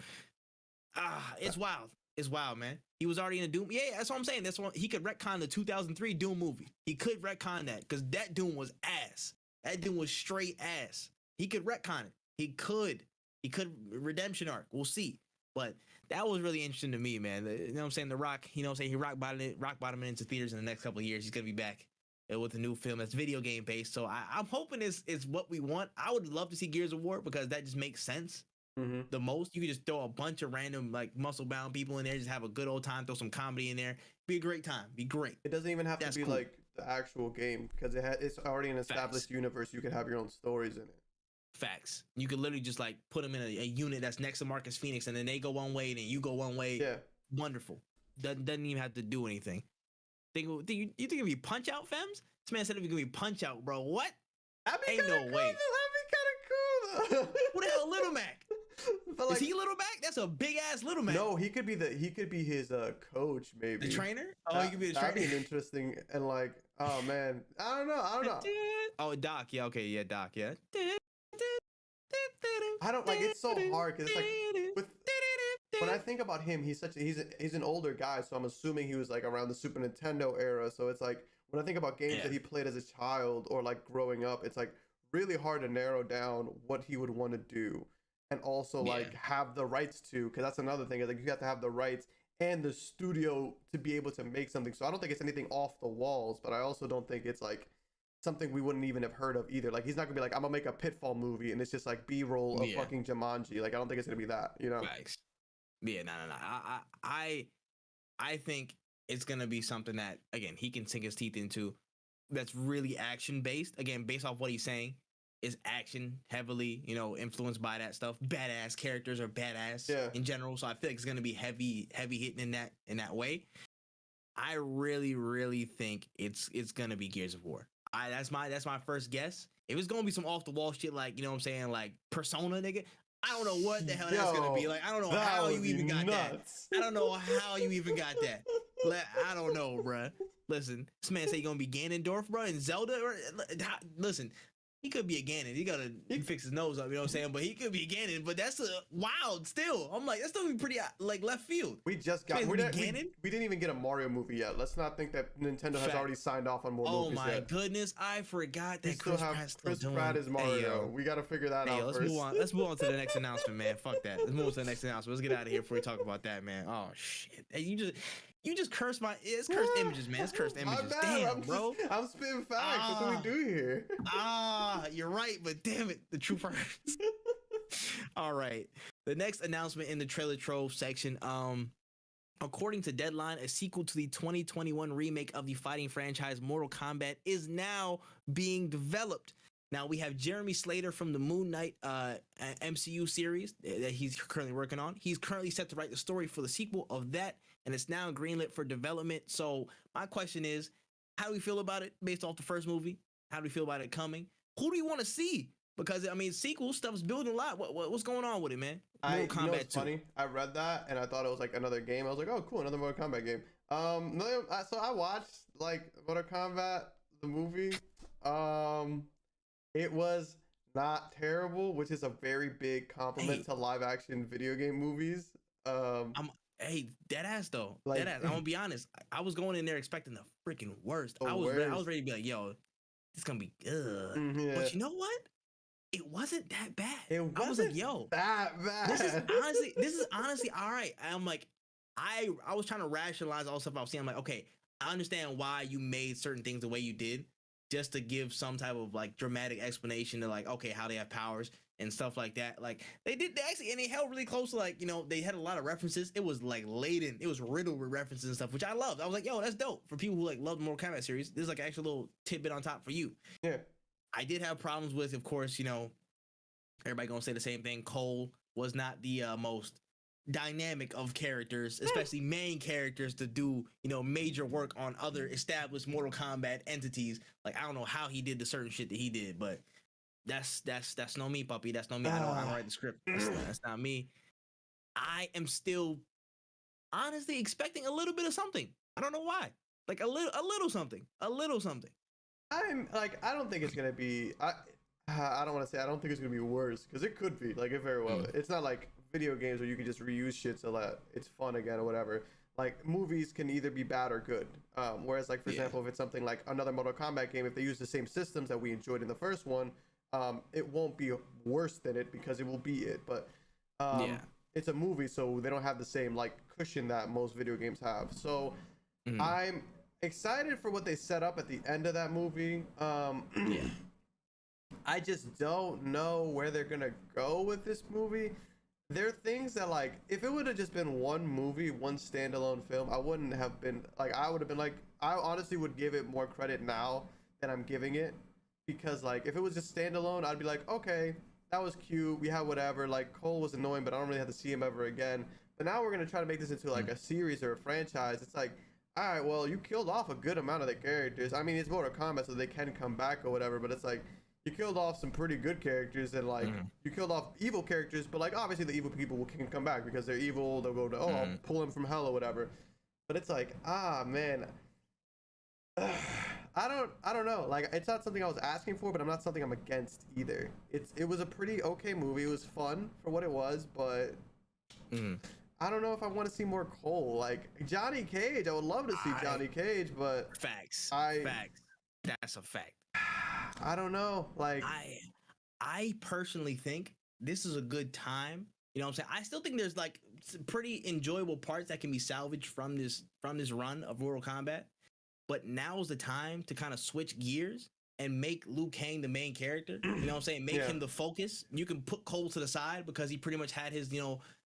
It's wild. It's wild, man. He was already in a Doom. Yeah, that's what I'm saying. That's what he could retcon the 2003 Doom movie. He could retcon that because that Doom was ass. That dude was straight ass. He could retcon it. He could redemption arc. We'll see. But that was really interesting to me, man. You know what I'm saying? The Rock, you know what I'm saying? He rock bottom into theaters in the next couple of years. He's gonna be back with a new film that's video game based. So I'm hoping it's what we want. I would love to see Gears of War because that just makes sense. The most. You could just throw a bunch of random like muscle bound people in there, just have a good old time, throw some comedy in there. Be a great time. Be great. It doesn't even have That's to be cool. like the actual game because it's already an established universe. You can have your own stories in it. Facts. You could literally just like put them in a unit that's next to Marcus Phoenix, and then they go one way, and then you go one way. Yeah. Wonderful. Doesn't even have to do anything. You think it'd be Punch Out, Fems? This man said it was gonna be Punch Out, bro. What? Ain't no way. That'd be kind of cool. Who the hell, Little Mac? But Is he Little Mac? That's a big ass Little Mac. No, he could be his coach maybe. The trainer? Oh, he could be the That'd trainer. be interesting and like, oh man, I don't know. Oh, Doc. Yeah, okay, yeah, Doc. Yeah. I don't like. It's so hard because it's like when I think about him, he's an older guy, so I'm assuming he was like around the Super Nintendo era. So it's like when I think about games that he played as a child or like growing up, it's like really hard to narrow down what he would want to do, and also like have the rights to, because that's another thing. Is like you have to have the rights and the studio to be able to make something. So I don't think it's anything off the walls, but I also don't think it's like something we wouldn't even have heard of either. Like he's not gonna be like, I'm gonna make a Pitfall movie and it's just like B-roll of fucking Jumanji. Like I don't think it's gonna be that, you know? Facts. Yeah, no. I think it's gonna be something that again he can sink his teeth into. That's really action based. Again, based off what he's saying, is action heavily, you know, influenced by that stuff. Badass characters are badass in general. So I feel like it's gonna be heavy hitting in that way. I really think it's gonna be Gears of War. That's my first guess. If it's gonna be some off the wall shit like, you know what I'm saying, like Persona, nigga, I don't know what the hell that's gonna be. Like I don't know how you even got that. I don't know how you even got that. I don't know, bruh. Listen, this man say he gonna be Ganondorf, bruh, and Zelda. Listen, he could be a Ganon. He gotta fix his nose up, you know what I'm saying? But he could be a Ganon. But that's wild still. I'm like, that's still be pretty like left field. We just got we didn't even get a Mario movie yet. Let's not think that Nintendo has already signed off on more movies yet. Oh my goodness, I forgot that Chris Pratt is Mario. We gotta figure that out let's first. Let's move on to the next announcement, man. Fuck that. Let's move on to the next announcement. Let's get out of here before we talk about that, man. Oh shit. Hey, you just cursed it's cursed images, man. It's cursed images. Damn, bro. I'm spitting facts. That's what we do here. You're right, but damn it, the truth hurts. All right. The next announcement in the trailer trove section. According to Deadline, a sequel to the 2021 remake of the fighting franchise Mortal Kombat is now being developed. Now we have Jeremy Slater from the Moon Knight MCU series that he's currently working on. He's currently set to write the story for the sequel of that, and it's now greenlit for development. So my question is, how do we feel about it based off the first movie? How do we feel about it coming? Who do you want to see? Because I mean, sequel stuff's building a lot. What's going on with it, man? Mortal Kombat 2. Funny. I read that and I thought it was like another game. I was like, oh, cool, another Mortal Kombat game. So I watched like Mortal Kombat the movie. It was not terrible, which is a very big compliment to live action video game movies. Hey, deadass though. Like, deadass. I'm gonna be honest. I was going in there expecting the freaking worst. I was ready to be like, yo, it's gonna be good. Yeah. But you know what? It wasn't that bad. I was like, yo, that bad. This is honestly all right. I'm like, I was trying to rationalize all the stuff I was seeing. I'm like, okay, I understand why you made certain things the way you did, just to give some type of like dramatic explanation to like, okay, how they have powers and stuff like that. Like they actually, and they held really close to like, you know, they had a lot of references. It was like laden. It was riddled with references and stuff, which I loved. I was like, yo, that's dope. For people who like love the Mortal Kombat series, this is like an actual little tidbit on top for you. Yeah. I did have problems with, of course, you know, everybody gonna say the same thing. Cole was not the most dynamic of characters, especially main characters, to do, you know, major work on other established Mortal Kombat entities. Like I don't know how he did the certain shit that he did, but that's no me, puppy. That's no me. I don't write the script. That's not me. I am still honestly expecting a little bit of something. I don't know why. Like a little something. I'm like, I don't think it's gonna be. I don't want to say I don't think it's gonna be worse, because it could be. Like it very well. It's not like video games where you can just reuse shit so that it's fun again or whatever. like movies can either be bad or good. Whereas like for example, if it's something like another Mortal Kombat game, if they use the same systems that we enjoyed in the first one, it won't be worse than it because it will be it. But it's a movie, so they don't have the same like cushion that most video games have. So I'm excited for what they set up at the end of that movie. I just don't know where they're gonna go with this movie. There are things that, like, if it would have just been one movie, one standalone film, I wouldn't have been like, I would have been like, I honestly would give it more credit now than I'm giving it, because like if it was just standalone, I'd be like, okay, that was cute, we have whatever. Like Cole was annoying, but I don't really have to see him ever again. But now we're gonna try to make this into like a series or a franchise. It's like, all right, well, you killed off a good amount of the characters. I mean, it's Mortal Kombat, so they can come back or whatever. But it's like, you killed off some pretty good characters, and like you killed off evil characters, but like obviously the evil people can come back because they're evil. They'll go to I'll pull them from hell or whatever. But it's like, man, I don't know. Like, it's not something I was asking for, but I'm not something I'm against either. It was a pretty okay movie. It was fun for what it was, but I don't know if I want to see more Cole. Like Johnny Cage, I would love to see Johnny Cage, but facts. That's a fact. I don't know. Like I personally think this is a good time. You know what I'm saying? I still think there's like some pretty enjoyable parts that can be salvaged from this run of Mortal Kombat. But now is the time to kind of switch gears and make Liu Kang the main character. You know what I'm saying? Make him the focus. You can put Cole to the side because he pretty much had his,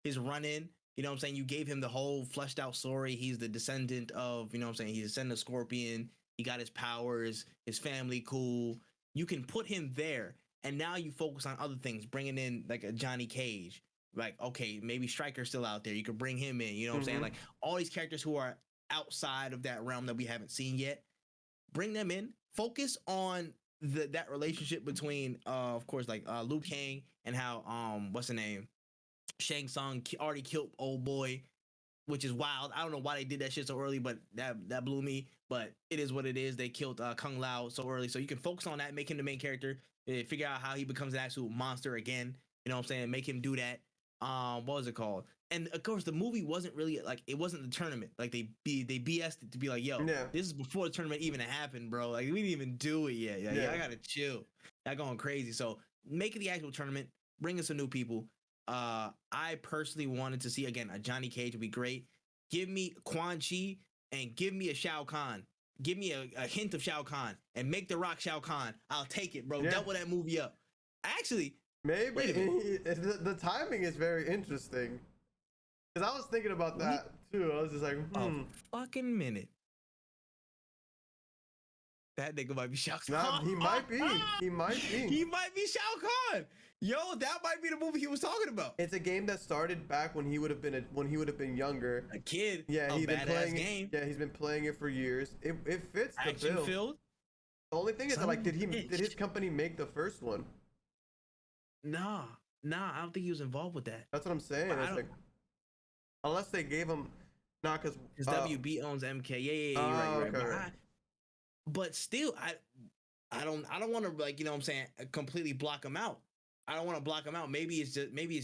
his run in. You know what I'm saying? You gave him the whole fleshed out story. He's the descendant of, you know what I'm saying? He's a descendant of Scorpion. He got his powers, his family cool. You can put him there, and now you focus on other things, bringing in like a Johnny Cage. Like, okay, maybe Stryker's still out there. You could bring him in. You know what I'm saying? Like all these characters who are outside of that realm that we haven't seen yet, bring them in. Focus on that relationship between, of course, like Liu Kang and how what's the name? Shang Tsung already killed old boy, which is wild. I don't know why they did that shit so early, but that blew me. But it is what it is. They killed Kung Lao so early, so you can focus on that, make him the main character, figure out how he becomes an actual monster again. You know what I'm saying? Make him do that. What was it called? And of course, the movie wasn't really like, it wasn't the tournament. Like they BS'd it to be like, yo, this is before the tournament even happened, bro. Like we didn't even do it yet. Yeah, I gotta chill. Y'all going crazy. So make it the actual tournament. Bring in some new people. I personally wanted to see again a Johnny Cage would be great. Give me Quan Chi and give me a Shao Kahn. Give me a hint of Shao Kahn and make The Rock Shao Kahn. I'll take it, bro. Double that movie up. Actually, maybe the timing is very interesting. Because I was thinking about that too. I was just like, a fucking minute. That nigga might be Shao Kahn. Nah, he might be. He might be. He might be Shao Kahn. Yo, that might be the movie he was talking about. It's a game that started back when he would have been younger. A kid. Yeah, he's been playing game. Yeah, he's been playing it for years. It fits the action bill. filled. The only thing is that, like, did his company make the first one? Nah, I don't think he was involved with that. That's what I'm saying. It's like, unless they gave him, because WB owns MK. Yeah, right. But still, I don't want to, like, you know what I'm saying, completely block him out. I don't want to block him out. Maybe it's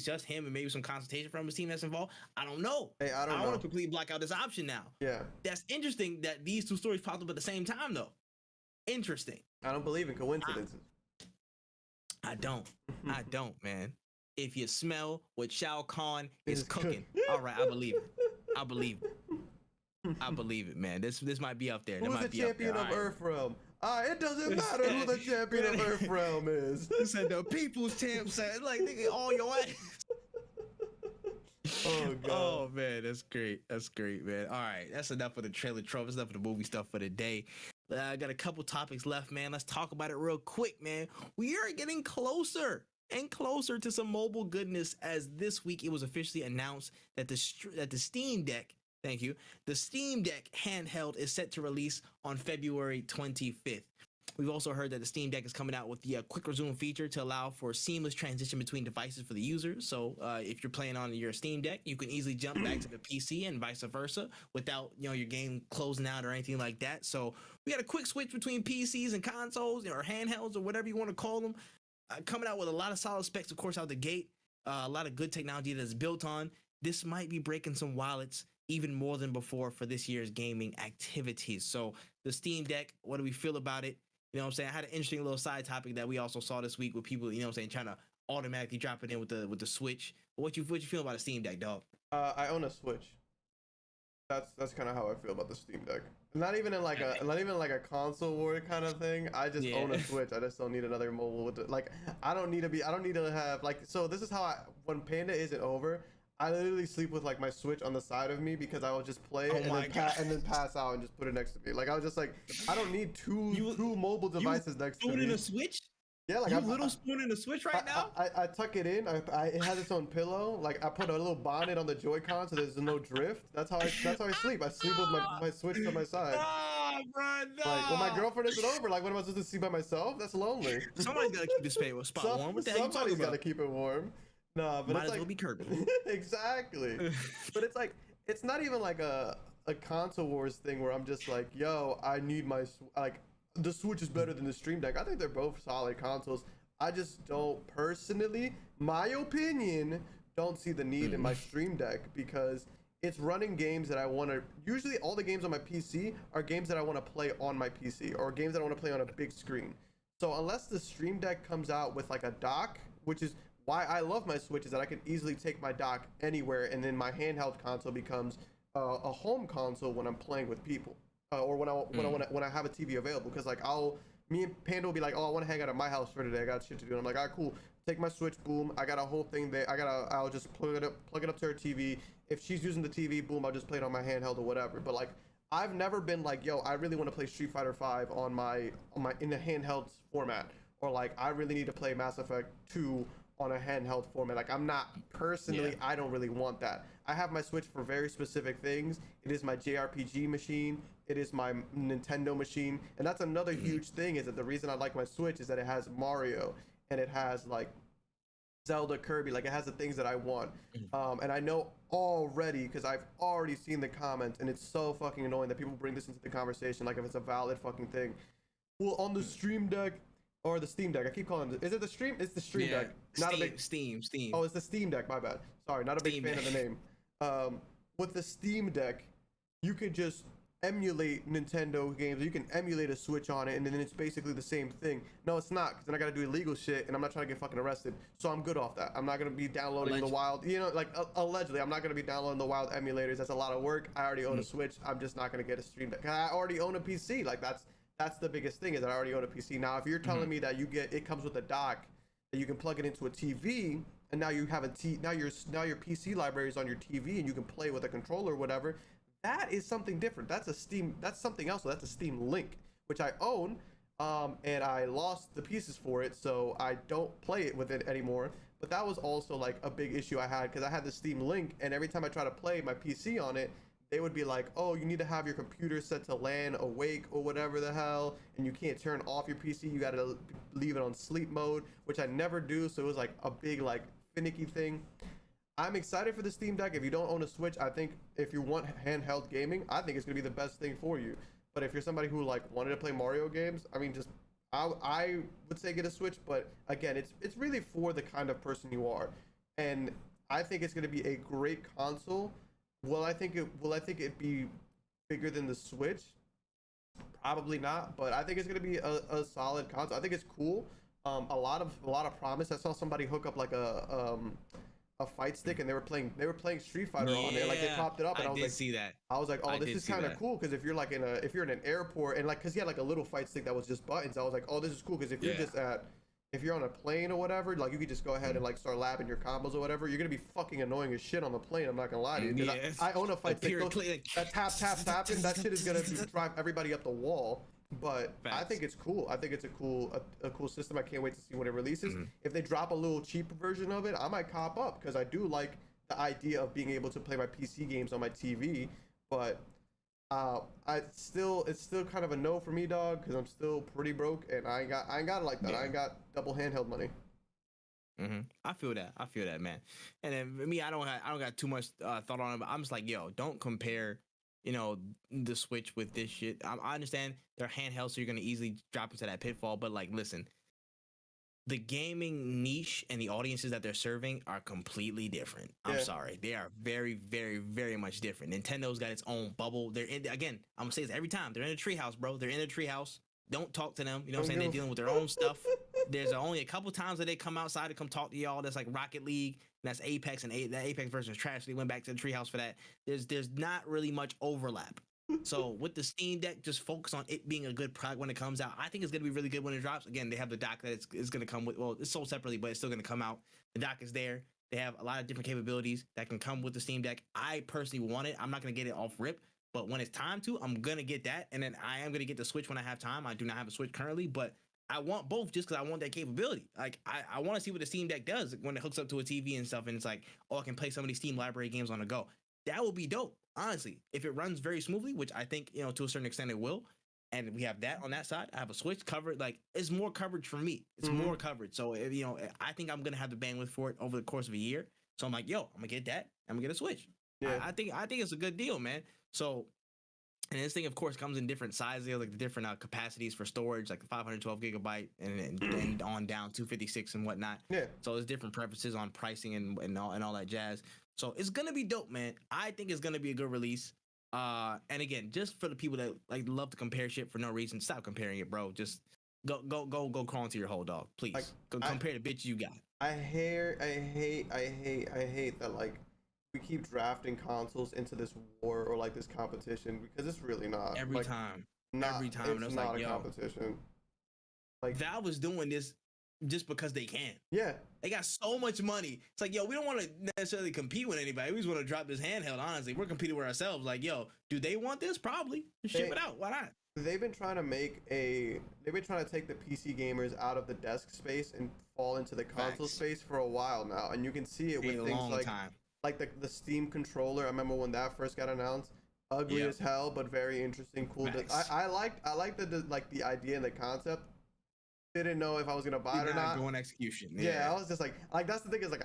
just him and maybe some consultation from his team that's involved. I don't know. Hey, I want to completely block out this option now. Yeah. That's interesting that these two stories popped up at the same time, though. Interesting. I don't believe in coincidences. I don't, man. If you smell what Shao Kahn is cooking, all right, I believe it, man. This might be up there. Who's the champion of Earthrealm? It doesn't matter who the champion of Earthrealm is. He said the people's champ said, like, nigga, all your ass. Oh, God. Oh, man, that's great, man. All right, that's enough for the trailer trope. That's enough for the movie stuff for the day. I got a couple topics left, man. Let's talk about it real quick, man. We are getting closer and closer to some mobile goodness, as this week it was officially announced that the Steam Deck, thank you, the Steam Deck handheld is set to release on February 25th. We've also heard that the Steam Deck is coming out with the quick resume feature to allow for seamless transition between devices for the user. So if you're playing on your Steam Deck, you can easily jump back to the PC and vice versa without, your game closing out or anything like that. So we got a quick switch between PCs and consoles, or handhelds, or whatever you want to call them. Coming out with a lot of solid specs, of course, out the gate. A lot of good technology that's built on. This might be breaking some wallets, even more than before for this year's gaming activities. So the Steam Deck, what do we feel about it? You know what I'm saying? I had an interesting little side topic that we also saw this week with people, you know what I'm saying, trying to automatically drop it in with the Switch. What you feel about a Steam Deck, dog? I own a Switch. That's kind of how I feel about the Steam Deck. Not even like a console war kind of thing. I just own a Switch. I just don't need another mobile with it. Like I don't need to have like, so this is how when Panda isn't over, I literally sleep with like my Switch on the side of me because I will just play and then pass out and just put it next to me. Like I was just like, I don't need two mobile devices next to me. In a Switch? Yeah, like you little spoon in the Switch right now? I tuck it in. It has its own pillow. Like I put a little bonnet on the Joy-Con so there's no drift. That's how I sleep. I sleep with my Switch to my side. Nah, bro, nah. Like when my girlfriend isn't over, like what am I supposed to sleep by myself? That's lonely. Somebody's gotta keep this spot warm. What the hell you talking Somebody's about? gotta keep it warm. Nah, but Might it's as like well be Kirby. Exactly. But it's like it's not even like a console wars thing where I'm just like, yo, I need like the Switch is better than the Stream Deck. I think they're both solid consoles. I just don't personally, my opinion, don't see the need in my Stream Deck because it's running games that I want to. Usually, all the games on my PC are games that I want to play on my PC or games that I want to play on a big screen. So unless the Stream Deck comes out with like a dock, which is why I love my Switch, is that I can easily take my dock anywhere, and then my handheld console becomes a home console when I'm playing with people, or when I have a TV available. Because like me and Panda will be like, oh, I want to hang out at my house for today. I got shit to do. And I'm like, all right, cool. Take my Switch, boom. I got a whole thing there. I'll just plug it up to her TV. If she's using the TV, boom, I'll just play it on my handheld or whatever. But like, I've never been like, yo, I really want to play Street Fighter 5 on my in the handheld format, or like I really need to play Mass Effect 2 on a handheld format. Like I'm not personally, I don't really want that. I have my Switch for very specific things. It is my JRPG machine. It is my Nintendo machine. And that's another huge thing, is that the reason I like my Switch is that it has Mario and it has like Zelda, Kirby, like it has the things that I want. And I know already, because I've already seen the comments, and it's so fucking annoying that people bring this into the conversation like if it's a valid fucking thing. Well, on the Stream Deck, or the Steam Deck, I keep calling it. Is it the Stream? It's the Stream Deck. Not Steam. Oh, it's the Steam Deck. My bad. Sorry, not a big fan of the name. With the Steam Deck, you could just emulate Nintendo games. You can emulate a Switch on it, and then it's basically the same thing. No, it's not, because then I gotta do illegal shit, and I'm not trying to get fucking arrested. So I'm good off that. I'm not gonna be downloading the wild. Allegedly, I'm not gonna be downloading the wild emulators. That's a lot of work. I already own a Switch. I'm just not gonna get a Stream Deck. I already own a PC. Like that's the biggest thing, is that I already own a PC. Now, if you're telling me that it comes with a dock that you can plug it into a TV, and now you have now your PC library is on your TV, and you can play with a controller or whatever, that is something different. That's something else. So that's a Steam Link, which I own, and I lost the pieces for it, so I don't play it with it anymore. But that was also like a big issue I had, because I had the Steam Link, and every time I try to play my PC on it, they would be like, oh, you need to have your computer set to LAN awake or whatever the hell, and you can't turn off your PC. You got to leave it on sleep mode, which I never do. So it was like a big, like, finicky thing. I'm excited for the Steam Deck. If you don't own a Switch, I think if you want handheld gaming, I think it's going to be the best thing for you. But if you're somebody who like wanted to play Mario games, I mean, I would say get a Switch. But again, it's really for the kind of person you are. And I think it's going to be a great console. Will I think it'd be bigger than the Switch? Probably not, but I think it's gonna be a solid console. I think it's cool. A lot of promise. I saw somebody hook up like a fight stick, and they were playing Street Fighter on there. Like they popped it up, and I was like, see that. I was like, oh, this is kind of cool, because if you're like if you're in an airport, and like, because he had like a little fight stick that was just buttons. I was like, oh, this is cool, because if you're just if you're on a plane or whatever, like you could just go ahead and like start labbing your combos or whatever. You're gonna be fucking annoying as shit on the plane. I'm not gonna lie to you. I own a fight stick. That tapping, that shit is gonna drive everybody up the wall. But I think it's cool. I think it's a cool system. I can't wait to see when it releases. If they drop a little cheaper version of it, I might cop up, because I do like the idea of being able to play my PC games on my TV. But it's still kind of a no for me, dog, because I'm still pretty broke, and I ain't got it like that. I ain't got double handheld money. I feel that, man. And then for me, I don't got too much thought on it, but I'm just like, yo, don't compare, the Switch with this shit. I understand they're handheld, so you're gonna easily drop into that pitfall, but like, listen, the gaming niche and the audiences that they're serving are completely different. I'm Yeah. sorry. They are very, very, very much different. Nintendo's got its own bubble. They're in, again, I'm gonna say this every time. They're in a treehouse, bro. They're in a treehouse. Don't talk to them. You know what I'm saying? They're dealing with their own stuff. There's only a couple times that they come outside to come talk to y'all. That's like Rocket League. That's Apex, and that Apex version is trash. So they went back to the treehouse for that. There's not really much overlap. So with the Steam Deck, just focus on it being a good product when it comes out. I think it's gonna be really good when it drops. Again, they have the dock that it's gonna come with. Well, it's sold separately, but it's still gonna come out. The dock is there. They have a lot of different capabilities that can come with the Steam Deck. I personally want it. I'm not gonna get it off rip, but when it's time to, I'm gonna get that. And then I am gonna get the Switch when I have time. I do not have a Switch currently, but I want both just because I want that capability. Like I want to see what the Steam Deck does when it hooks up to a TV and stuff, and it's like, oh, I can play some of these Steam library games on the go. That would be dope, honestly. If it runs very smoothly, which I think, you know, to a certain extent it will, and we have that on that side, I have a Switch covered. Like, it's more coverage for me. It's more coverage. So, if, you know, I think I'm gonna have the bandwidth for it over the course of a year. So I'm like, yo, I'm gonna get that. I'm gonna get a Switch. Yeah. I think it's a good deal, man. So, and this thing, of course, comes in different sizes, like the different capacities for storage, like the 512 gigabyte and on down 256 and whatnot. Yeah. So there's different preferences on pricing and all that jazz. So it's gonna be dope, man. I think it's gonna be a good release. And again, just for the people that like love to compare shit for no reason, stop comparing it, bro. Just go crawl into your hole, dog. Please. Like, Go compare the bitch you got. I hate that like we keep drafting consoles into this war or like this competition because it's really not. Every like, time. Not, Every time. It's It's not like, a yo, competition. Like Valve was doing this just because they can. yeah. They got so much money. It's like, yo, we don't want to necessarily compete with anybody. We just want to drop this handheld, honestly. We're competing with ourselves. Like, yo, do they want this? Probably. Ship it out. Why not? They've been trying to take the PC gamers out of the desk space and fall into the console Facts. space for a while now. And you can see it with A things long like time. the Steam controller. I remember when that first got announced. Ugly Yep. as hell, but very interesting, cool. Facts. I liked the idea and the concept. Didn't know if I was gonna buy it or not. Going execution. Yeah, I was just like that's the thing is like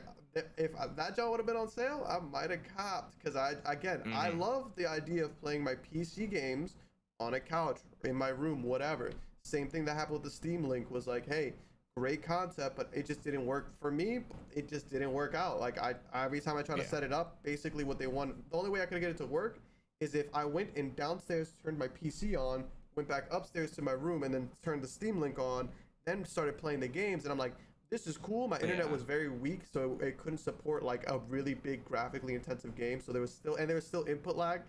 if that job would have been on sale, I might have copped because I love the idea of playing my PC games on a couch in my room, whatever. Same thing that happened with the Steam Link was like, hey, great concept, but it just didn't work for me. It just didn't work out. Like every time I try to set it up, basically what they want, the only way I could get it to work is if I went and downstairs turned my PC on, went back upstairs to my room, and then turned the Steam Link on. Then started playing the games, and I'm like, this is cool. My internet was very weak, so it couldn't support like a really big graphically intensive game. So there was still input lag.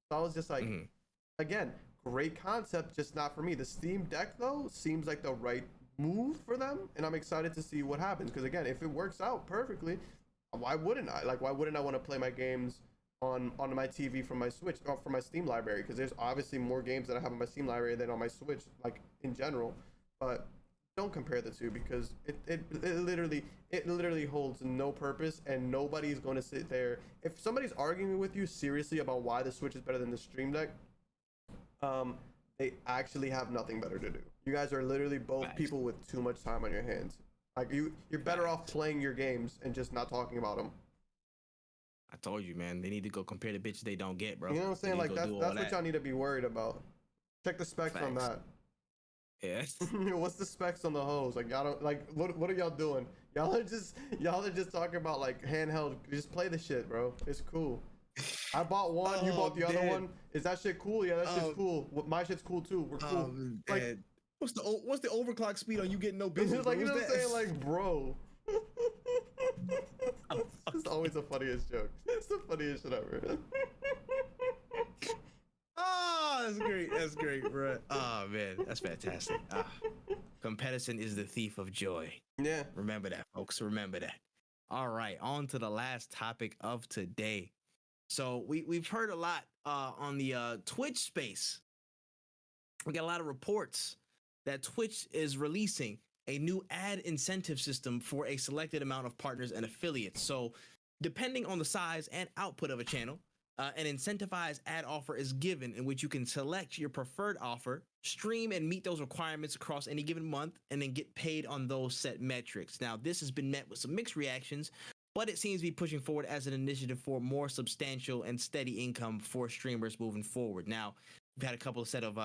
So I was just like, again, great concept, just not for me. The Steam Deck though seems like the right move for them, and I'm excited to see what happens. Because again, if it works out perfectly, why wouldn't I? Like, why wouldn't I want to play my games on my TV from my Switch or from my Steam library? Because there's obviously more games that I have on my Steam library than on my Switch, like in general. But don't compare the two because it literally holds no purpose, and nobody's going to sit there. If somebody's arguing with you seriously about why the Switch is better than the Stream Deck, they actually have nothing better to do. You guys are literally both people with too much time on your hands. Like you're better off playing your games and just not talking about them. I told you, man. They need to go compare the bitches they don't get, bro. You know what I'm saying? Like that's what y'all need to be worried about. Check the specs on that. Yeah. What's the specs on the hose? Like y'all don't like what are y'all doing? Y'all are just talking about like handheld. Just play the shit, bro. It's cool. I bought one. You bought the other one. Is that shit cool? Yeah, that shit's cool. My shit's cool too. We're cool. Like, what's the overclock speed on you getting no business? Like, you know what I'm saying? Like, bro. It's always the funniest joke. It's the funniest shit ever. Oh, that's great. That's great, bro. Oh man, that's fantastic. Comparison is the thief of joy. Yeah. Remember that, folks. Remember that. All right, on to the last topic of today. So we've heard a lot on the Twitch space. We got a lot of reports that Twitch is releasing a new ad incentive system for a selected amount of partners and affiliates. So depending on the size and output of a channel, an incentivized ad offer is given in which you can select your preferred offer, stream and meet those requirements across any given month, and then get paid on those set metrics. Now, this has been met with some mixed reactions, but it seems to be pushing forward as an initiative for more substantial and steady income for streamers moving forward. Now, we've had a couple of set of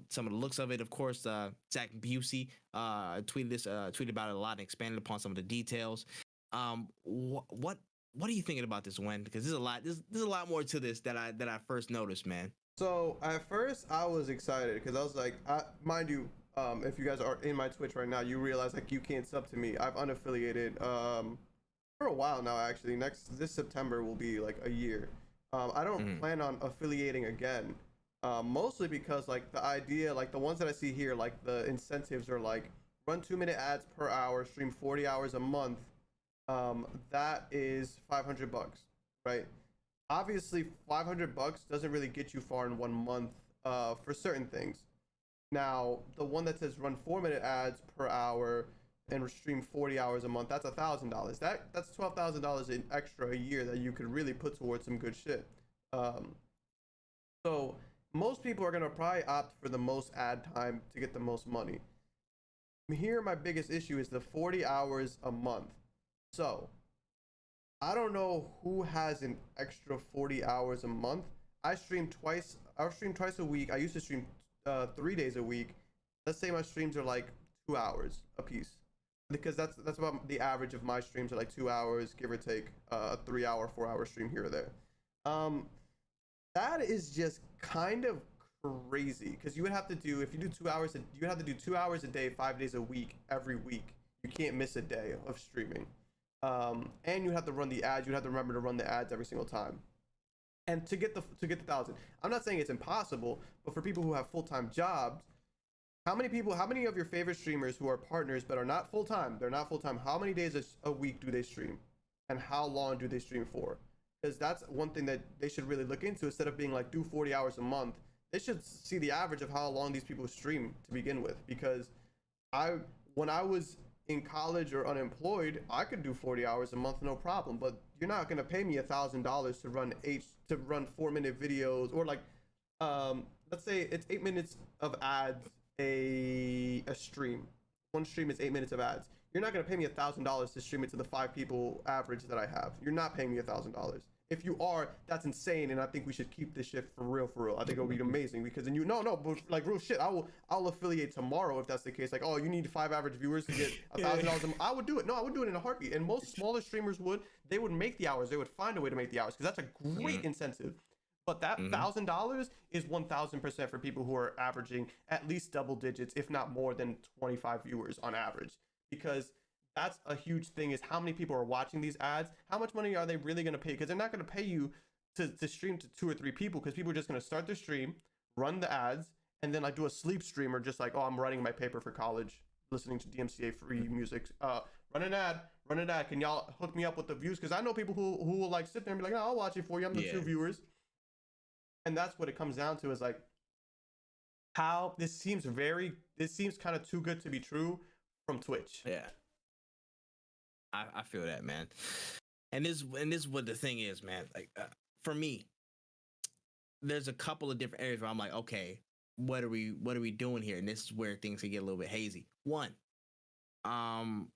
some of the looks of it. Of course, Zach Busey tweeted about it a lot and expanded upon some of the details. What are you thinking about this, Wen? Because there's a lot. There's a lot more to this that I first noticed, man. So at first I was excited because I was like, mind you, if you guys are in my Twitch right now, you realize like you can't sub to me. I've unaffiliated for a while now. Actually, this September will be like a year. I don't plan on affiliating again. Mostly because like the idea, like the ones that I see here, like the incentives are like run 2-minute ads per hour, stream 40 hours a month. That is $500, right? Obviously, $500 doesn't really get you far in 1 month for certain things. Now, the one that says run 4-minute ads per hour and stream 40 hours a month, that's $1,000. That's $12,000 in extra a year that you could really put towards some good shit. So most people are gonna probably opt for the most ad time to get the most money. Here, my biggest issue is the 40 hours a month. So I don't know who has an extra 40 hours a month. I stream twice a week. I used to stream 3 days a week. Let's say my streams are like 2 hours a piece, because that's about the average of my streams are like 2 hours, give or take a 3-hour, 4-hour stream here or there. That is just kind of crazy, because you would have to do, if you do 2 hours, you would have to do 2 hours a day, 5 days a week, every week. You can't miss a day of streaming. And you have to run the ads. You have to remember to run the ads every single time. And to get the 1,000, I'm not saying it's impossible, but for people who have full-time jobs, how many of your favorite streamers who are partners but are not full-time, how many days a week do they stream? And how long do they stream for? Because that's one thing that they should really look into. Instead of being like, do 40 hours a month, they should see the average of how long these people stream to begin with. Because when I was in college or unemployed, I could do 40 hours a month, no problem. But you're not gonna pay me $1,000 to run 4-minute videos, or like, let's say it's 8 minutes of ads a stream. One stream is 8 minutes of ads. You're not gonna pay me $1,000 to stream it to the 5 people average that I have. You're not paying me $1,000. If you are, that's insane, and I think we should keep this shit for real, for real. I think it would be amazing, because then but like real shit, I'll affiliate tomorrow if that's the case. Like, oh, you need 5 average viewers to get $1,000. I would do it. No, I would do it in a heartbeat. And most smaller streamers would make the hours. They would find a way to make the hours, because that's a great incentive. But that $1,000 is 1,000% for people who are averaging at least double digits, if not more than 25 viewers on average, because that's a huge thing, is how many people are watching these ads. How much money are they really going to pay? Because they're not going to pay you to stream to 2 or 3 people, because people are just going to start their stream, run the ads, and then like do a sleep stream, or just like, oh, I'm writing my paper for college, listening to DMCA free music. Run an ad. Can y'all hook me up with the views? Because I know people who will like sit there and be like, no, I'll watch it for you. I'm the 2 viewers. And that's what it comes down to, is like, how this seems kind of too good to be true from Twitch. Yeah. I feel that, man. And this is what the thing is, man. Like, for me, there's a couple of different areas where I'm like, okay, what are we doing here? And this is where things can get a little bit hazy. One, how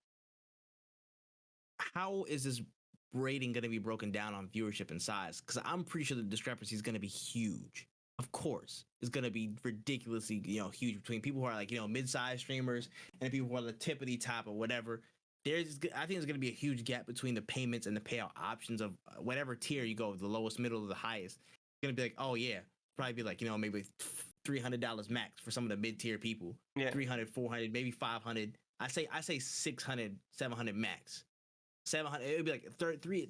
is this rating going to be broken down on viewership and size? Because I'm pretty sure the discrepancy is going to be huge. Of course, it's going to be ridiculously, huge between people who are like, mid-sized streamers and people who are the tippity top or whatever. I think there's going to be a huge gap between the payments and the payout options of whatever tier you go, the lowest, middle, or the highest. It's going to be like, oh yeah, probably be like, maybe $300 max for some of the mid-tier people. Yeah. 300, 400, maybe 500. I say 600, 700 max. 700. It would be like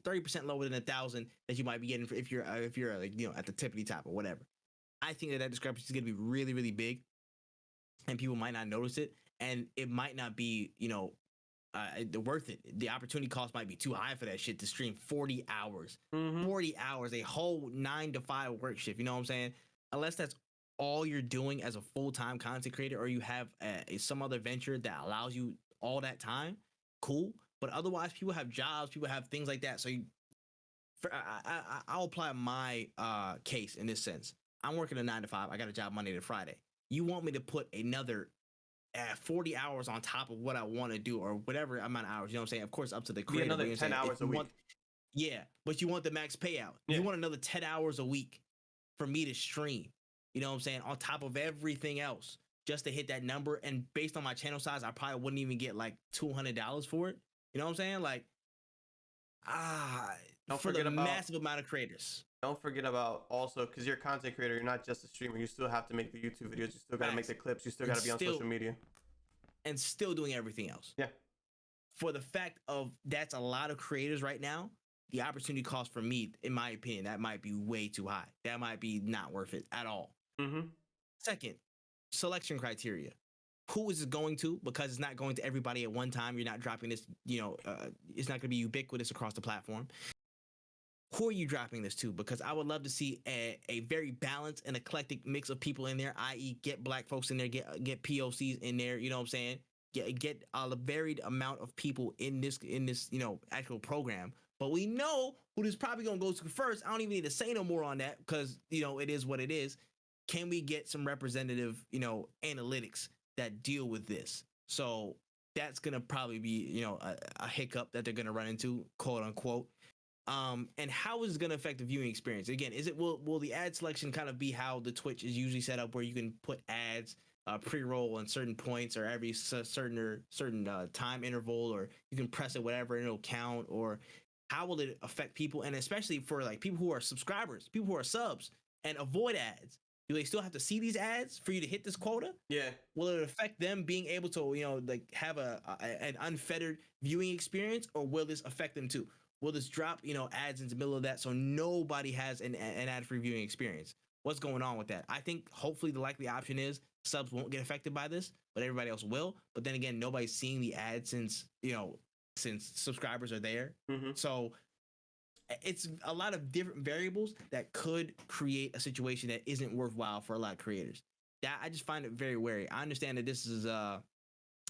30% lower than 1,000 that you might be getting if you're like, at the tippity top or whatever. I think that discrepancy is going to be really, really big, and people might not notice it, and it might not be, worth it. The opportunity cost might be too high for that shit to stream 40 hours. 40 hours, a whole 9 to 5 work shift. You know what I'm saying? Unless that's all you're doing as a full-time content creator, or you have some other venture that allows you all that time, cool. But otherwise, people have jobs, people have things like that. So I'll apply my case in this sense. I'm working a 9 to 5. I got a job Monday to Friday. You want me to put another 40 hours on top of what I want to do, or whatever amount of hours, you know what I'm saying? Of course, up to the creator. Another 10 hours a week. Yeah, but you want the max payout. Yeah. You want another 10 hours a week for me to stream. You know what I'm saying? On top of everything else, just to hit that number. And based on my channel size, I probably wouldn't even get like $200 for it. You know what I'm saying? Like, Don't for the forget about massive amount of creators. don't forget about also, because you're a content creator, you're not just a streamer. You still have to make the YouTube videos. You still got to make the clips. You still got to be on social media. And still doing everything else. Yeah. For the fact of that's a lot of creators right now, the opportunity cost for me, in my opinion, that might be way too high. That might be not worth it at all. Second, selection criteria. Who is it going to? Because it's not going to everybody at one time. You're not dropping this, it's not going to be ubiquitous across the platform. Who are you dropping this to? Because I would love to see a very balanced and eclectic mix of people in there, i.e. get black folks in there, get POCs in there, you know what I'm saying? Get a varied amount of people in this actual program. But we know who this probably gonna go to first. I don't even need to say no more on that because it is what it is. Can we get some representative analytics that deal with this? So that's gonna probably be a hiccup that they're gonna run into, quote unquote. And how is it gonna affect the viewing experience? Again, will the ad selection kind of be how the Twitch is usually set up, where you can put ads pre-roll on certain points or every certain time interval, or you can press it whatever and it'll count? Or how will it affect people, and especially for like people who are subscribers, people who are subs and avoid ads? Do they still have to see these ads for you to hit this quota? Yeah. Will it affect them being able to have an unfettered viewing experience, or will this affect them too? Will this drop ads into the middle of that so nobody has an ad-free viewing experience? What's going on with that? I think hopefully the likely option is subs won't get affected by this, but everybody else will. But then again, nobody's seeing the ad since subscribers are there. So it's a lot of different variables that could create a situation that isn't worthwhile for a lot of creators. That I just find it very wary. I understand that this is a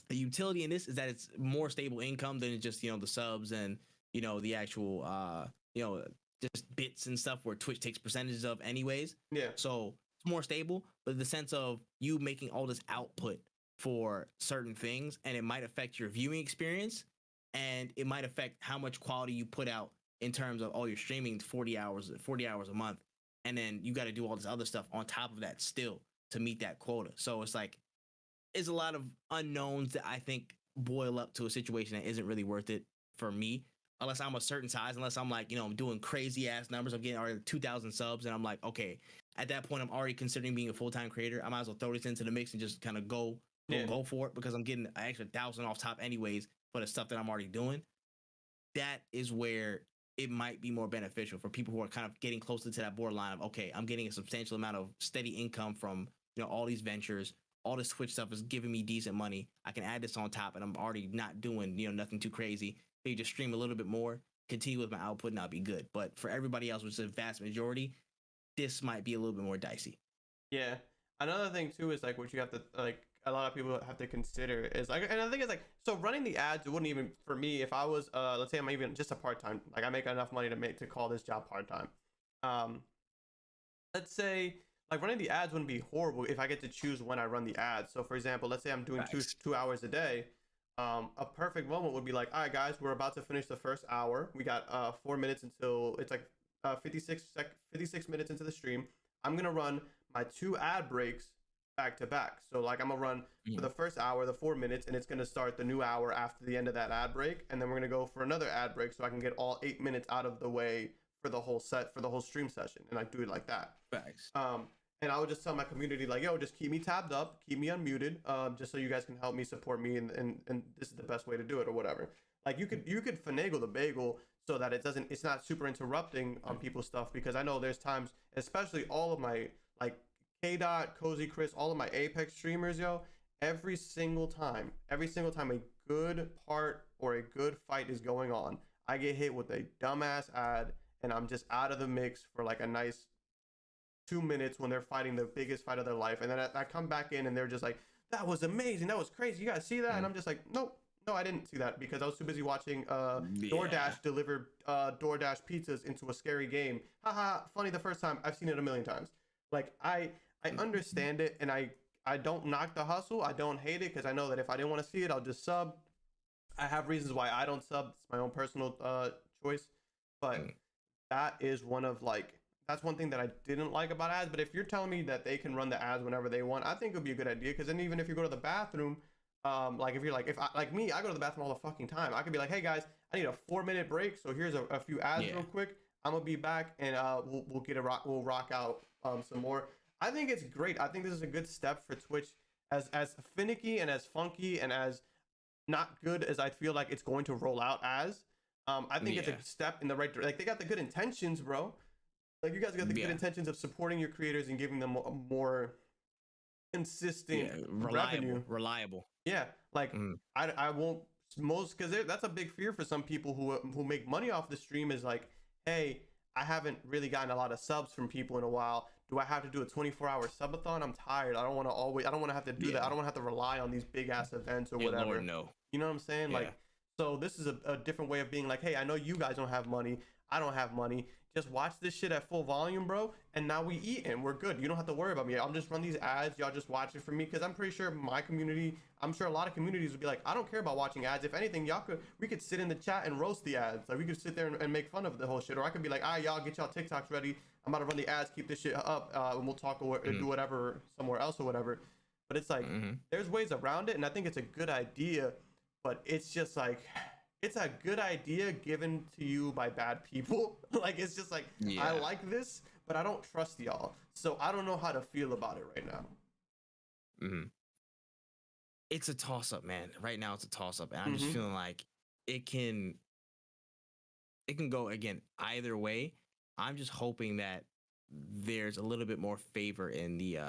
utility in this is that it's more stable income than just the subs and the actual just bits and stuff where Twitch takes percentages of anyways. Yeah. So it's more stable, but in the sense of you making all this output for certain things, and it might affect your viewing experience, and it might affect how much quality you put out in terms of all your streaming 40 hours a month, and then you got to do all this other stuff on top of that still to meet that quota. So it's a lot of unknowns that I think boil up to a situation that isn't really worth it for me, unless I'm a certain size, unless I'm I'm doing crazy ass numbers. I'm getting already 2,000 subs, and I'm like, okay, at that point, I'm already considering being a full-time creator. I might as well throw this into the mix and just kind of go for it, because I'm getting an extra 1,000 off top anyways for the stuff that I'm already doing. That is where it might be more beneficial for people who are kind of getting closer to that borderline of, okay, I'm getting a substantial amount of steady income from all these ventures. All this Twitch stuff is giving me decent money. I can add this on top, and I'm already not doing nothing too crazy. Maybe just stream a little bit more, continue with my output, and I'll be good. But for everybody else, which is a vast majority, this might be a little bit more dicey. Yeah. Another thing too is what you have to a lot of people have to consider is and I think it's so running the ads, it wouldn't even, for me, if I was let's say I'm even just a part-time, I make enough money to call this job part-time. Let's say running the ads wouldn't be horrible if I get to choose when I run the ads. So for example, let's say I'm doing two hours a day. A perfect moment would be all right guys, we're about to finish the first hour. We got 4 minutes until it's 56 minutes into the stream. I'm gonna run my 2 ad breaks back to back. So I'm gonna run for the first hour, the 4 minutes, and it's gonna start the new hour after the end of that ad break, and then we're gonna go for another ad break so I can get all 8 minutes out of the way for the whole stream session, and do it like that. Facts. And I would just tell my community yo, just keep me tabbed up, keep me unmuted, just so you guys can help me support me, and this is the best way to do it, or whatever. You could finagle the bagel so that it's not super interrupting on people's stuff, because I know there's times, especially all of my K-Dot, Cozy Chris, all of my Apex streamers, every single time a good part or a good fight is going on, I get hit with a dumbass ad, and I'm just out of the mix for a nice 2 minutes when they're fighting the biggest fight of their life. And then I come back in and they're just that was amazing, that was crazy, you guys see that? And I'm just nope, no, I didn't see that, because I was too busy watching DoorDash deliver DoorDash pizzas into a scary game. Haha, funny the first time, I've seen it a million times. I understand it, and I don't knock the hustle. I don't hate it, because I know that if I didn't want to see it, I'll just sub. I have reasons why I don't sub. It's my own personal choice. But that is one of that's one thing that I didn't like about ads. But if you're telling me that they can run the ads whenever they want, I think it would be a good idea. Because then even if you go to the bathroom, like if you're like, if I, like me, I go to the bathroom all the fucking time. I could be like, hey guys, I need a 4-minute break. So here's a few ads real quick. I'm gonna be back, and we'll rock out some more. I think it's great. I think this is a good step for Twitch, as finicky and as funky and as not good as I feel like it's going to roll out as. I think it's a step in the right direction. Like, they got the good intentions, bro. Like, you guys got the good intentions of supporting your creators and giving them a more consistent reliable. Yeah, like I won't because that's a big fear for some people who make money off the stream, is like, hey, I haven't really gotten a lot of subs from people in a while. Do I have to do a 24-hour subathon? I'm tired. I don't want to have to do that. I don't want to have to rely on these big ass events or whatever. Lord, no. You know what I'm saying? Like, so this is a different way of being like, hey, I know you guys don't have money. I don't have money. Just watch this shit at full volume, bro. And now we eat and we're good. You don't have to worry about me. I'll just run these ads. Y'all just watch it for me. Because I'm pretty sure my community, I'm sure a lot of communities would be like, I don't care about watching ads. If anything, we could sit in the chat and roast the ads. Like, we could sit there and make fun of the whole shit. Or I could be like, y'all get y'all TikToks ready. I'm about to run the ads. Keep this shit up. And we'll talk or do whatever somewhere else or whatever. But it's like, there's ways around it. And I think it's a good idea. But it's just like, it's a good idea given to you by bad people. Like, it's just like, I like this, but I don't trust y'all. So I don't know how to feel about it right now. It's a toss-up, man. Right now it's a toss-up. And I'm just feeling like it can go, again, either way. I'm just hoping that there's a little bit more favor in the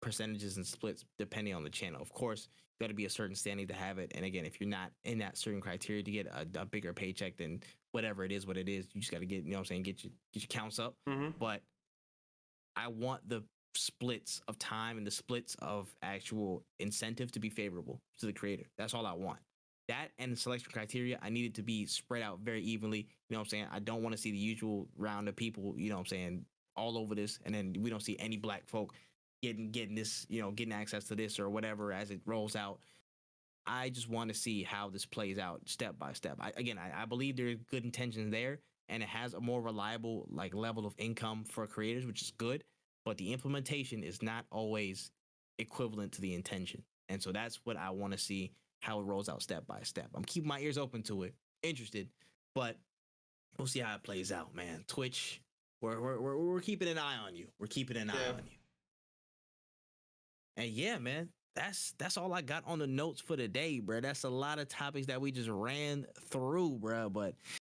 percentages and splits depending on the channel. Of course, got to be a certain standing to have it. And again, if you're not in that certain criteria to get a bigger paycheck, then whatever it is, what it is, you just got to get, you know what I'm saying, get your counts up. But I want the splits of time and the splits of actual incentive to be favorable to the creator. That's all I want. That and the selection criteria, I need it to be spread out very evenly. You know what I'm saying? I don't want to see the usual round of people, you know what I'm saying, all over this, and then we don't see any black folk getting this, you know, getting access to this or whatever as it rolls out. I just want to see how this plays out step by step. I believe there's good intentions there, and it has a more reliable like level of income for creators, which is good. But the implementation is not always equivalent to the intention, and so that's what I want to see, how it rolls out step by step. I'm keeping my ears open to it, interested, but we'll see how it plays out, man. Twitch, we're keeping an eye on you. We're keeping an eye on you. And yeah, man, that's all I got on the notes for today, bro. That's a lot of topics that we just ran through, bro. But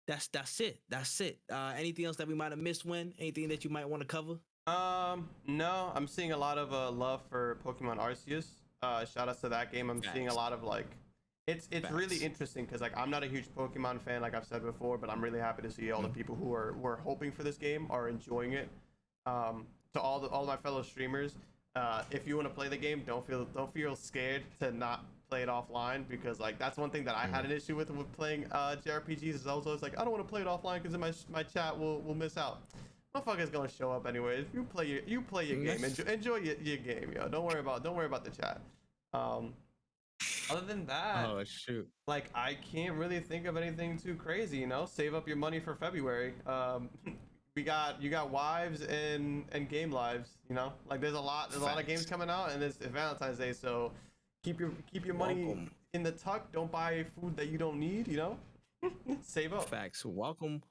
that's it. That's it. Anything else that we might have missed, Win? Anything that you might want to cover? No. I'm seeing a lot of love for Pokemon Arceus. Shout outs to that game. I'm seeing a lot of like, it's really interesting because like I'm not a huge Pokemon fan, like I've said before, but I'm really happy to see all the people who are hoping for this game are enjoying it. To all my fellow streamers. If you want to play the game, don't feel scared to not play it offline, because like that's one thing that I had an issue with playing JRPGs, is I was always like, I don't want to play it offline because then my chat will miss out. Motherfucker's gonna show up anyway. If you play your game, enjoy your game, yo. Don't worry about the chat. Other than that, oh shoot, like I can't really think of anything too crazy, you know. Save up your money for February. You got wives and game lives, you know. Like there's a lot of games coming out, and it's Valentine's Day, so keep your money in the tuck. Don't buy food that you don't need, you know. Save up. Facts. Welcome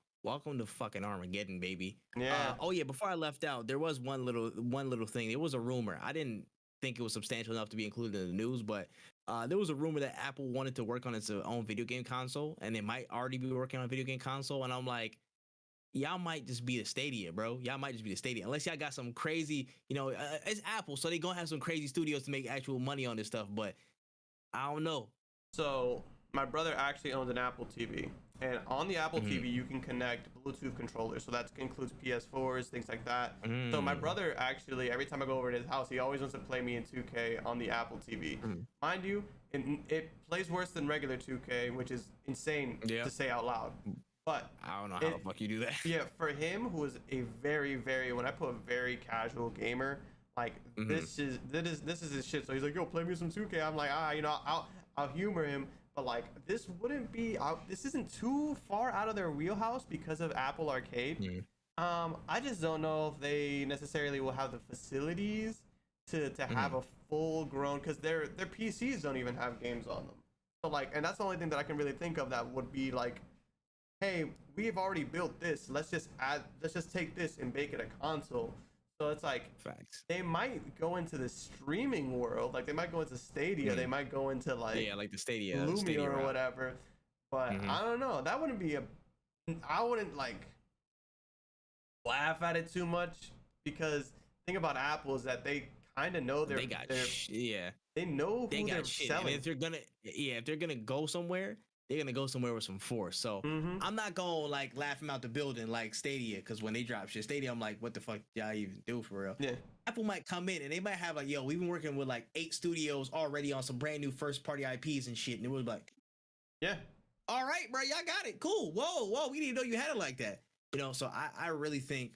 to fucking Armageddon, baby. Yeah. Oh yeah, before I left out, there was one little thing. There was a rumor. I didn't think it was substantial enough to be included in the news, but there was a rumor that Apple wanted to work on its own video game console, and they might already be working on a video game console, and I'm like, y'all might just be the Stadia, bro. Y'all might just be the Stadia. Unless y'all got some crazy, you know, it's Apple, so they gonna have some crazy studios to make actual money on this stuff, but I don't know. So my brother actually owns an Apple TV, and on the Apple TV you can connect Bluetooth controllers, so that includes PS4s, things like that. So my brother actually, every time I go over to his house, he always wants to play me in 2K on the Apple TV. Mind you, it plays worse than regular 2K, which is insane to say out loud. But I don't know how the fuck you do that. Yeah, for him, who is a very, when I put a very casual gamer, like this is his shit. So he's like, yo, play me some 2K. I'm like, you know, I'll humor him, but like this wouldn't be this isn't too far out of their wheelhouse because of Apple Arcade. I just don't know if they necessarily will have the facilities to have a full grown, because their PCs don't even have games on them. So like, and that's the only thing that I can really think of that would be like, hey, we've already built this. Let's just take this and make it a console. So it's like, Facts. they might go into the streaming world, like they might go into Stadia, they might go into like Yeah, like the Stadia, Lumia or route. whatever. But I don't know. That wouldn't be I wouldn't like laugh at it too much, because the thing about Apple is that they kind of know They got they know they who got they're shit. selling. And if they're gonna go somewhere, they're gonna go somewhere with some force. So I'm not gonna like laugh them out the building like Stadia, because when they drop shit, Stadia, I'm like, what the fuck y'all even do for real? Yeah. Apple might come in and they might have like, yo, we've been working with like 8 studios already on some brand new first party IPs and shit, and it was like, Yeah. all right, bro, y'all got it, cool. Whoa, we didn't know you had it like that, you know. So I really think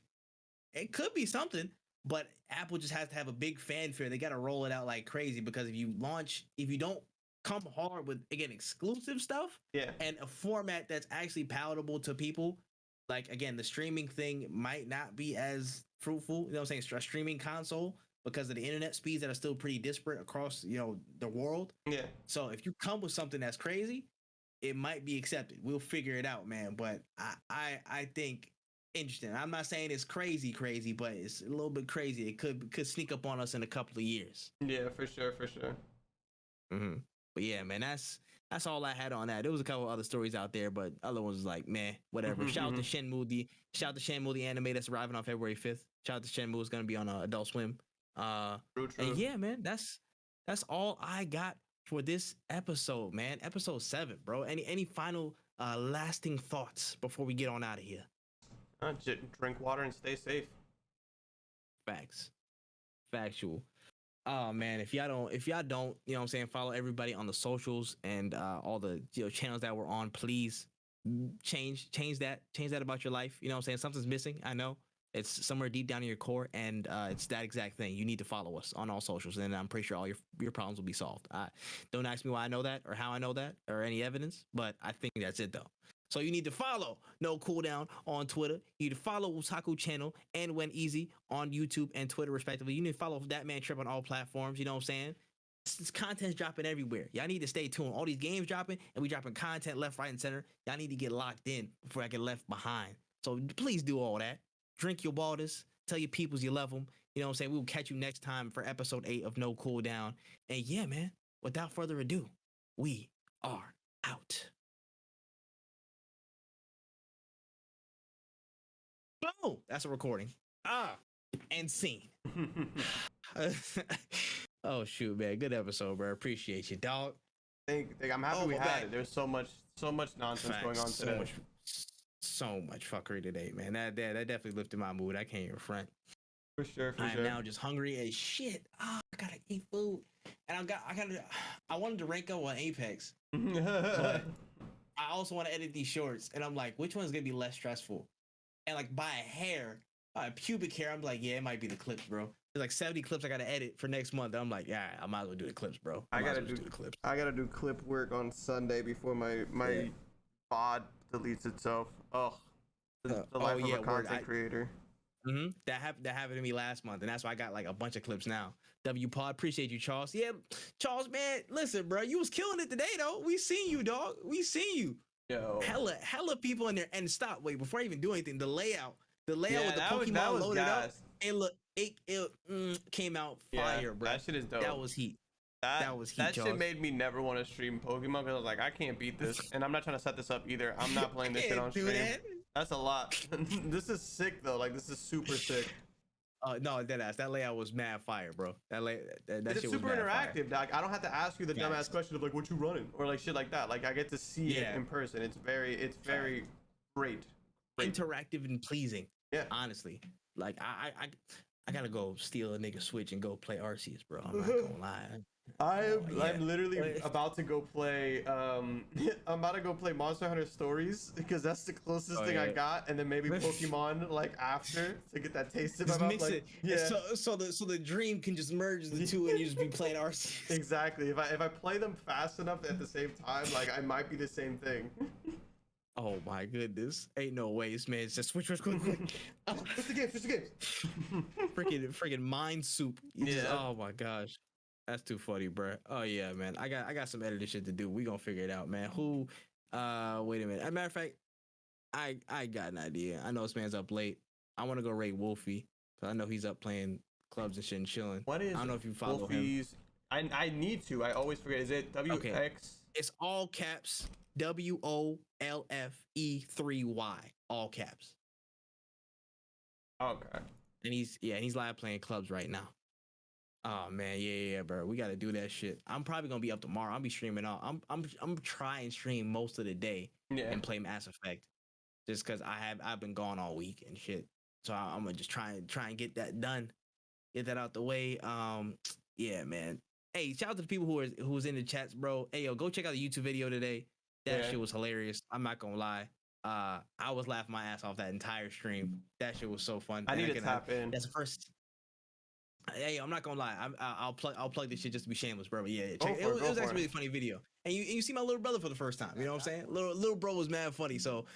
it could be something. But Apple just has to have a big fanfare. They got to roll it out like crazy, because if you don't come hard with, again, exclusive stuff, and a format that's actually palatable to people, like, again, the streaming thing might not be as fruitful. You know what I'm saying? A streaming console, because of the internet speeds that are still pretty disparate across, you know, the world. Yeah. So if you come with something that's crazy, it might be accepted. We'll figure it out, man. But I think interesting. I'm not saying it's crazy, but it's a little bit crazy. It could sneak up on us in a couple of years. Yeah, for sure. But yeah, man, that's all I had on that. There was a couple other stories out there, but other ones was like, man, whatever. Shout out to Shenmue, the anime that's arriving on February 5th. Shout out to Shenmue. It's gonna be on Adult Swim. True. And yeah, man, that's all I got for this episode, man. Episode 7, bro. Any final lasting thoughts before we get on out of here? Drink water and stay safe. Facts. Factual. Oh man, if y'all don't, you know what I'm saying, follow everybody on the socials and all the, you know, channels that we're on, please change that about your life. You know what I'm saying? Something's missing. I know it's somewhere deep down in your core, and it's that exact thing. You need to follow us on all socials, and I'm pretty sure all your problems will be solved. Don't ask me why I know that or how I know that or any evidence, but I think that's it though. So you need to follow No Cooldown on Twitter. You need to follow Wotaku channel and When Easy on YouTube and Twitter, respectively. You need to follow That Man Tripp on all platforms. You know what I'm saying? This content's dropping everywhere. Y'all need to stay tuned. All these games dropping, and we dropping content left, right, and center. Y'all need to get locked in before I get left behind. So please do all that. Drink your waters. Tell your peoples you love them. You know what I'm saying? We will catch you next time for episode 8 of No Cooldown. And yeah, man, without further ado, we are out. Boom! That's a recording. And scene. Oh shoot, man! Good episode, bro. Appreciate you, dog. I'm happy we had it. There's so much nonsense going on today. So much fuckery today, man. That definitely lifted my mood. I can't even front. For sure. I am now just hungry as shit. I gotta eat food, and I wanted to rank up on Apex, but I also want to edit these shorts, and I'm like, which one's gonna be less stressful? And like by a hair, pubic hair, I'm like, yeah, it might be the clips, bro. There's like 70 clips I gotta edit for next month. I'm like, yeah, I might as well do the clips, bro. I gotta do the clips. I gotta do clip work on Sunday before my pod deletes itself. Oh, the life of a content creator. That happened to me last month, and that's why I got like a bunch of clips now. W Pod, appreciate you, Charles. Yeah, Charles, man, listen, bro, you was killing it today, though. We seen you, dog. We seen you. Yo, hella people in there. And stop, wait, before I even do anything, the layout with the Pokemon loaded up, it came out fire, bro. That shit is dope. That was heat. That was heat. That shit made me never want to stream Pokemon, because I was like, I can't beat this, and I'm not trying to set this up either. I'm not playing this shit on stream. That's a lot. This is sick though. Like, this is super sick. No, that layout was mad fire, bro. That it's shit super was interactive, dog. I don't have to ask you the dumbass question of like, what you running, or like shit like that. Like, I get to see it in person. It's very great. Interactive and pleasing. Yeah, honestly, like I gotta go steal a nigga Switch and go play Arceus, bro. I'm not gonna lie. I'm literally about to go play I'm about to go play Monster Hunter Stories, because that's the closest thing I got, and then maybe Pokemon like after, to get that taste in my mouth. Like, yeah. So the dream can just merge the two and you just be playing Arceus. Exactly. If I play them fast enough at the same time, like, I might be the same thing. Oh my goodness. Ain't no way this man's just switch quickly. Switch the game. freaking mind soup. Yeah. Oh my gosh. That's too funny, bro. Oh yeah, man. I got some editing shit to do. We gonna figure it out, man. Who wait a minute. As a matter of fact, I got an idea. I know this man's up late. I wanna go raid Wolfie. Cause I know he's up playing clubs and shit and chilling. What is I don't know if you follow Wolfie's? I need to. I always forget. Is it WX? Okay. It's all caps. WOLFE3Y. All caps. Okay. And he's live playing clubs right now. Oh man, yeah, bro. We gotta do that shit. I'm probably gonna be up tomorrow. I'll be streaming all. I'm trying to stream most of the day and play Mass Effect, just cause I've been gone all week and shit. So I'm gonna just try and get that done, get that out the way. Yeah, man. Hey, shout out to the people who was in the chats, bro. Hey, yo, go check out the YouTube video today. That shit was hilarious. I'm not gonna lie. I was laughing my ass off that entire stream. That shit was so fun. I need to tap in. That's the first. Hey, I'm not gonna lie. I'll plug this shit just to be shameless, bro. But yeah, check. It was actually a really funny video. And you see my little brother for the first time. You know what I'm saying? Little bro was mad funny. So,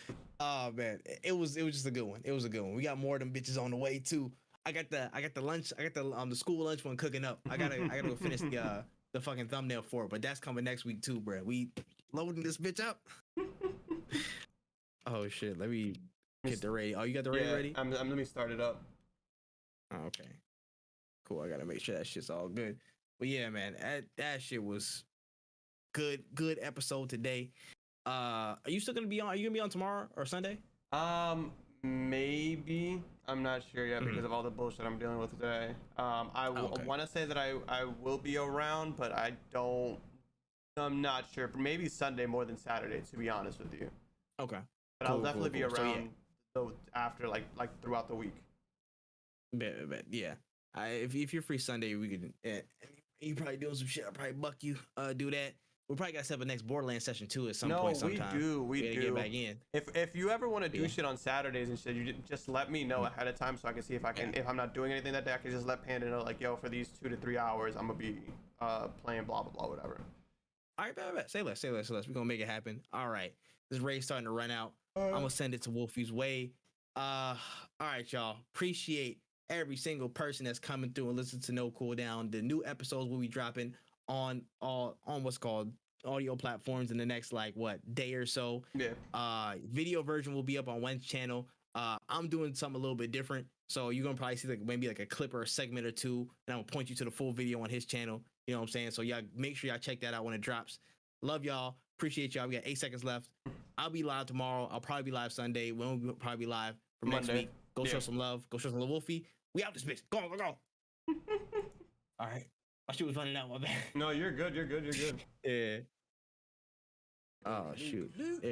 man, it was just a good one. It was a good one. We got more of them bitches on the way too. I got the lunch. I got the school lunch one cooking up. I gotta go finish the fucking thumbnail for it. But that's coming next week too, bro. We loading this bitch up. Oh shit! Let me get the raid. Oh, you got the raid ready? I'm let me start it up. Oh, okay. Cool. I gotta make sure that shit's all good. But yeah, man, that shit was good. Good episode today. Are you still gonna be on? Are you gonna be on tomorrow or Sunday? Maybe. I'm not sure yet because of all the bullshit I'm dealing with today. I want to say that I will be around, but I'm not sure. Maybe Sunday more than Saturday, to be honest with you. Okay. But cool, I'll definitely be cool. around after like throughout the week. Bet. Yeah. If you're free Sunday, we could. You probably doing some shit. I'll probably buck you. Do that. We probably got to set up a next Borderlands session too at some point. Sometime. We do. Get back in. If you ever want to do shit on Saturdays and shit, you just let me know ahead of time so I can see if I can. If I'm not doing anything that day, I can just let Panda know like, yo, for these 2 to 3 hours, I'm gonna be playing blah blah blah whatever. All right, bet. Say less. We're gonna make it happen. All right. This raid's starting to run out. I'm gonna send it to Wolfie's way. All right, y'all. Appreciate every single person that's coming through and listen to No Cooldown. The new episodes will be dropping on what's called audio platforms in the next day or so. Yeah. Video version will be up on Wen's channel. I'm doing something a little bit different, so you're gonna probably see maybe a clip or a segment or two, and I'm gonna point you to the full video on his channel. You know what I'm saying? So y'all make sure y'all check that out when it drops. Love y'all. Appreciate y'all. We got 8 seconds left. I'll be live tomorrow. I'll probably be live Sunday. We'll probably be live for next week. Go show some love. Go show some love, Wolfie. We out this bitch. Go. All right. My shit was running out. My bad. No, you're good. Yeah. Oh shoot. Yeah.